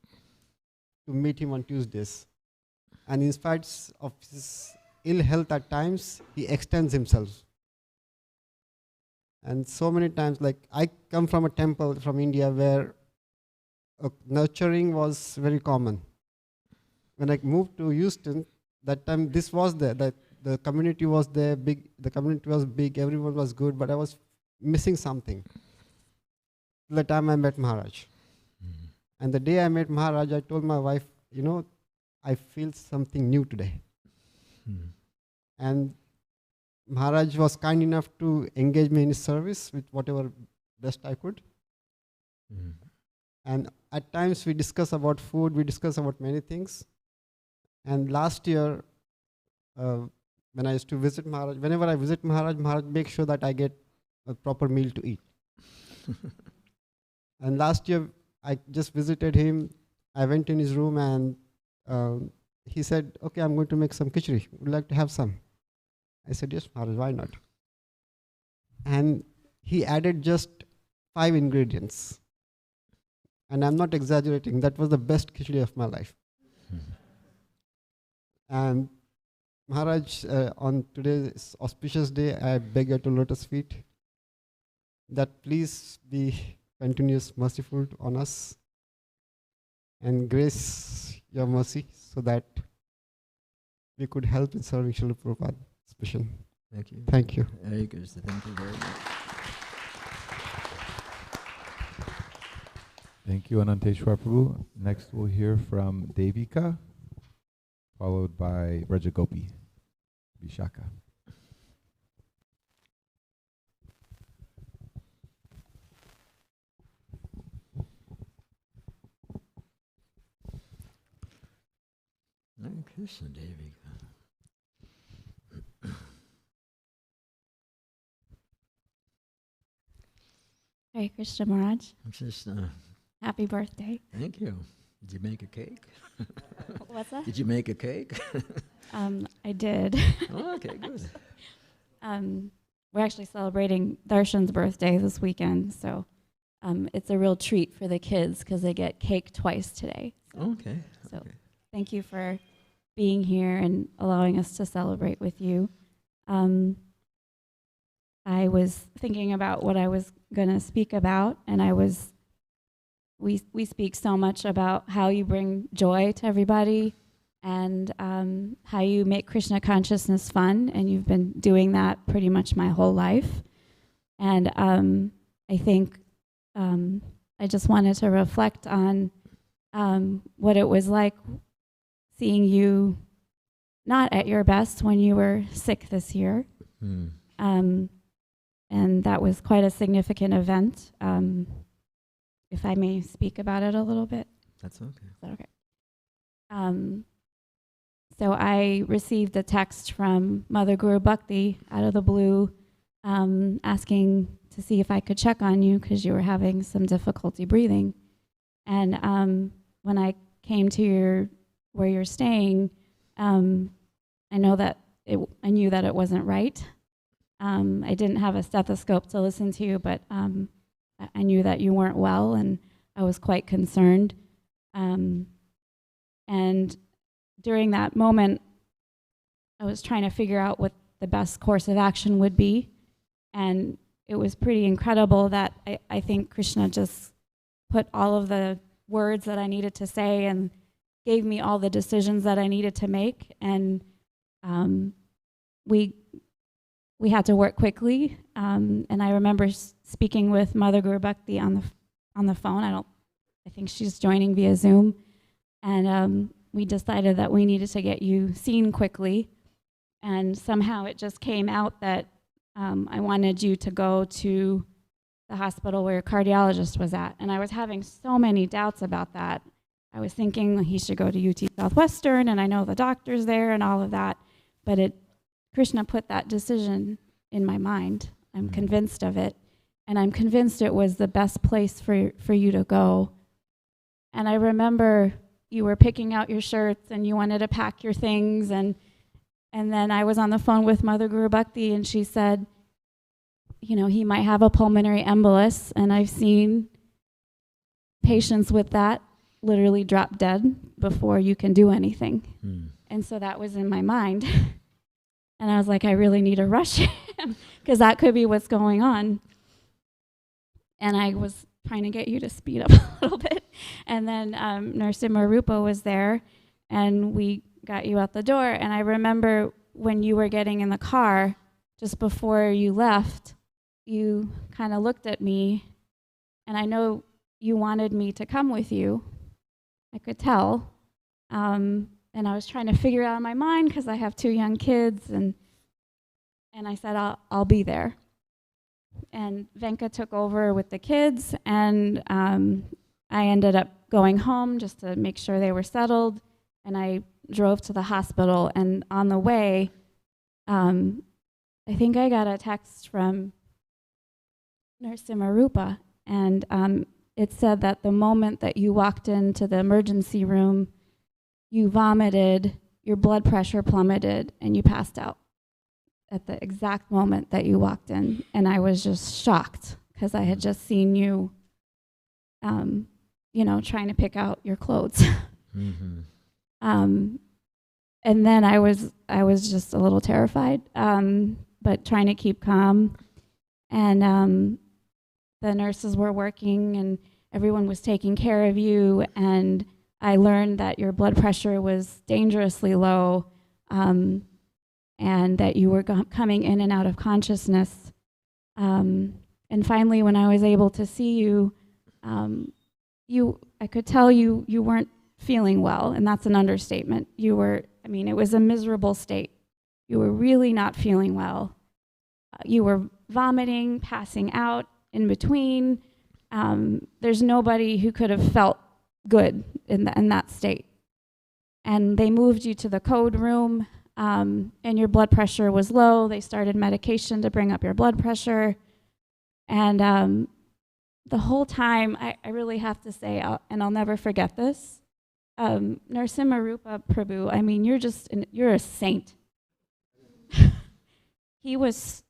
to meet him on Tuesdays. And in spite of his ill health at times, he extends himself. And so many times, like I come from a temple from India where nurturing was very common. when I moved to Houston, that time this was there, that the community was there, big. The community was big, everyone was good, but I was missing something. The time I met Maharaj. And the day I met Maharaj, I told my wife, you know, I feel something new today. And Maharaj was kind enough to engage me in his service with whatever best I could. And at times we discuss about food, we discuss about many things. And last year, when I used to visit Maharaj, whenever I visit Maharaj, Maharaj makes sure that I get a proper meal to eat. And last year, I just visited him. I went in his room and he said, okay, I'm going to make some khichdi. Would you like to have some? I said, yes, Maharaj, why not? And he added just 5 ingredients. And I'm not exaggerating, that was the best khichdi of my life. And Maharaj, on today's auspicious day, I beg at your lotus feet that please be continuous merciful on us and grace your mercy so that we could help in serving Srila Prabhupada's mission. Thank you. Thank you. Hare Krishna. Thank you very much. Thank you, Ananteshwar Prabhu. Next we'll hear from Devika, followed by Rajagopi, Vishaka. Hare Krishna, Devika. Hare Krishna, Maharaj. Krishna. Happy birthday. Thank you. Did you make a cake? What's that? Did you make a cake? I did. Oh, okay, good. We're actually celebrating Darshan's birthday this weekend, so it's a real treat for the kids because they get cake twice today. Okay. So Okay. thank you for being here and allowing us to celebrate with you. I was thinking about what I was going to speak about, and we speak so much about how you bring joy to everybody and how you make Krishna consciousness fun, and you've been doing that pretty much my whole life. And I think I just wanted to reflect on what it was like seeing you not at your best when you were sick this year. And that was quite a significant event. If I may speak about it a little bit. That's okay. Is that okay? So I received a text from Mother Guru Bhakti out of the blue asking to see if I could check on you because you were having some difficulty breathing. And when I came to where you're staying, I knew that it wasn't right. I didn't have a stethoscope to listen to you, but I knew that you weren't well, and I was quite concerned. And during that moment, I was trying to figure out what the best course of action would be. And it was pretty incredible that I think Krishna just put all of the words that I needed to say and gave me all the decisions that I needed to make. And we had to work quickly. And I remember speaking with Mother Guru Bhakti on the phone. I think she's joining via Zoom. And we decided that we needed to get you seen quickly. And somehow it just came out that I wanted you to go to the hospital where your cardiologist was at. And I was having so many doubts about that. I was thinking he should go to UT Southwestern, and I know the doctor's there and all of that. But Krishna put that decision in my mind. I'm convinced of it. And I'm convinced it was the best place for you to go. And I remember you were picking out your shirts and you wanted to pack your things. And then I was on the phone with Mother Guru Bhakti, and she said, you know, he might have a pulmonary embolus. And I've seen patients with that literally drop dead before you can do anything. And so that was in my mind. And I was like, I really need to rush him because that could be what's going on. And I was trying to get you to speed up a little bit. And then Narasimha Rupa was there, and we got you out the door. And I remember when you were getting in the car, just before you left, you kind of looked at me, and I know you wanted me to come with you. I could tell. And I was trying to figure it out in my mind because I have 2 young kids, and I said, I'll be there. And Venka took over with the kids, and I ended up going home just to make sure they were settled, and I drove to the hospital. And on the way, I think I got a text from Narasimharupa, and it said that the moment that you walked into the emergency room, you vomited, your blood pressure plummeted, and you passed out at the exact moment that you walked in. And I was just shocked because I had just seen you, trying to pick out your clothes. And then I was just a little terrified, but trying to keep calm. And the nurses were working, and everyone was taking care of you. And I learned that your blood pressure was dangerously low, and that you were coming in and out of consciousness. And finally, when I was able to see you, I could tell you weren't feeling well, and that's an understatement. It was a miserable state. You were really not feeling well. You were vomiting, passing out in between. There's nobody who could have felt good in that state. And they moved you to the code room, and your blood pressure was low. They started medication to bring up your blood pressure. And the whole time, I really have to say, and I'll never forget this, Narasimharupa Prabhu, you're a saint. He was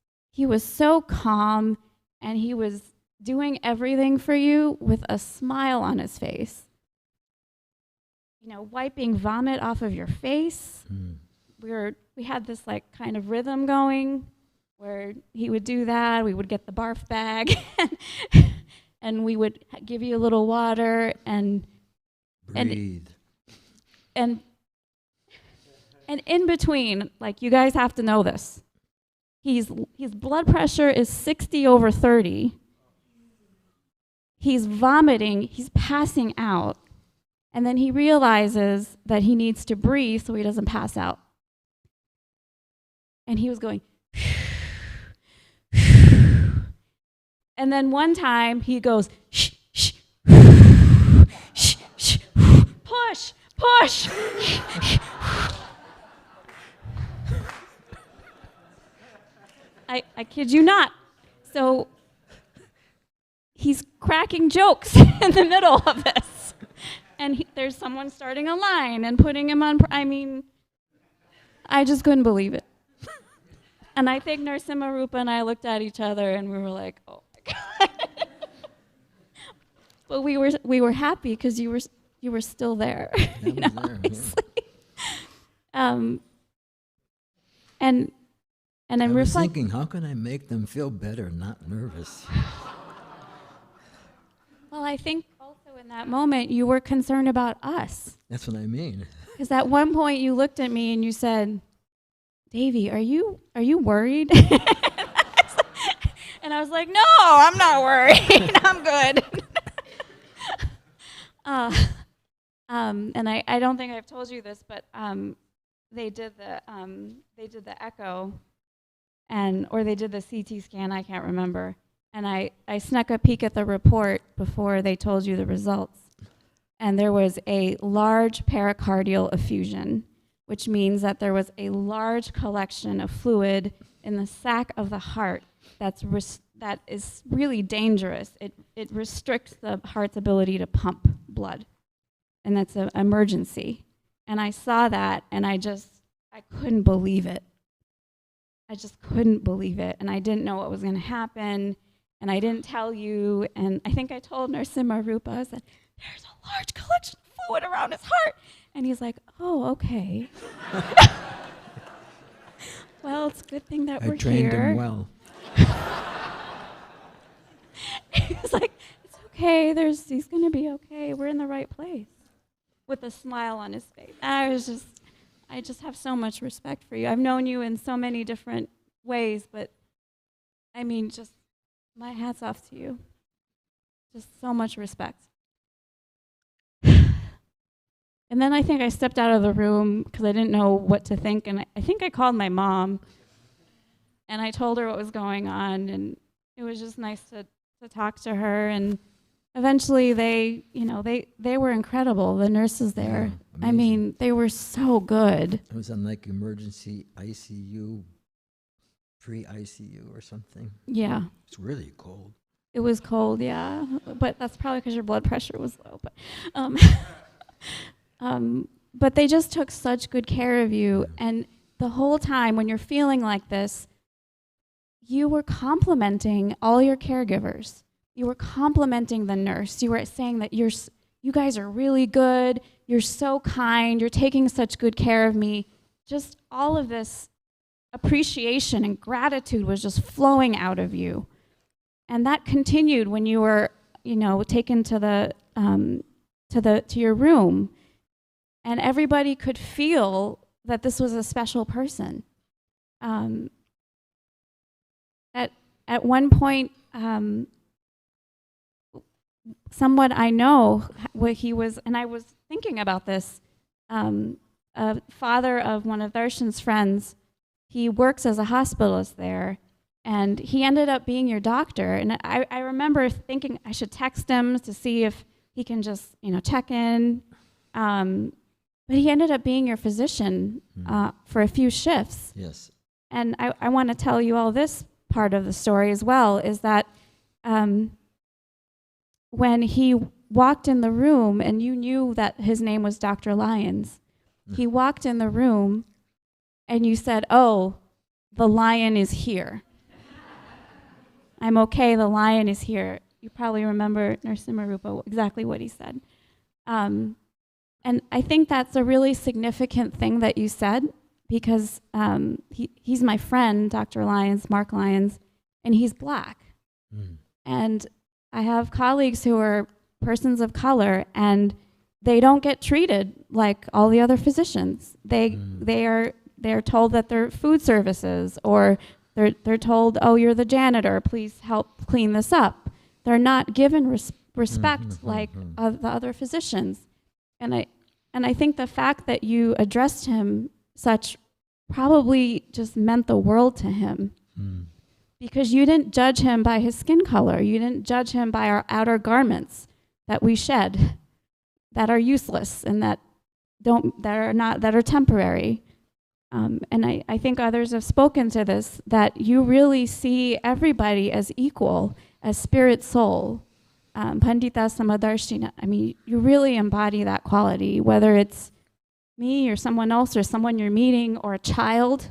so calm, and he was doing everything for you with a smile on his face. Wiping vomit off of your face. We had this kind of rhythm going where he would do that. We would get the barf bag and we would give you a little water and breathe. And in between, you guys have to know this. His blood pressure is 60/30. He's vomiting, he's passing out, and then he realizes that he needs to breathe so he doesn't pass out. And he was going, and then one time he goes, shh, shh, shh, shh, push, push. I kid you not. So he's cracking jokes in the middle of this. And there's someone starting a line and putting him on. I just couldn't believe it. And I think Narasimharupa and I looked at each other and we were like, oh my God. But we were happy because you were still there. Obviously. And I'm thinking, how can I make them feel better, not nervous? Well, I think also in that moment you were concerned about us. That's what I mean. Because at one point you looked at me and you said, Davy, are you worried? And I was like, no, I'm not worried. I'm good. And I don't think I've told you this, but they did the echo, or they did the CT scan. I can't remember. And I snuck a peek at the report before they told you the results. And there was a large pericardial effusion, which means that there was a large collection of fluid in the sac of the heart that is really dangerous. It restricts the heart's ability to pump blood, and that's an emergency. And I saw that, and I couldn't believe it. I just couldn't believe it, and I didn't know what was going to happen, and I didn't tell you, and I think I told Narasimharupa, I said, there's a large collection of fluid around his heart. And he's like, oh, okay. Well, it's a good thing that we're here. I trained him well. He was like, it's okay. He's going to be okay. We're in the right place. with a smile on his face. I just have so much respect for you. I've known you in so many different ways, but I mean, just my hat's off to you. Just so much respect. And then I think I stepped out of the room because I didn't know what to think, and I think I called my mom, and I told her what was going on, and it was just nice to talk to her. And eventually they were incredible, the nurses there. Yeah, I mean, they were so good. It was on like emergency ICU, pre-ICU or something. Yeah. It's really cold. It was cold, yeah, but that's probably because your blood pressure was low. But they just took such good care of you, and the whole time when you're feeling like this, you were complimenting all your caregivers. You were complimenting the nurse. You were saying that you guys are really good. You're so kind. You're taking such good care of me. Just all of this appreciation and gratitude was just flowing out of you. And that continued when you were, taken to your room, and everybody could feel that this was a special person. At one point, someone I know, what he was, and I was thinking about this, a father of one of Darshan's friends, he works as a hospitalist there, and he ended up being your doctor. And I remember thinking I should text him to see if he can just, check in. But he ended up being your physician for a few shifts. Yes. And I want to tell you all this part of the story as well, is that when he walked in the room, and you knew that his name was Dr. Lyons, he walked in the room and you said, "Oh, the lion is here. I'm okay, the lion is here." You probably remember Narasimharupa, exactly what he said. And I think that's a really significant thing that you said, because he's my friend, Dr. Lyons, Mark Lyons, and he's black. And I have colleagues who are persons of color, and they don't get treated like all the other physicians. They're told that they're food services, or they're told, "Oh, you're the janitor, please help clean this up." They're not given respect like the other physicians. And I think the fact that you addressed him such probably just meant the world to him. Because you didn't judge him by his skin color. You didn't judge him by our outer garments that we shed, that are useless and that are temporary. And I think others have spoken to this, that you really see everybody as equal, as spirit soul. Pandita Samadarshina. I mean, you really embody that quality, whether it's me or someone else or someone you're meeting or a child.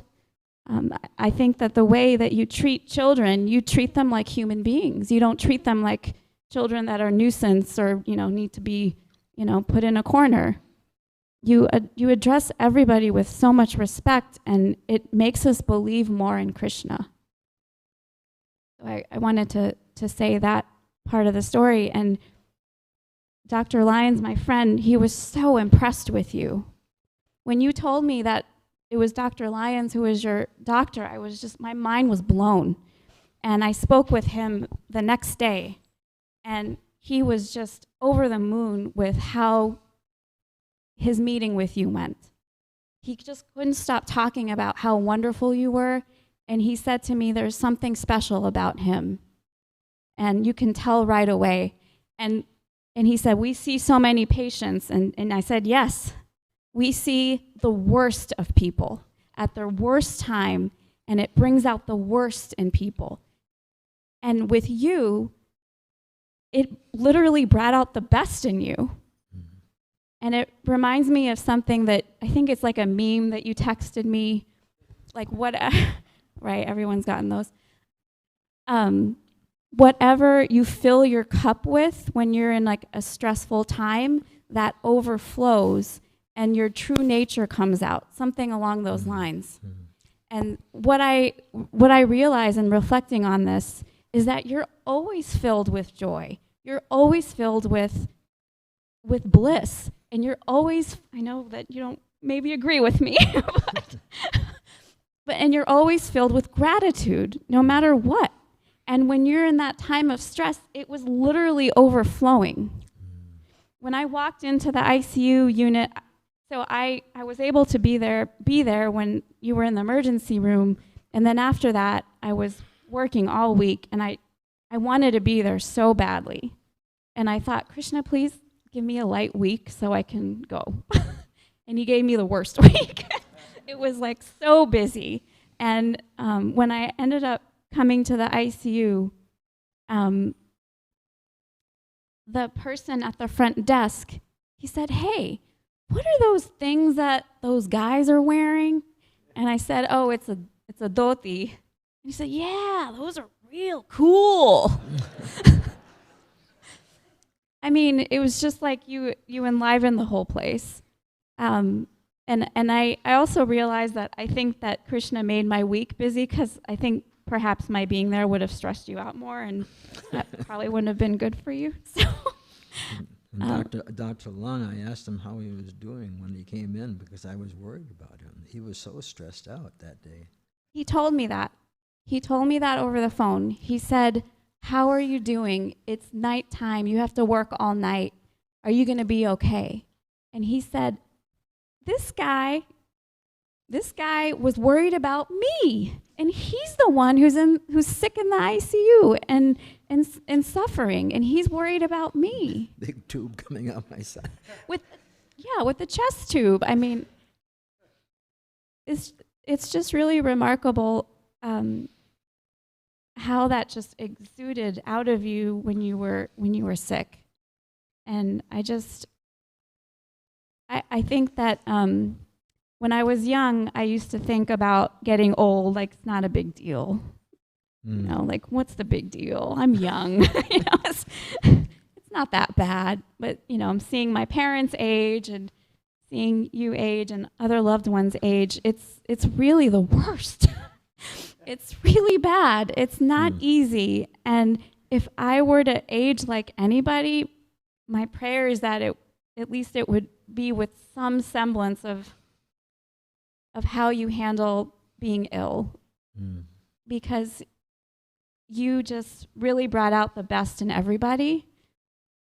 I think that the way that you treat children, you treat them like human beings. You don't treat them like children that are nuisance or, need to be, put in a corner. You address everybody with so much respect, and it makes us believe more in Krishna. So I wanted to say that part of the story. And Dr. Lyons, my friend, he was so impressed with you. When you told me that it was Dr. Lyons who was your doctor, my mind was blown. And I spoke with him the next day, and he was just over the moon with how his meeting with you went. He just couldn't stop talking about how wonderful you were, and he said to me, "There's something special about him, and you can tell right away." And he said, "We see so many patients," and I said, "Yes, we see the worst of people at their worst time, and it brings out the worst in people. And with you, it literally brought out the best in you." And it reminds me of something that I think it's like a meme that you texted me, like what, right? Everyone's gotten those. Whatever you fill your cup with when you're in like a stressful time, that overflows and your true nature comes out, something along those lines. And what I realize in reflecting on this is that you're always filled with joy. You're always filled with bliss. and you're always, I know that you don't maybe agree with me, and you're always filled with gratitude, no matter what. And when you're in that time of stress, it was literally overflowing. When I walked into the ICU unit, so I was able to be there when you were in the emergency room, and then after that, I was working all week, and I wanted to be there so badly. And I thought, Krishna, please give me a light week so I can go. And he gave me the worst week. It was like so busy. And when I ended up coming to the ICU, the person at the front desk, he said, hey, what are those things that those guys are wearing? And I said, oh, it's a dhoti. And he said, yeah, those are real cool. I mean, it was just like you enlivened the whole place. And I also realized that I think that Krishna made my week busy because I think perhaps my being there would have stressed you out more, and that probably wouldn't have been good for you. So, Dr. Lung, I asked him how he was doing when he came in because I was worried about him. He was so stressed out that day. he told me that. He told me that over the phone. He said, how are you doing? It's nighttime. You have to work all night. Are you going to be okay? And he said, this guy was worried about me, and he's the one who's sick in the ICU and suffering, and he's worried about me. Big tube coming out my side. With the chest tube. I mean, it's just really remarkable how that just exuded out of you when you were sick, and I think that when I was young, I used to think about getting old like it's not a big deal. You know, like what's the big deal? I'm young. You know, it's not that bad. But you know, I'm seeing my parents age and seeing you age and other loved ones age. It's really the worst. It's really bad. It's not easy. And if I were to age like anybody, my prayer is that at least it would be with some semblance of how you handle being ill, because you just really brought out the best in everybody.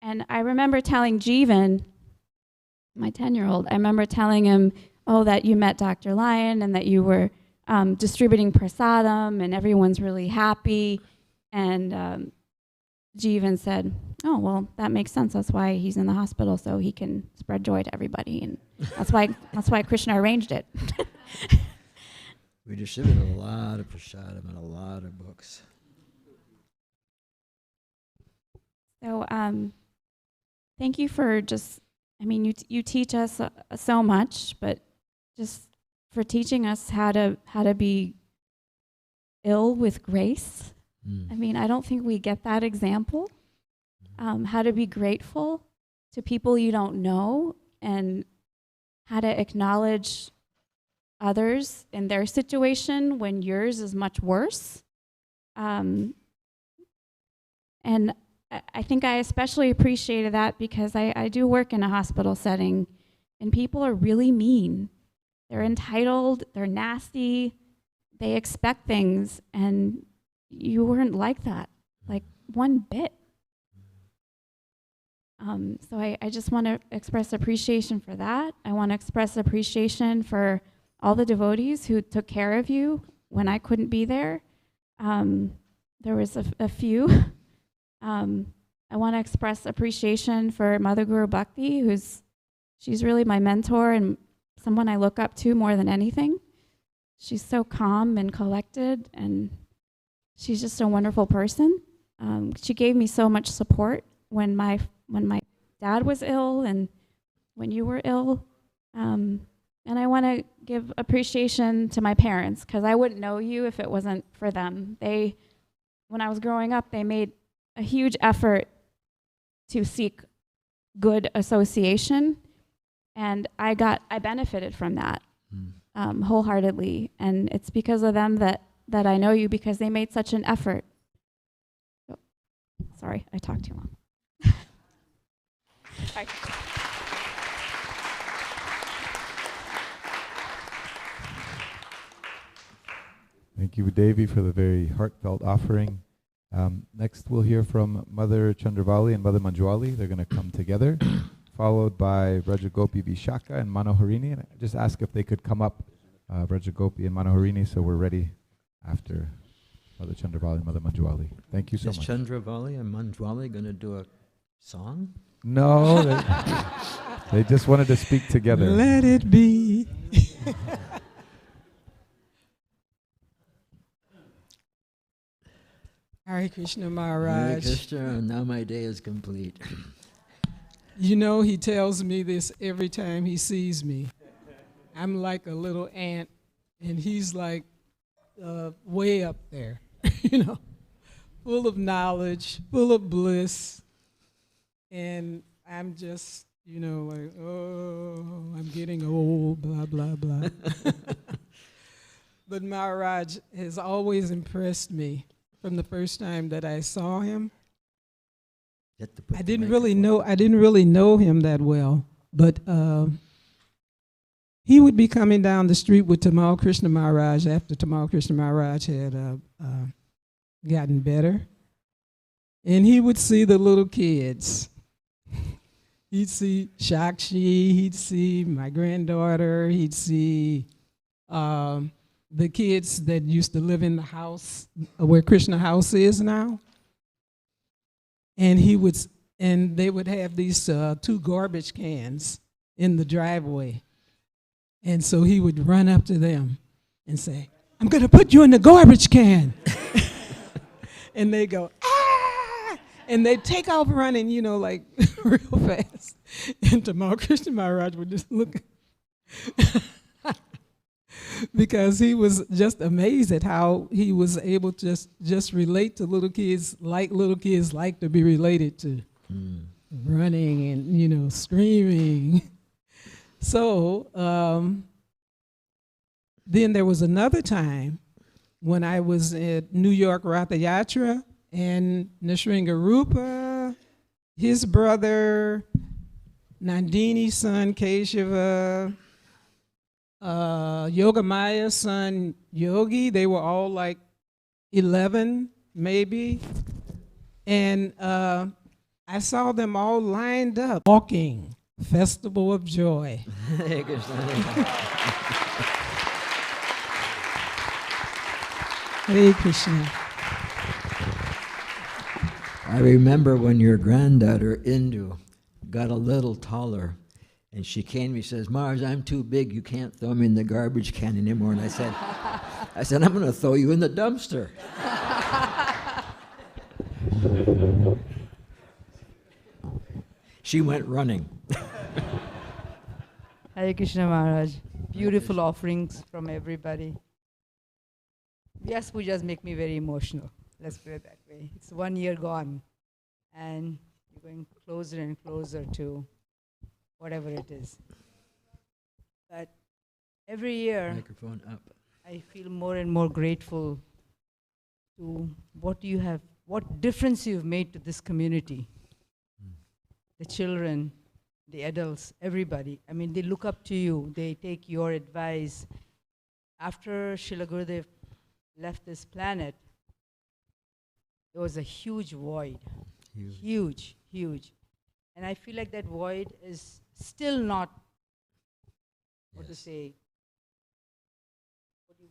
And I remember telling Jeevan, my 10-year-old, I remember telling him, oh, that you met Dr. Lyon and that you were distributing prasadam and everyone's really happy. And Jeevan said, oh, well, that makes sense. That's why he's in the hospital, so he can spread joy to everybody. And that's why Krishna arranged it. We distributed a lot of prasadam and a lot of books. So thank you for you teach us so much, but just for teaching us how to be ill with grace. I mean, I don't think we get that example. How to be grateful to people you don't know, and how to acknowledge others in their situation when yours is much worse. And I think I especially appreciated that because I do work in a hospital setting, and people are really mean. They're entitled, they're nasty, they expect things, and you weren't like that, like one bit. So I just want to express appreciation for that. I want to express appreciation for all the devotees who took care of you when I couldn't be there. There was a few. I want to express appreciation for Mother Guru Bhakti, she's really my mentor and someone I look up to more than anything. She's so calm and collected, and she's just a wonderful person. She gave me so much support when my dad was ill and when you were ill. And I want to give appreciation to my parents, because I wouldn't know you if it wasn't for them. When I was growing up, they made a huge effort to seek good association, and I benefited from that wholeheartedly. And it's because of them that I know you, because they made such an effort. So, sorry, I talked too long. Sorry. Thank you, Devi, for the very heartfelt offering. Next, we'll hear from Mother Chandravali and Mother Manjuali. They're going to come together, followed by Rajagopi Vishaka and Manoharini. And I just ask if they could come up, Rajagopi and Manoharini, so we're ready after Mother Chandravali and Mother Manjuali. Thank you so Is much. Chandravali and Manjuali going to do a song? No, they just wanted to speak together. Let it be. Hare Krishna Maharaj. Hare Krishna, now my day is complete. You know, he tells me this every time he sees me. I'm like a little ant, and he's like way up there, you know, full of knowledge, full of bliss. And I'm just, you know, like, oh, I'm getting old, blah, blah, blah. But Maharaj has always impressed me from the first time that I saw him. I didn't really know him that well, but he would be coming down the street with Tamal Krishna Maharaj after Tamal Krishna Maharaj had gotten better. And he would see the little kids. He'd see Shakshi, he'd see my granddaughter, he'd see the kids that used to live in the house where Krishna House is now. And they would have these 2 garbage cans in the driveway. And so he would run up to them and say, "I'm going to put you in the garbage can." And they go, "Ah!" And they take off running, you know, like real fast. And Tamal Krishna Maharaj would just look. Because he was just amazed at how he was able to just relate to little kids like to be related to. Running and, you know, screaming. So then there was another time when I was at New York Ratha Yatra, and Nrsingarupa, his brother, Nandini's son Keshava, Yogamaya's son Yogi, they were all like 11 maybe. And I saw them all lined up walking, Festival of Joy. Hare Krishna. Hare Krishna. I remember when your granddaughter, Indu, got a little taller, and she came to me and says, "Maharaj, I'm too big. You can't throw me in the garbage can anymore." And I said, "I'm going to throw you in the dumpster." She went running. Hare Krishna Maharaj. Beautiful offerings from everybody. Yes, pujas make me very emotional. Let's put it that way. It's 1 year gone, and you're going closer and closer to whatever it is. But every year, Microphone up. I feel more and more grateful to what difference you've made to this community. The children, the adults, everybody. I mean, they look up to you. They take your advice. After Srila Gurudev left this planet, there was a huge void. Huge, huge. And I feel like that void is still not, what to say,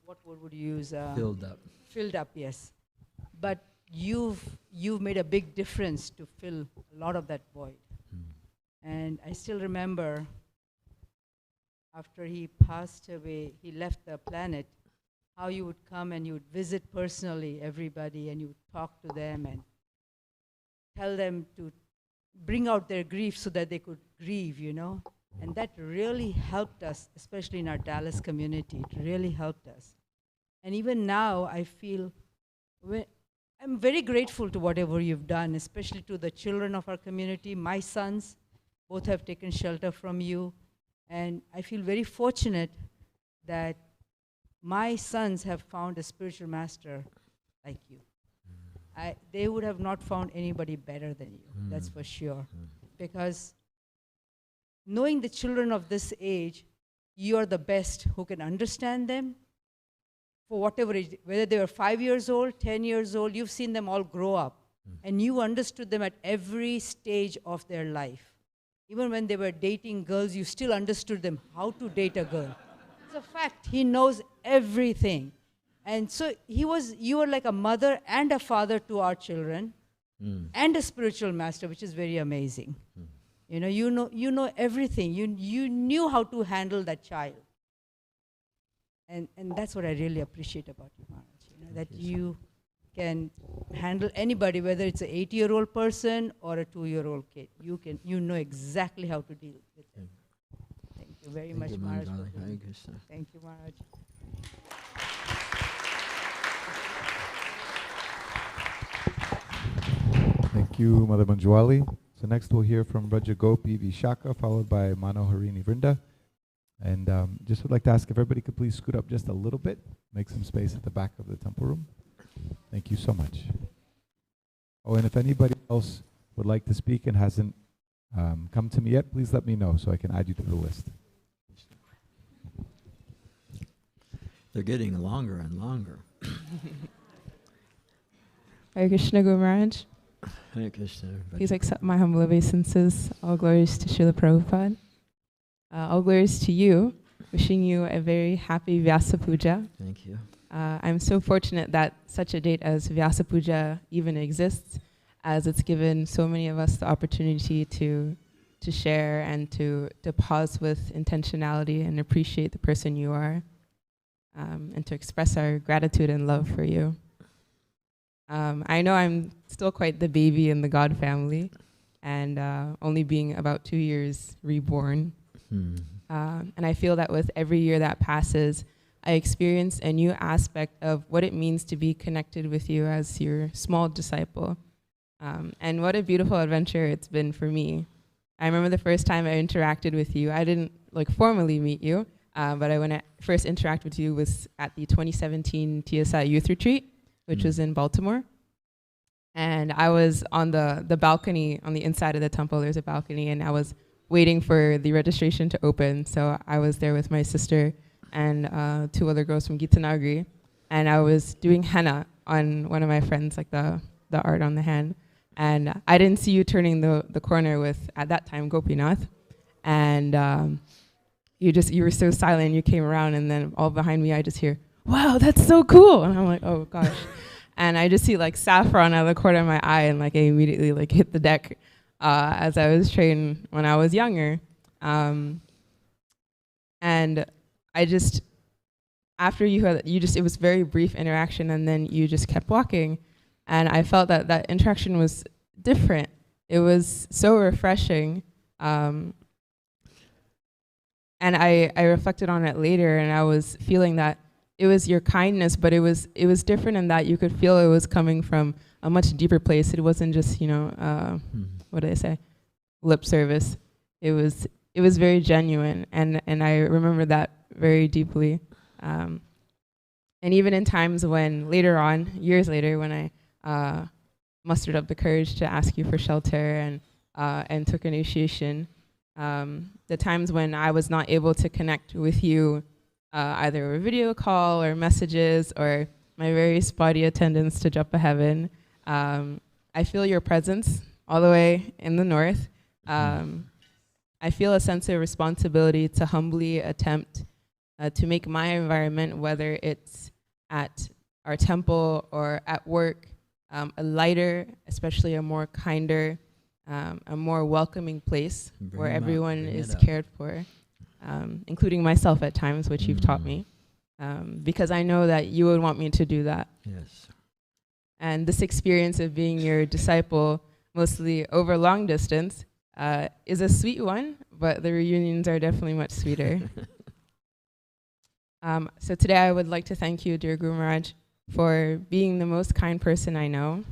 what word would you use? Filled up. Filled up, yes. But you've made a big difference to fill a lot of that void. And I still remember after he passed away, he left the planet, how you would come and you would visit personally everybody, and you would talk to them and tell them to bring out their grief so that they could grieve, you know. And that really helped us, especially in our Dallas community. It really helped us. And even now, I feel, I'm very grateful to whatever you've done, especially to the children of our community. My sons both have taken shelter from you. And I feel very fortunate that my sons have found a spiritual master like you. They would have not found anybody better than you, that's for sure. Because knowing the children of this age, you are the best who can understand them, for whatever age, whether they were 5 years old, 10 years old, you've seen them all grow up. And you understood them at every stage of their life. Even when they were dating girls, you still understood them, how to date a girl. It's a fact. He knows everything. And so you were like a mother and a father to our children, and a spiritual master, which is very amazing. You know everything. You knew how to handle that child. And that's what I really appreciate about you, Maharaj. That you can handle anybody, whether it's an 8-year-old person or a 2-year-old kid. You know exactly how to deal with them. Thank you very much, Maharaj. Thank you, Maharaj. Thank you, Mother Manjuali. So next we'll hear from Braja Gopi Vishaka, followed by Manoharini Vrinda. And just would like to ask if everybody could please scoot up just a little bit, make some space at the back of the temple room. Thank you so much. Oh, and if anybody else would like to speak and hasn't come to me yet, please let me know so I can add you to the list. They're getting longer and longer. Hare Krishna, Guru Maharaj. Hare Krishna. Please accept my humble obeisances. All glories to Srila Prabhupada. All glories to you. Wishing you a very happy Vyasa Puja. Thank you. I'm so fortunate that such a date as Vyasa Puja even exists, as it's given so many of us the opportunity to share and to pause with intentionality and appreciate the person you are, and to express our gratitude and love for you. I know I'm still quite the baby in the God family, and only being about 2 years reborn. And I feel that with every year that passes, I experience a new aspect of what it means to be connected with you as your small disciple. And what a beautiful adventure it's been for me. I remember the first time I interacted with you. I didn't formally meet you, but when I first interacted with you was at the 2017 TSI Youth Retreat, which was in Baltimore. And I was on the balcony on the inside of the temple. There's a balcony, and I was waiting for the registration to open. So I was there with my sister and 2 other girls from Gitanagri, and I was doing henna on one of my friends, like the art on the hand. And I didn't see you turning the corner with, at that time, Gopinath. And you were so silent, you came around, and then all behind me I just hear, "Wow, that's so cool!" And I'm like, "Oh gosh." And I just see saffron out of the corner of my eye, and I immediately hit the deck as I was trained when I was younger. And I just, after it was very brief interaction, and then you just kept walking. And I felt that interaction was different. It was so refreshing. And I reflected on it later, and I was feeling that it was your kindness, but it was different in that you could feel it was coming from a much deeper place. It wasn't just, what did I say? Lip service. It was very genuine, and I remember that very deeply. And even in times when later on, years later, when I mustered up the courage to ask you for shelter and took initiation, the times when I was not able to connect with you, either over video call or messages or my very spotty attendance to Japa Heaven, I feel your presence all the way in the north. I feel a sense of responsibility to humbly attempt to make my environment, whether it's at our temple or at work, a lighter, especially a more kinder, a more welcoming place where everyone is cared for, including myself at times, which you've taught me, because I know that you would want me to do that. Yes. And this experience of being your disciple, mostly over long distance, is a sweet one, but the reunions are definitely much sweeter. So today I would like to thank you, dear Guru Maharaj, for being the most kind person I know,